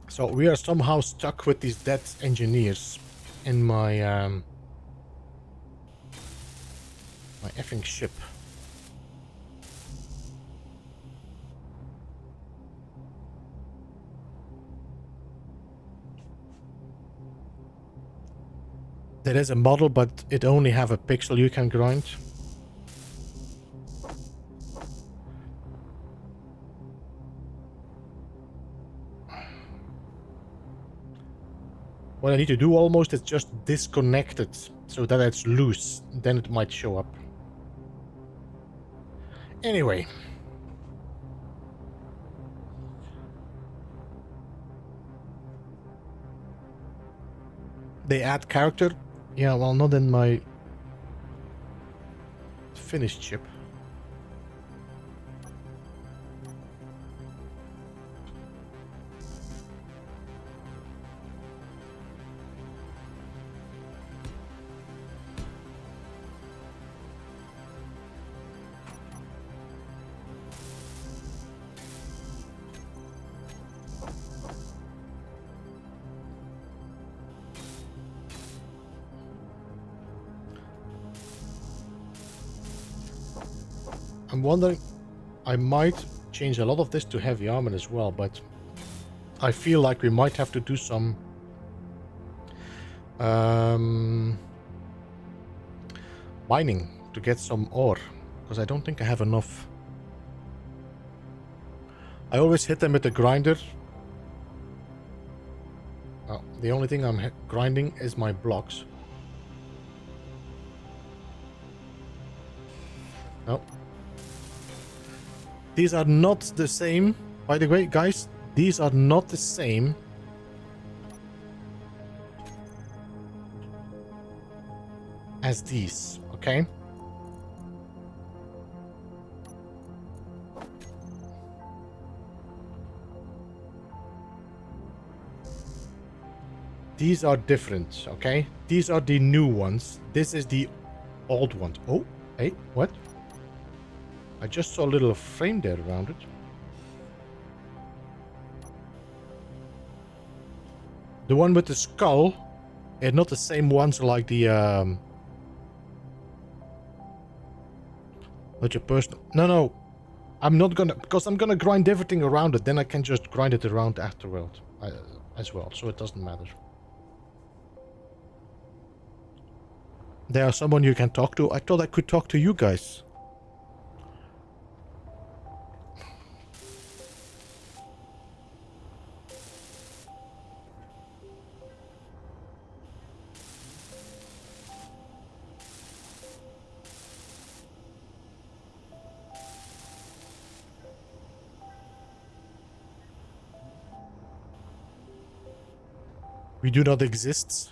S1: So we are somehow stuck with these dead engineers in my my effing ship. There is a model, but it only have a pixel you can grind. What I need to do almost is just disconnect it so that it's loose. Then it might show up. Anyway. They add character. Yeah, well, not in my finished ship. I'm wondering, I might change a lot of this to heavy armor as well, but I feel like we might have to do some mining to get some ore, because I don't think I have enough. I always hit them with the grinder. Oh, the only thing I'm grinding is my blocks. No. These are not the same, by the way, guys. These are not the same as these, okay? These are different, okay? These are the new ones. This is the old ones. Oh, hey, what? I just saw a little frame there around it. The one with the skull, and not the same ones like the not your personal. No, I'm not gonna, because I'm gonna grind everything around it. Then I can just grind it around afterward as well, so it doesn't matter. There's someone you can talk to. I thought I could talk to you guys. We do not exist.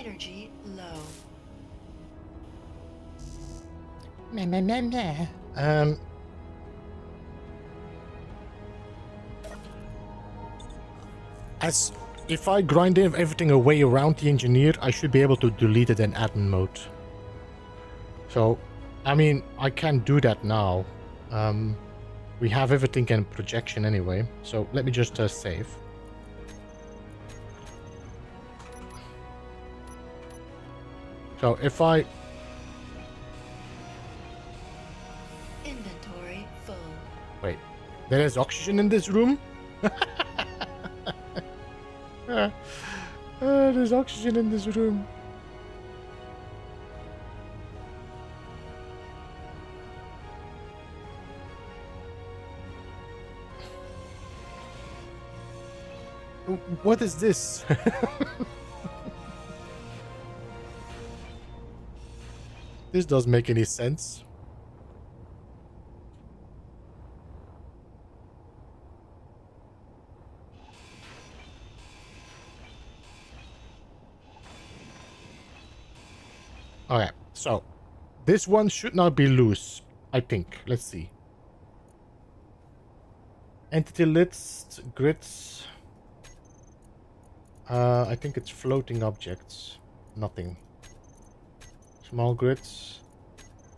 S2: Energy low.
S1: Nah, nah, nah, nah. As if I grind everything away around the engineer, I should be able to delete it in admin mode. So, I mean, I can do that now. We have everything in projection anyway, so let me just save. So if I...
S2: Inventory full.
S1: Wait, there is oxygen in this room? There's oxygen in this room. What is this? This doesn't make any sense. Okay, so this one should not be loose, I think. Let's see. Entity list, grids. I think it's floating objects. Nothing. Small grids.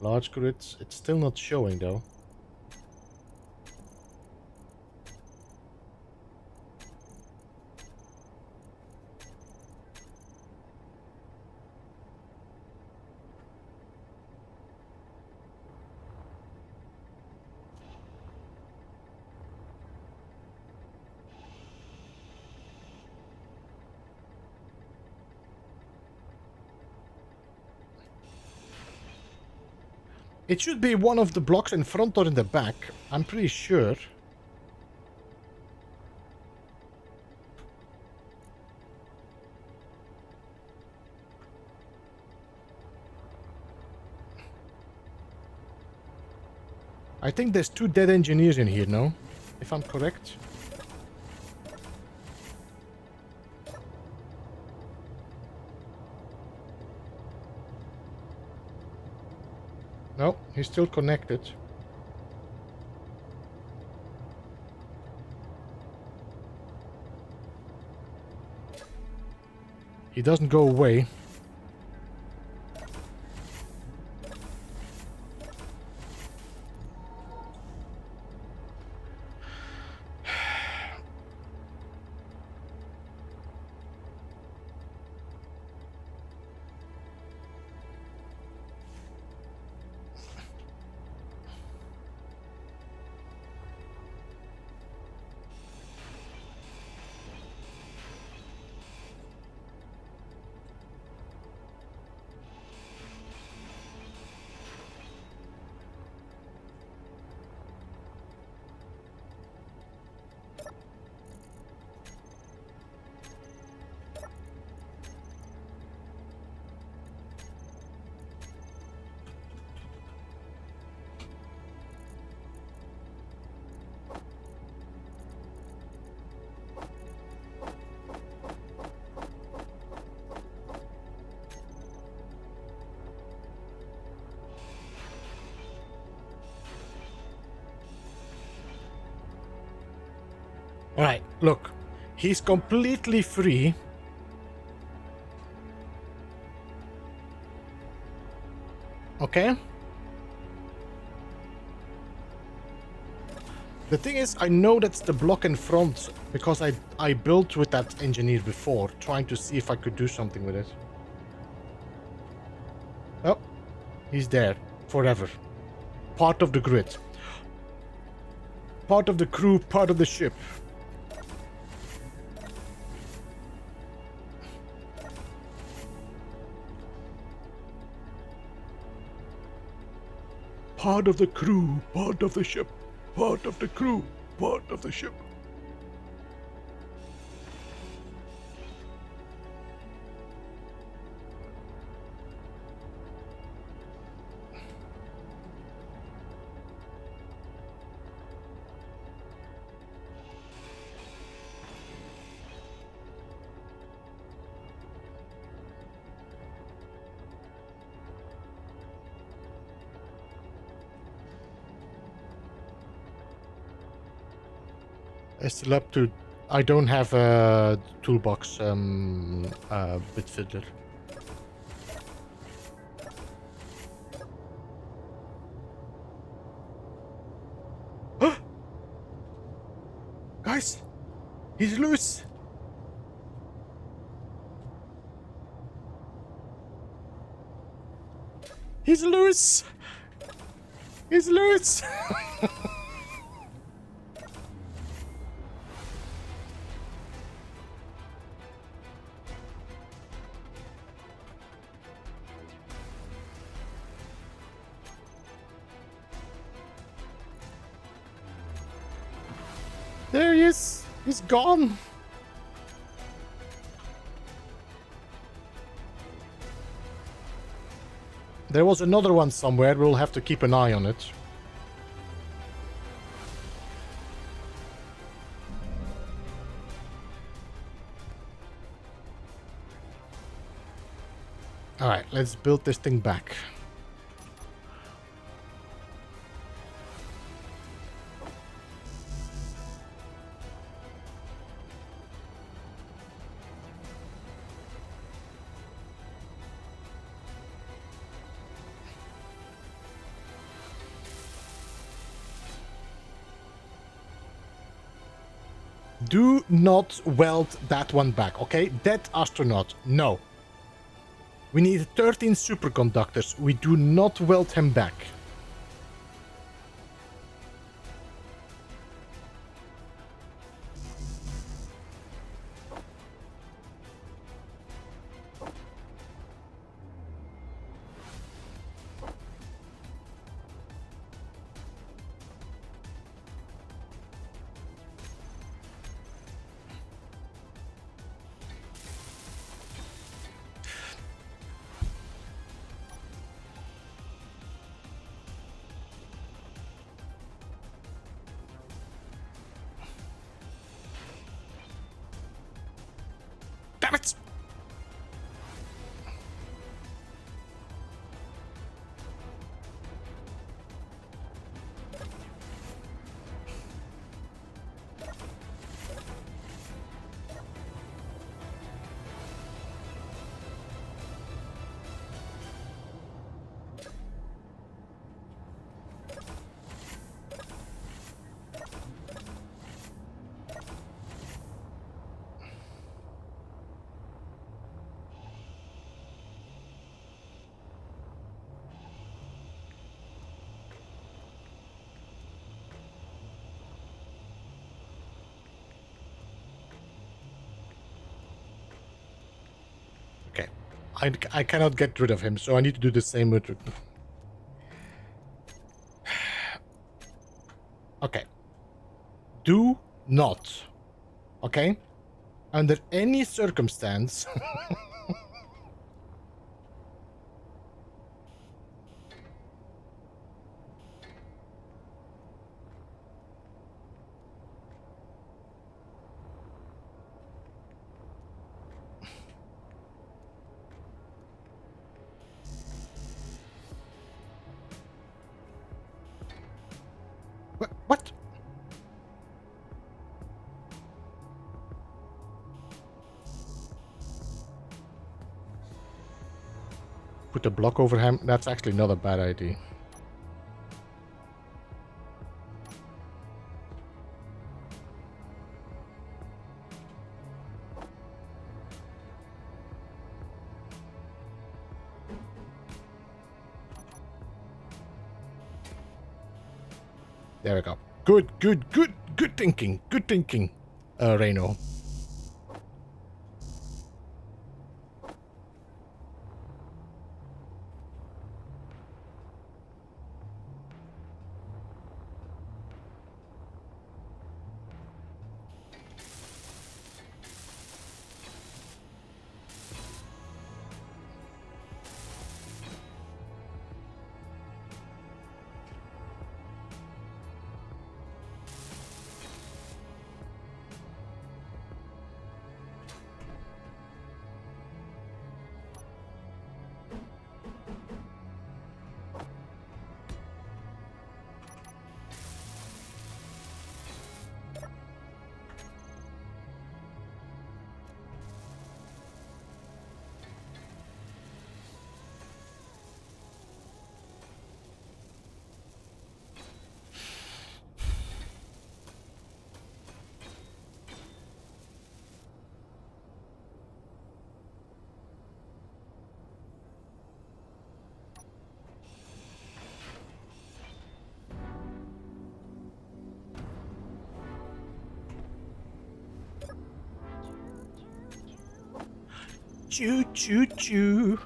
S1: Large grids. It's still not showing though. It should be one of the blocks in front or in the back. I'm pretty sure. I think there's 2 dead engineers in here now, if I'm correct. No, he's still connected. He doesn't go away. Alright, look. He's completely free. Okay? The thing is, I know that's the block in front because I built with that engineer before, trying to see if I could do something with it. Oh, he's there forever. Part of the grid. Part of the crew, part of the ship. Part of the crew, part of the ship. Part of the crew, part of the ship. It's still up to... I don't have a toolbox bit fiddler. Guys! He's loose! He's loose! He's loose! There he is! He's gone! There was another one somewhere, we'll have to keep an eye on it. Alright, let's build this thing back. Do not weld that one back, okay? That astronaut, no. We need 13 superconductors. We do not weld him back. Damn it! Okay. I cannot get rid of him, so I need to do the same with... Okay. Do not, okay, under any circumstance... What? Put a block over him? That's actually not a bad idea. There we go. Good thinking. Good thinking, Reno. Choo choo choo.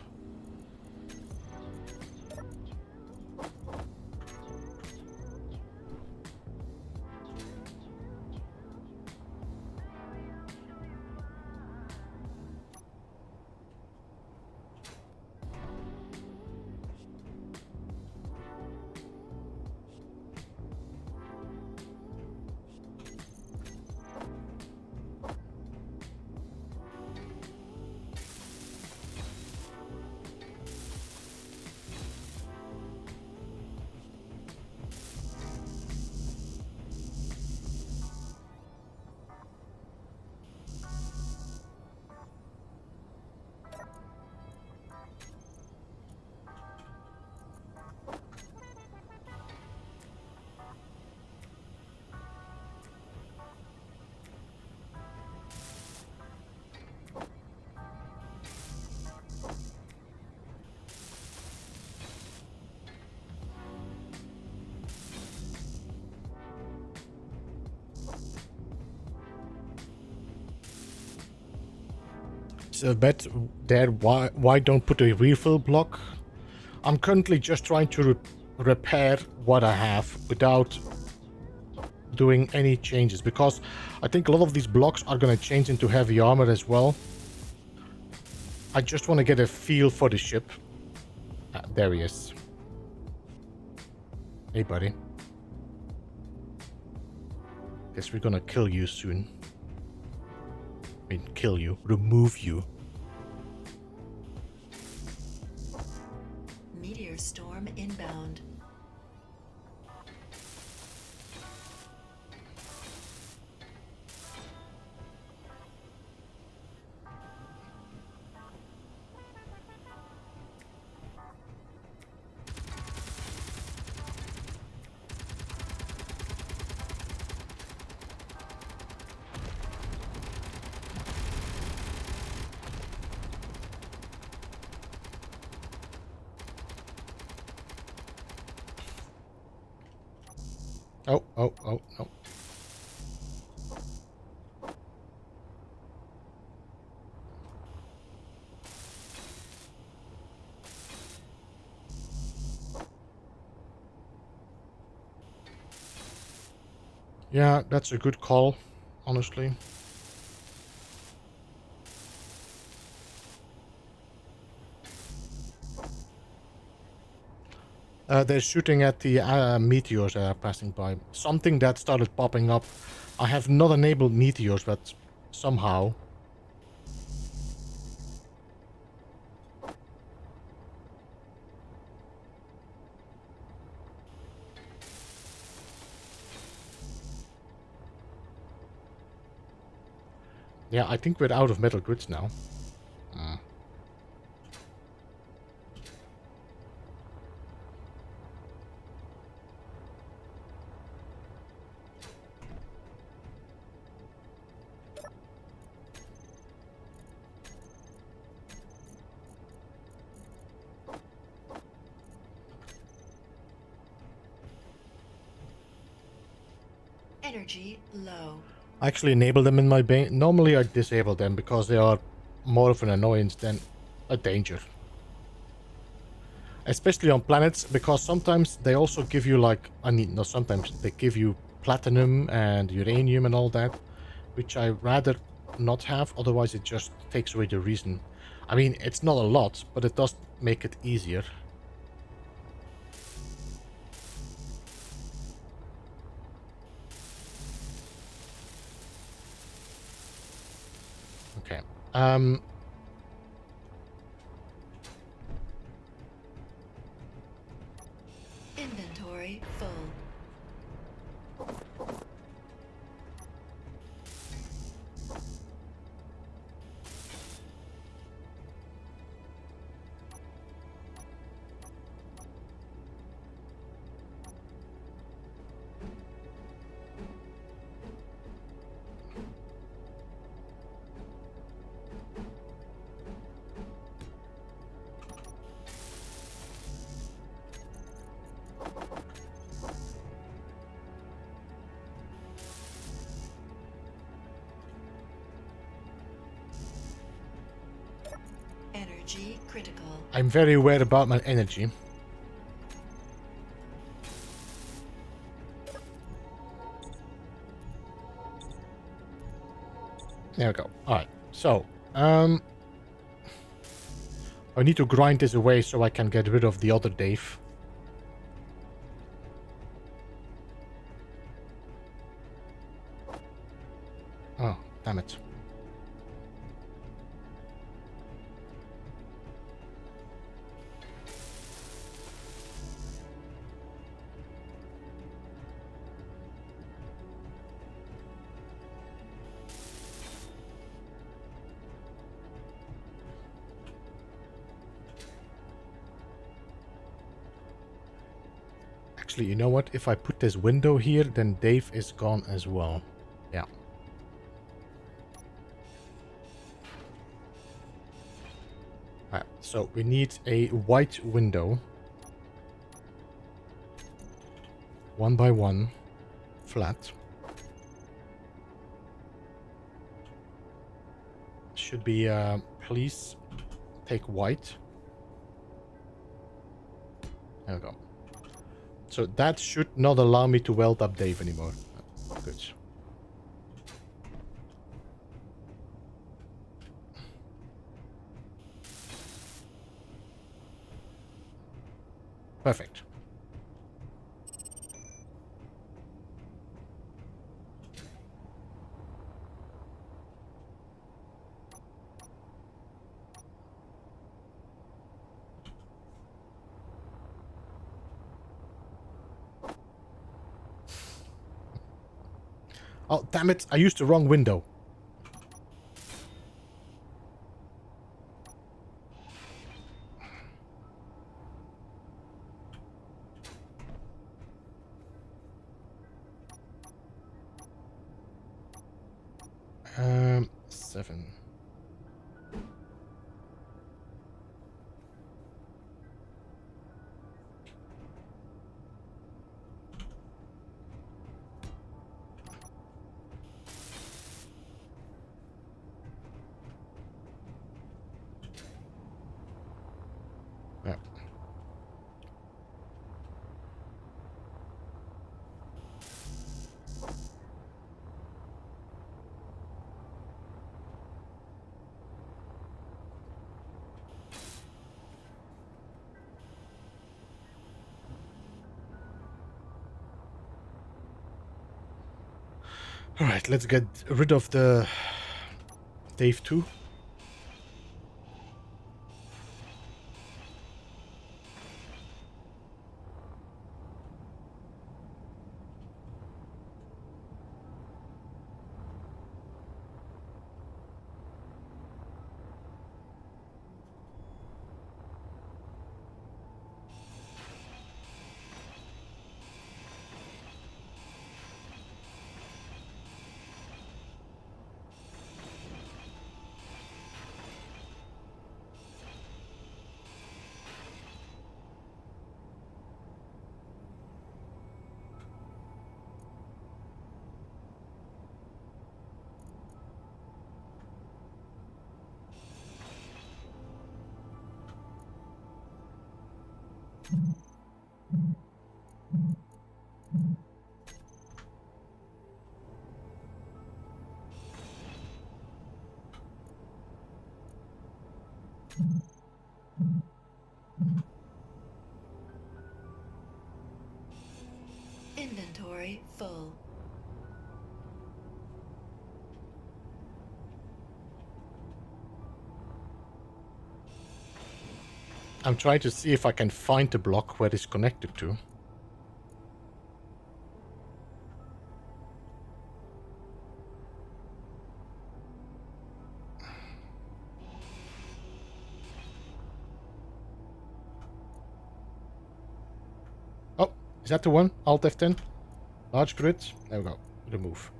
S1: So bet there why don't put a refill block? I'm currently just trying to repair what I have without doing any changes, because I think a lot of these blocks are going to change into heavy armor as well. I just want to get a feel for the ship. There he is. Hey buddy. Guess we're gonna kill you soon. I mean, kill you. Remove you.
S2: Meteor storm inbound.
S1: Oh, no. Yeah, that's a good call, honestly. They're shooting at the meteors that are passing by. Something that started popping up. I have not enabled meteors, but somehow. Yeah, I think we're out of metal grids now.
S2: Energy low.
S1: I actually enable them in my bane. Normally I disable them because they are more of an annoyance than a danger. Especially on planets, because sometimes they also give you like, I mean, not sometimes, they give you platinum and uranium and all that, which I rather not have, otherwise it just takes away the reason. I mean, it's not a lot, but it does make it easier. Okay.
S2: Inventory full. Energy critical.
S1: I'm very aware about my energy. There we go. Alright, so, I need to grind this away so I can get rid of the other Dave. Oh, damn it. Actually, you know what? If I put this window here, then Dave is gone as well. Yeah. Alright, so we need a white window. 1 by 1. Flat. Should be, please take white. There we go. So that should not allow me to weld up Dave anymore. Good. Perfect. Oh, damn it. I used the wrong window. Seven. Yeah. Alright, let's get rid of the Dave 2.
S2: Inventory full.
S1: I'm trying to see if I can find the block where it's connected to. Oh, is that the one? Alt F10? Large grid. There we go. Remove.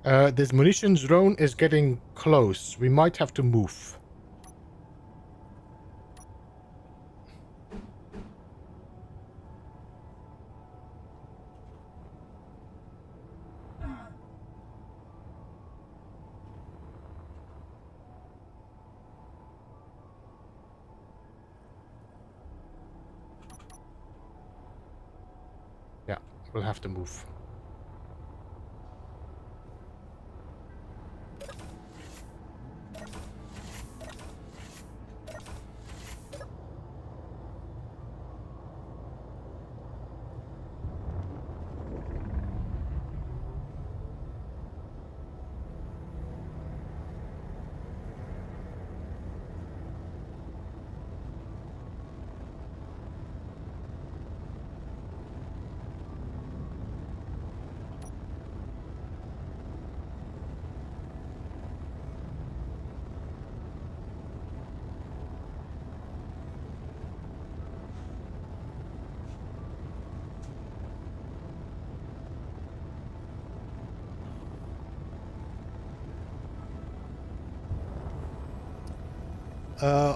S1: This munitions drone is getting close. We might have to move. Yeah, we'll have to move.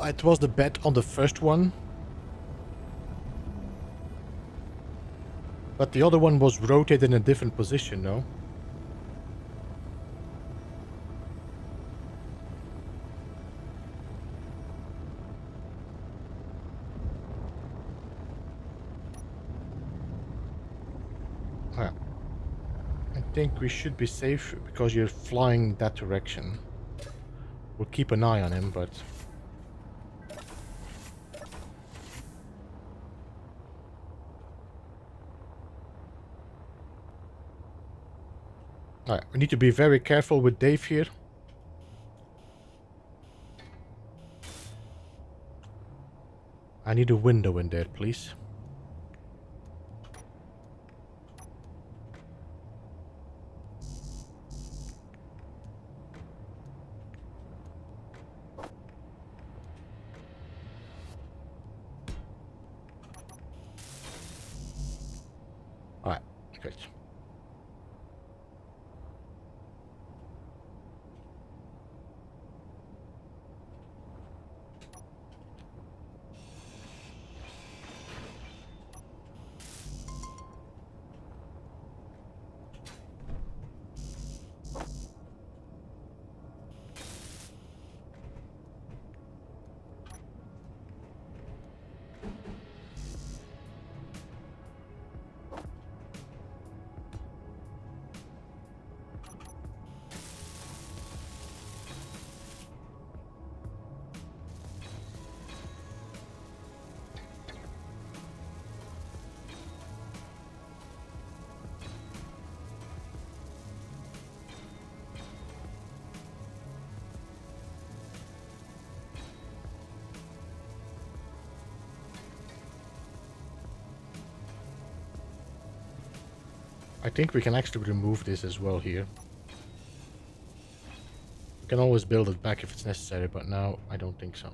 S1: It was the bet on the first one. But the other one was rotated in a different position, no? Yeah. I think we should be safe because you're flying that direction. We'll keep an eye on him, but... Alright, we need to be very careful with Dave here. I need a window in there, please. Alright, great. I think we can actually remove this as well here. We can always build it back if it's necessary, but now I don't think so.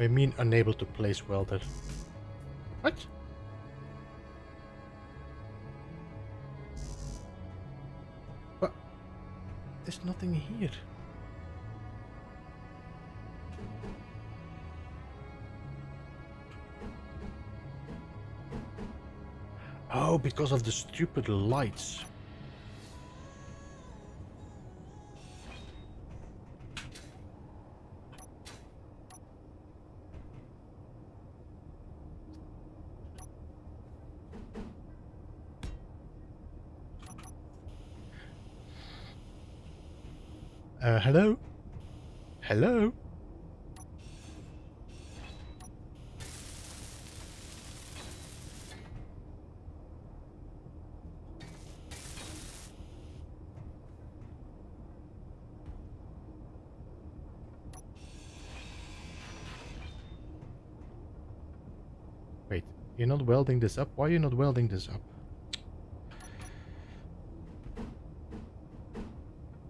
S1: I mean unable to place welder. What? But there's nothing here. Oh, because of the stupid lights. Hello? Hello? Wait, you're not welding this up? Why are you not welding this up?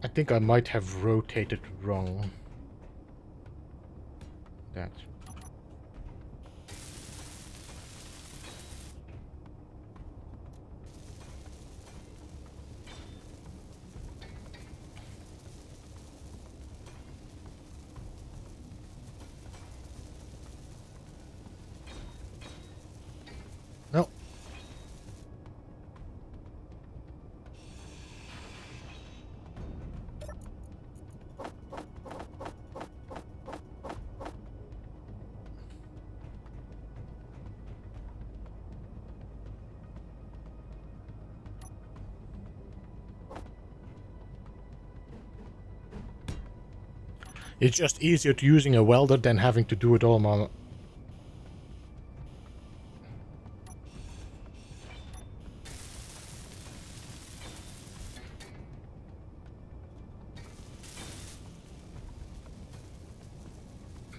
S1: I think I might have rotated wrong. That. No. It's just easier to using a welder than having to do it all on.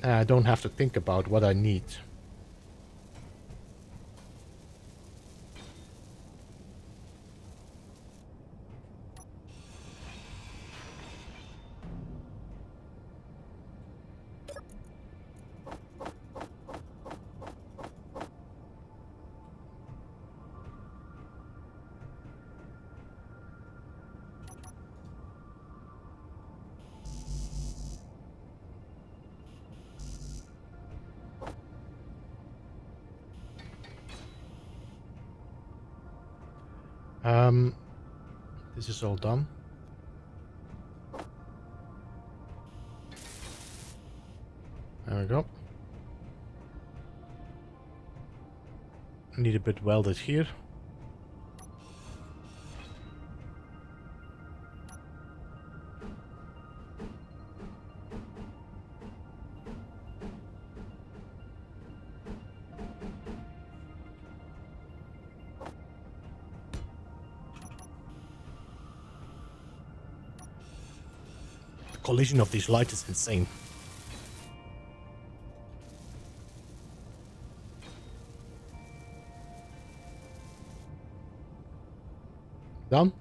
S1: I don't have to think about what I need. This is all done. There we go. Need a bit welded here. The collision of these lights is insane. Done?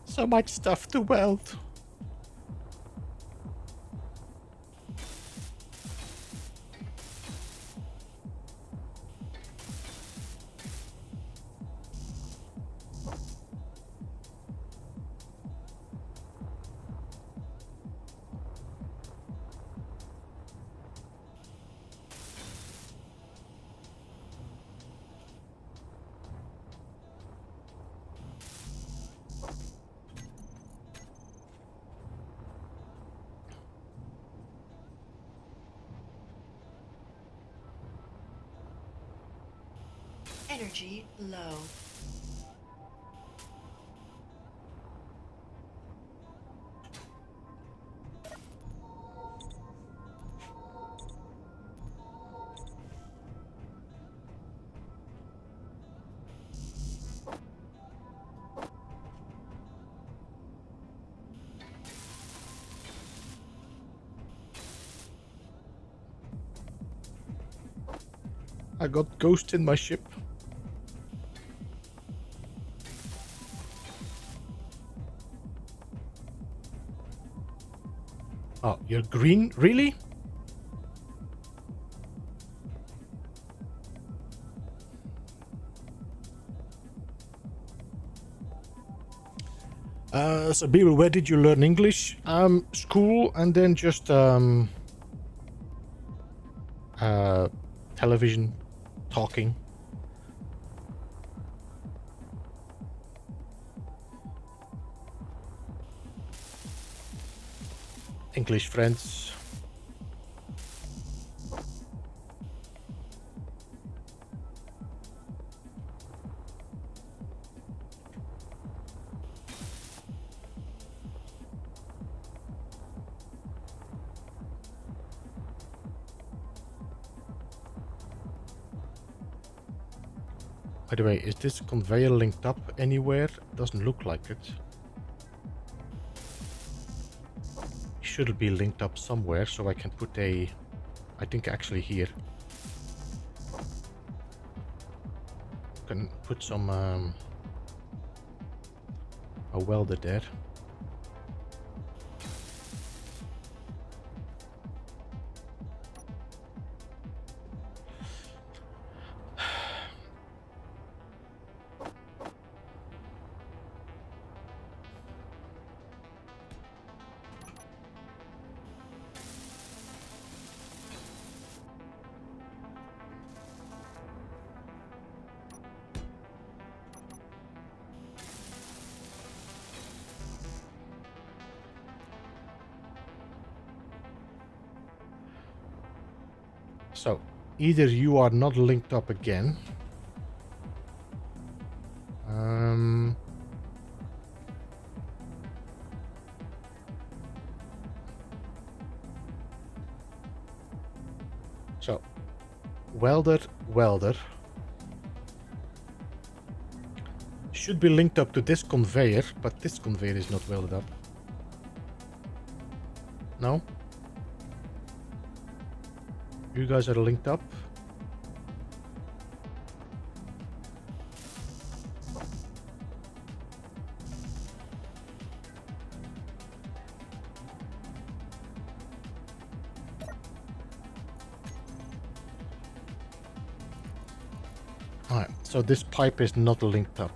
S1: So much stuff to weld.
S2: Energy low.
S1: I got ghosts in my ship. Oh, you're green? Really? So Beeble, where did you learn English? School and then just television, talking. English friends. By the way, is this conveyor linked up anywhere? Doesn't look like it. Should be linked up somewhere, so I can put a... I think actually here. Can put some a welder there. So, either you are not linked up again. So, welder. Should be linked up to this conveyor, but this conveyor is not welded up. No? You guys are linked up. Alright, so this pipe is not linked up.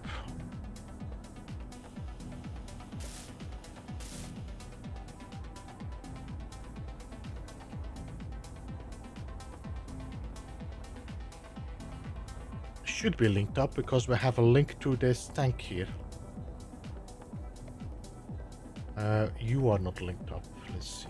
S1: Should be linked up because we have a link to this tank here. You are not linked up. Let's see.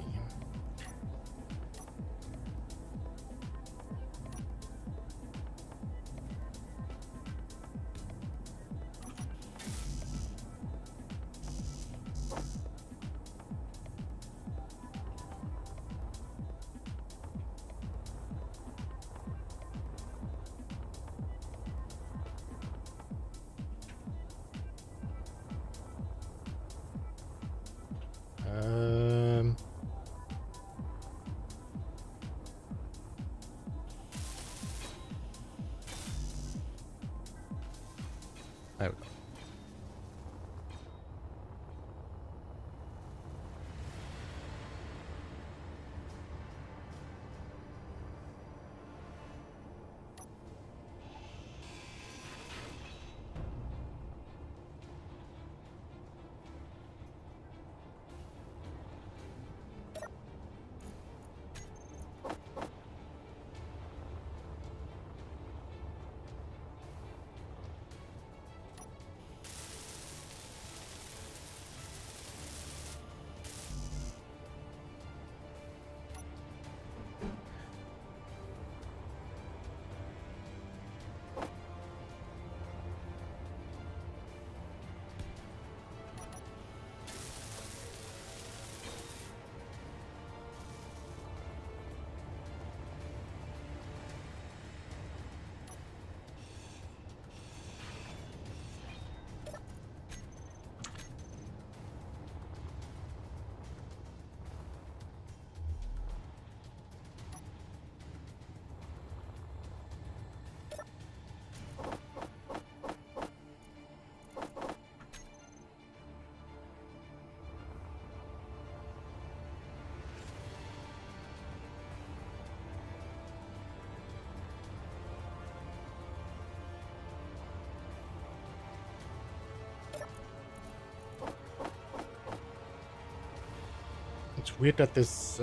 S1: It's weird that this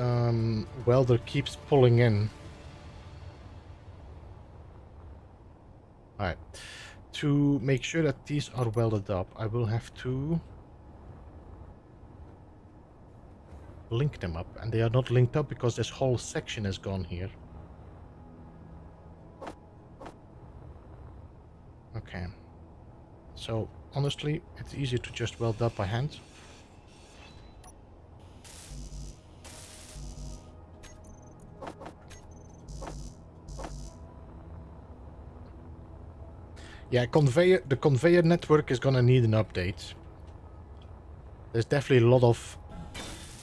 S1: welder keeps pulling in. Alright. To make sure that these are welded up, I will have to link them up. And they are not linked up because this whole section is gone here. Okay. So, honestly, it's easier to just weld up by hand. Yeah, the conveyor network is gonna need an update. There's definitely a lot of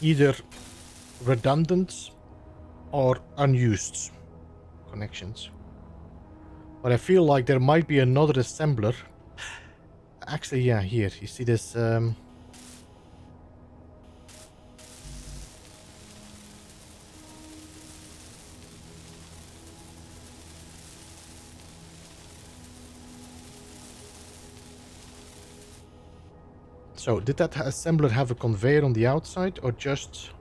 S1: either redundant or unused connections. But I feel like there might be another assembler. Actually, yeah, here. You see this... So, did that assembler have a conveyor on the outside or just...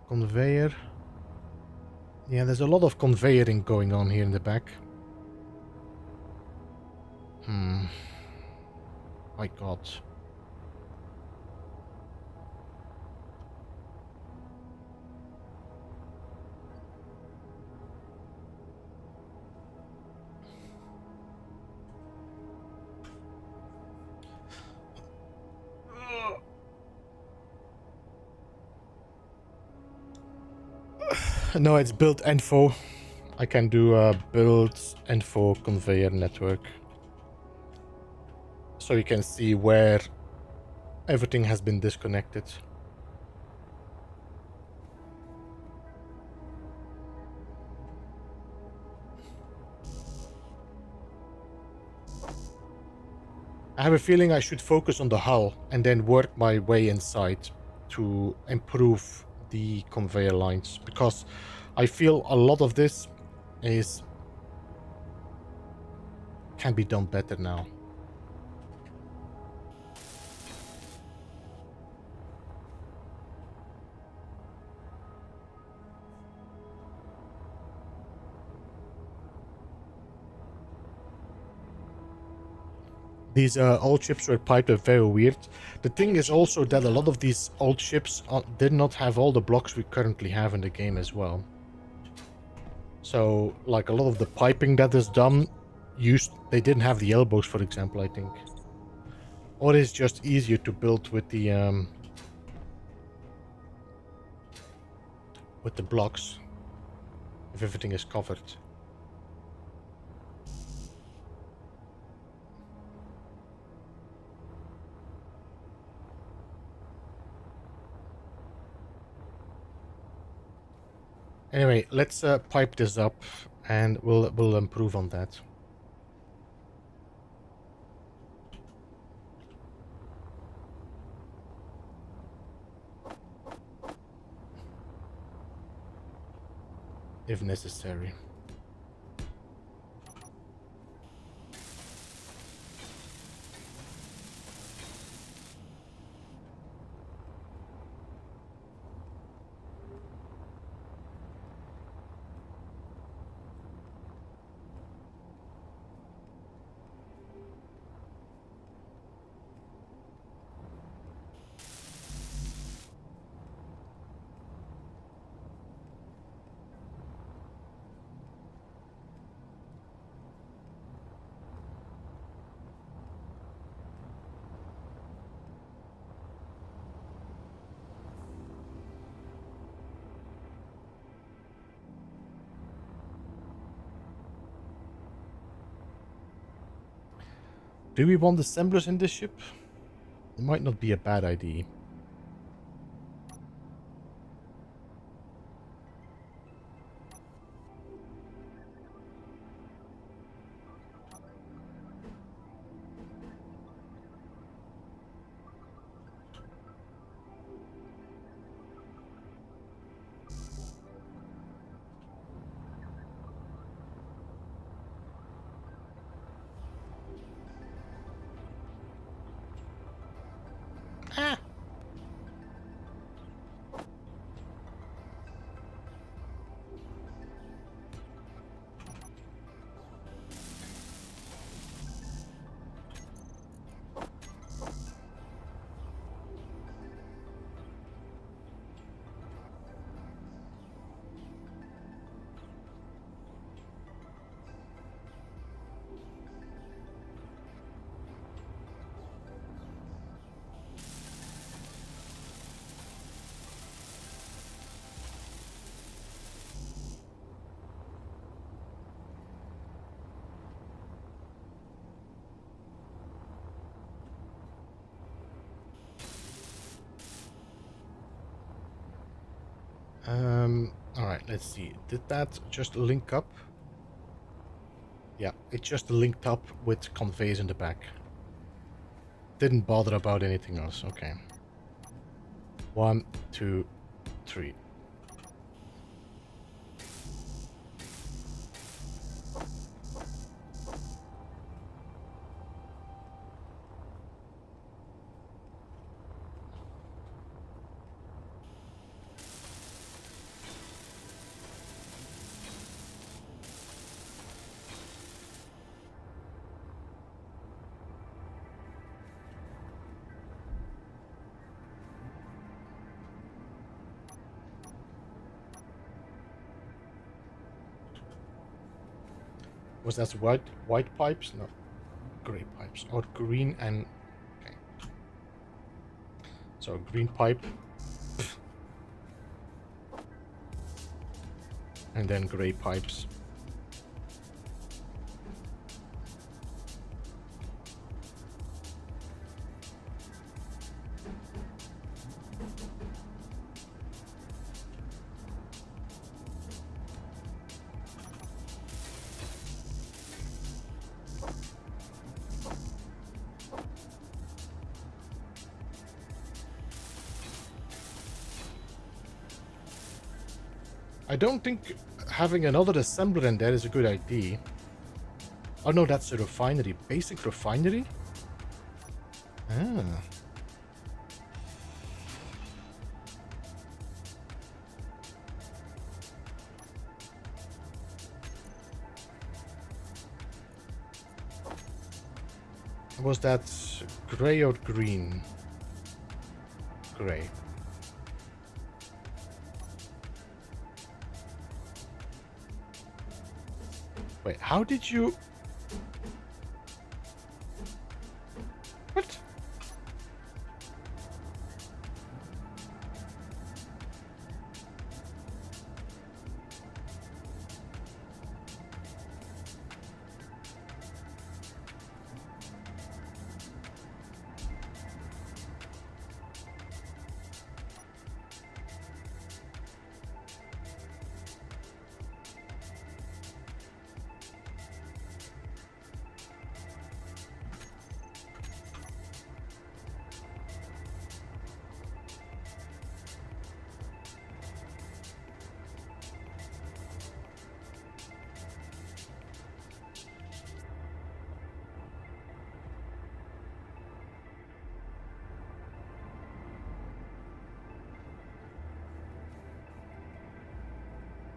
S1: conveyor? Yeah, there's a lot of conveyoring going on here in the back. My god. No, it's build info. I can do a build info conveyor network. So you can see where everything has been disconnected. I have a feeling I should focus on the hull and then work my way inside to improve the conveyor lines, because I feel a lot of this can be done better now. These old ships were piped up very weird. The thing is also that a lot of these old ships did not have all the blocks we currently have in the game as well. So, like, a lot of the piping that is done, they didn't have the elbows, for example, I think. Or it's just easier to build with the blocks if everything is covered. Anyway, let's pipe this up and we'll improve on that. If necessary. Do we want assemblers in this ship? It might not be a bad idea. Ah! Alright, let's see. Did that just link up? Yeah, it just linked up with conveys in the back. Didn't bother about anything else. Okay. 1, 2, 3. Was that white pipes? No, gray pipes. Or green and... Okay. So green pipe. And then gray pipes. I don't think having another assembler in there is a good idea. Oh no, that's a refinery. Basic refinery? Ah. Was that gray or green? Gray. Wait, how did you... What?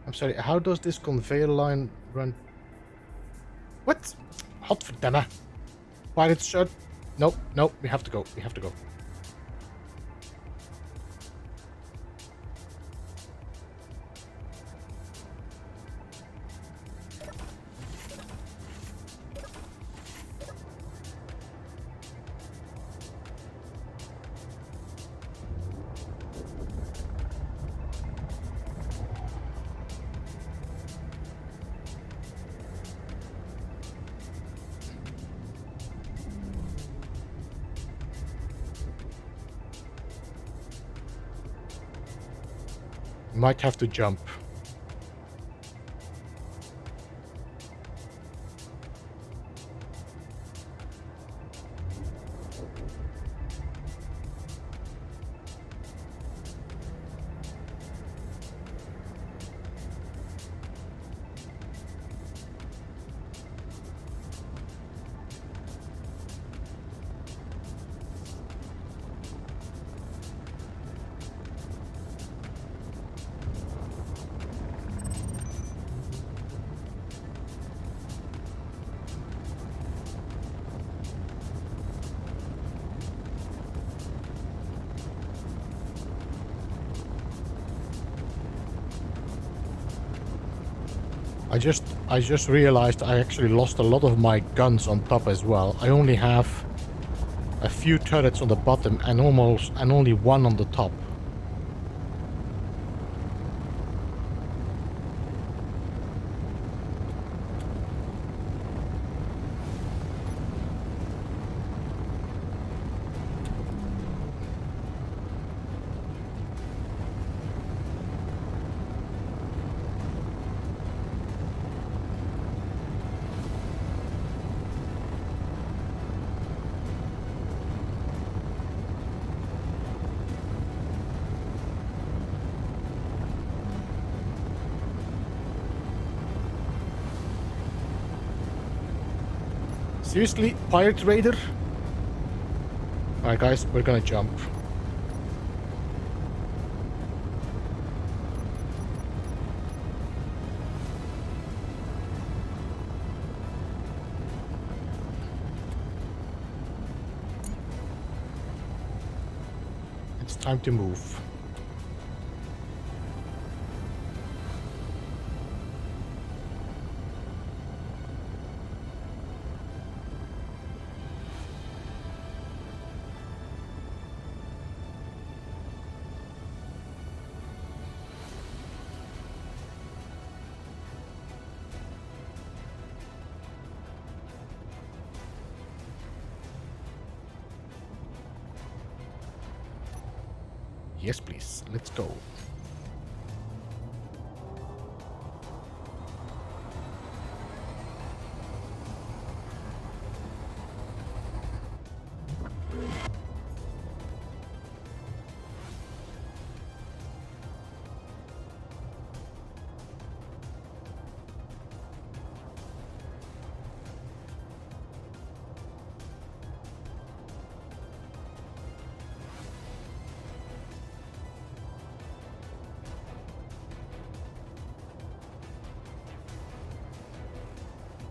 S1: I'm sorry, how does this conveyor line run? What? Godverdamme. Pirates shut. Nope, nope, we have to go. We have to go. Might have to jump. I just realized I actually lost a lot of my guns on top as well. I only have a few turrets on the bottom and only one on the top. Seriously, pirate raider? Alright guys, we're gonna jump. It's time to move. Yes, please. Let's go.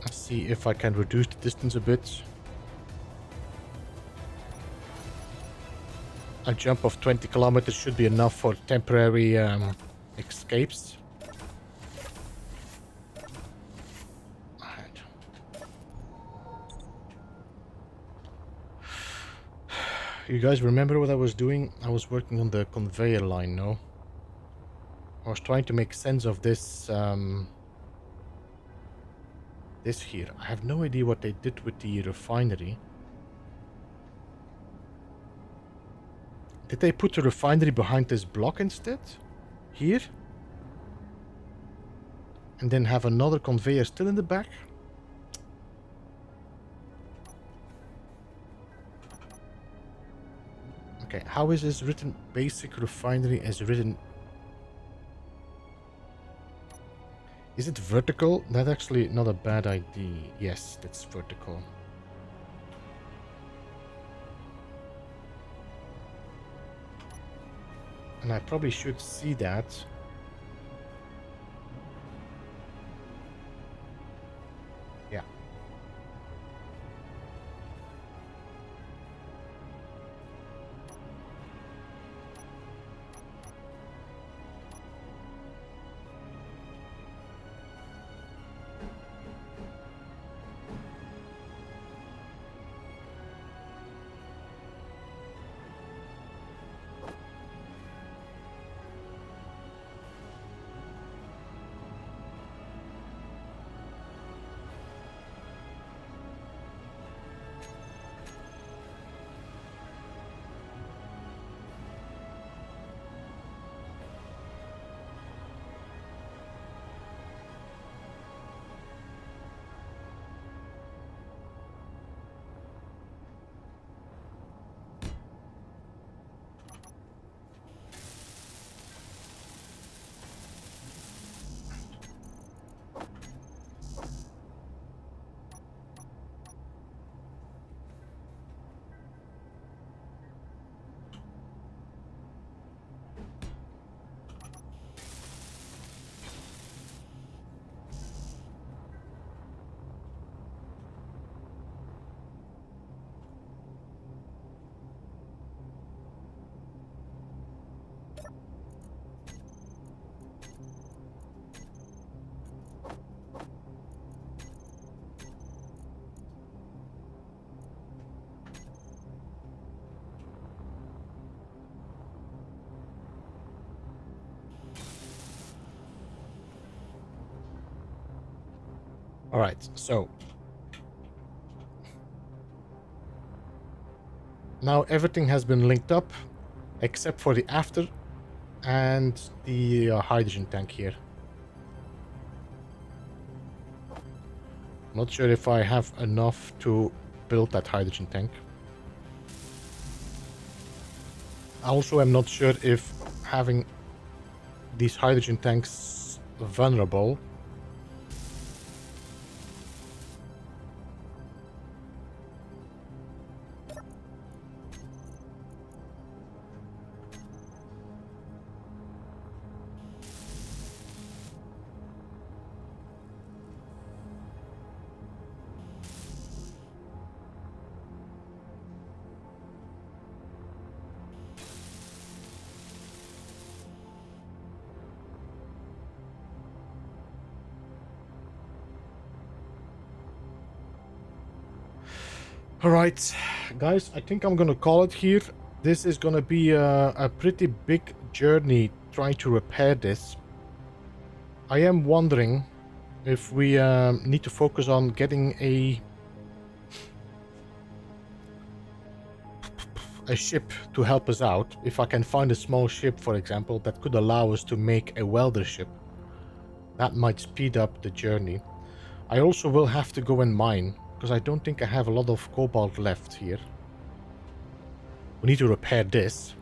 S1: Let's see if I can reduce the distance a bit. A jump of 20 kilometers should be enough for temporary escapes. Alright. You guys remember what I was doing? I was working on the conveyor line, no? I was trying to make sense of this this here. I have no idea what they did with the refinery. Did they put the refinery behind this block instead? Here? And then have another conveyor still in the back? Okay, how is this written? Basic refinery is written... Is it vertical? That's actually not a bad idea. Yes, that's vertical. And I probably should see that. Yeah. All right, so now everything has been linked up except for the after and the hydrogen tank here. Not sure if I have enough to build that hydrogen tank. I also am not sure if having these hydrogen tanks vulnerable Alright, guys, I think I'm gonna call it here. This is gonna be a pretty big journey trying to repair this. I am wondering if we need to focus on getting a ship to help us out. If I can find a small ship, for example, that could allow us to make a welder ship. That might speed up the journey. I also will have to go and mine, because I don't think I have a lot of cobalt left here. We need to repair this,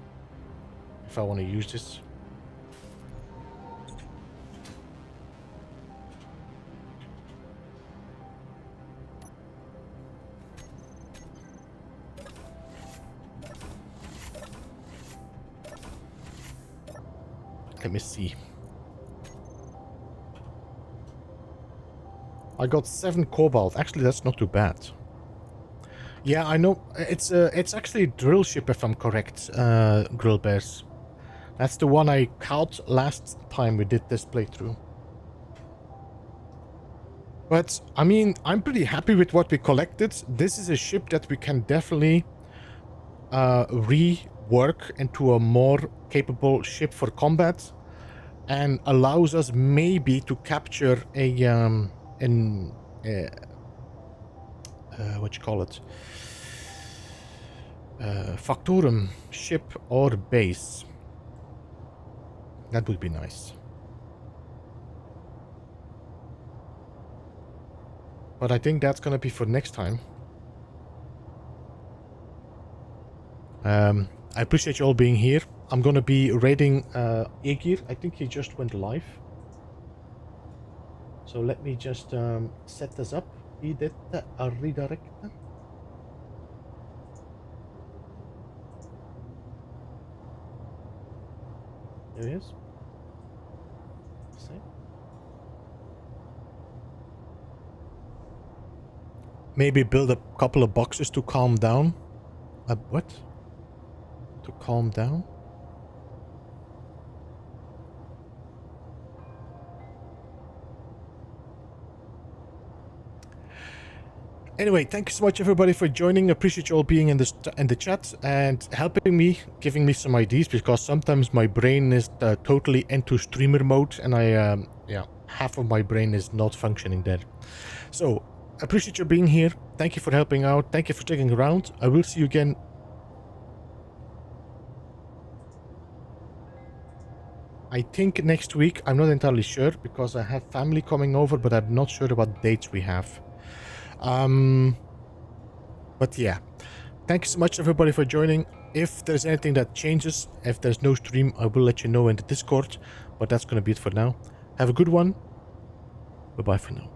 S1: if I want to use this. Let me see. I got 7 cobalt. Actually, that's not too bad. Yeah, I know. It's actually a drill ship, if I'm correct, Grill Bears. That's the one I caught last time we did this playthrough. But, I mean, I'm pretty happy with what we collected. This is a ship that we can definitely rework into a more capable ship for combat. And allows us maybe to capture a what you call it, Factorum ship or base. That would be nice. But I think that's gonna be for next time. I appreciate you all being here. I'm gonna be raiding Aegir. I think he just went live. So let me just set this up. He did a redirect. There he is. Same. Maybe build a couple of boxes to calm down. What? To calm down? Anyway, thank you so much everybody for joining. I appreciate you all being in the chat and helping me, giving me some ideas, because sometimes my brain is totally into streamer mode and I yeah, half of my brain is not functioning there. So, I appreciate you being here. Thank you for helping out. Thank you for sticking around. I will see you again. I think next week. I'm not entirely sure because I have family coming over, but I'm not sure what dates we have. But yeah, thank you so much everybody for joining. If there's anything that changes, if there's no stream, I will let you know in the Discord, but that's gonna be it for now. Have a good one. Bye bye for now.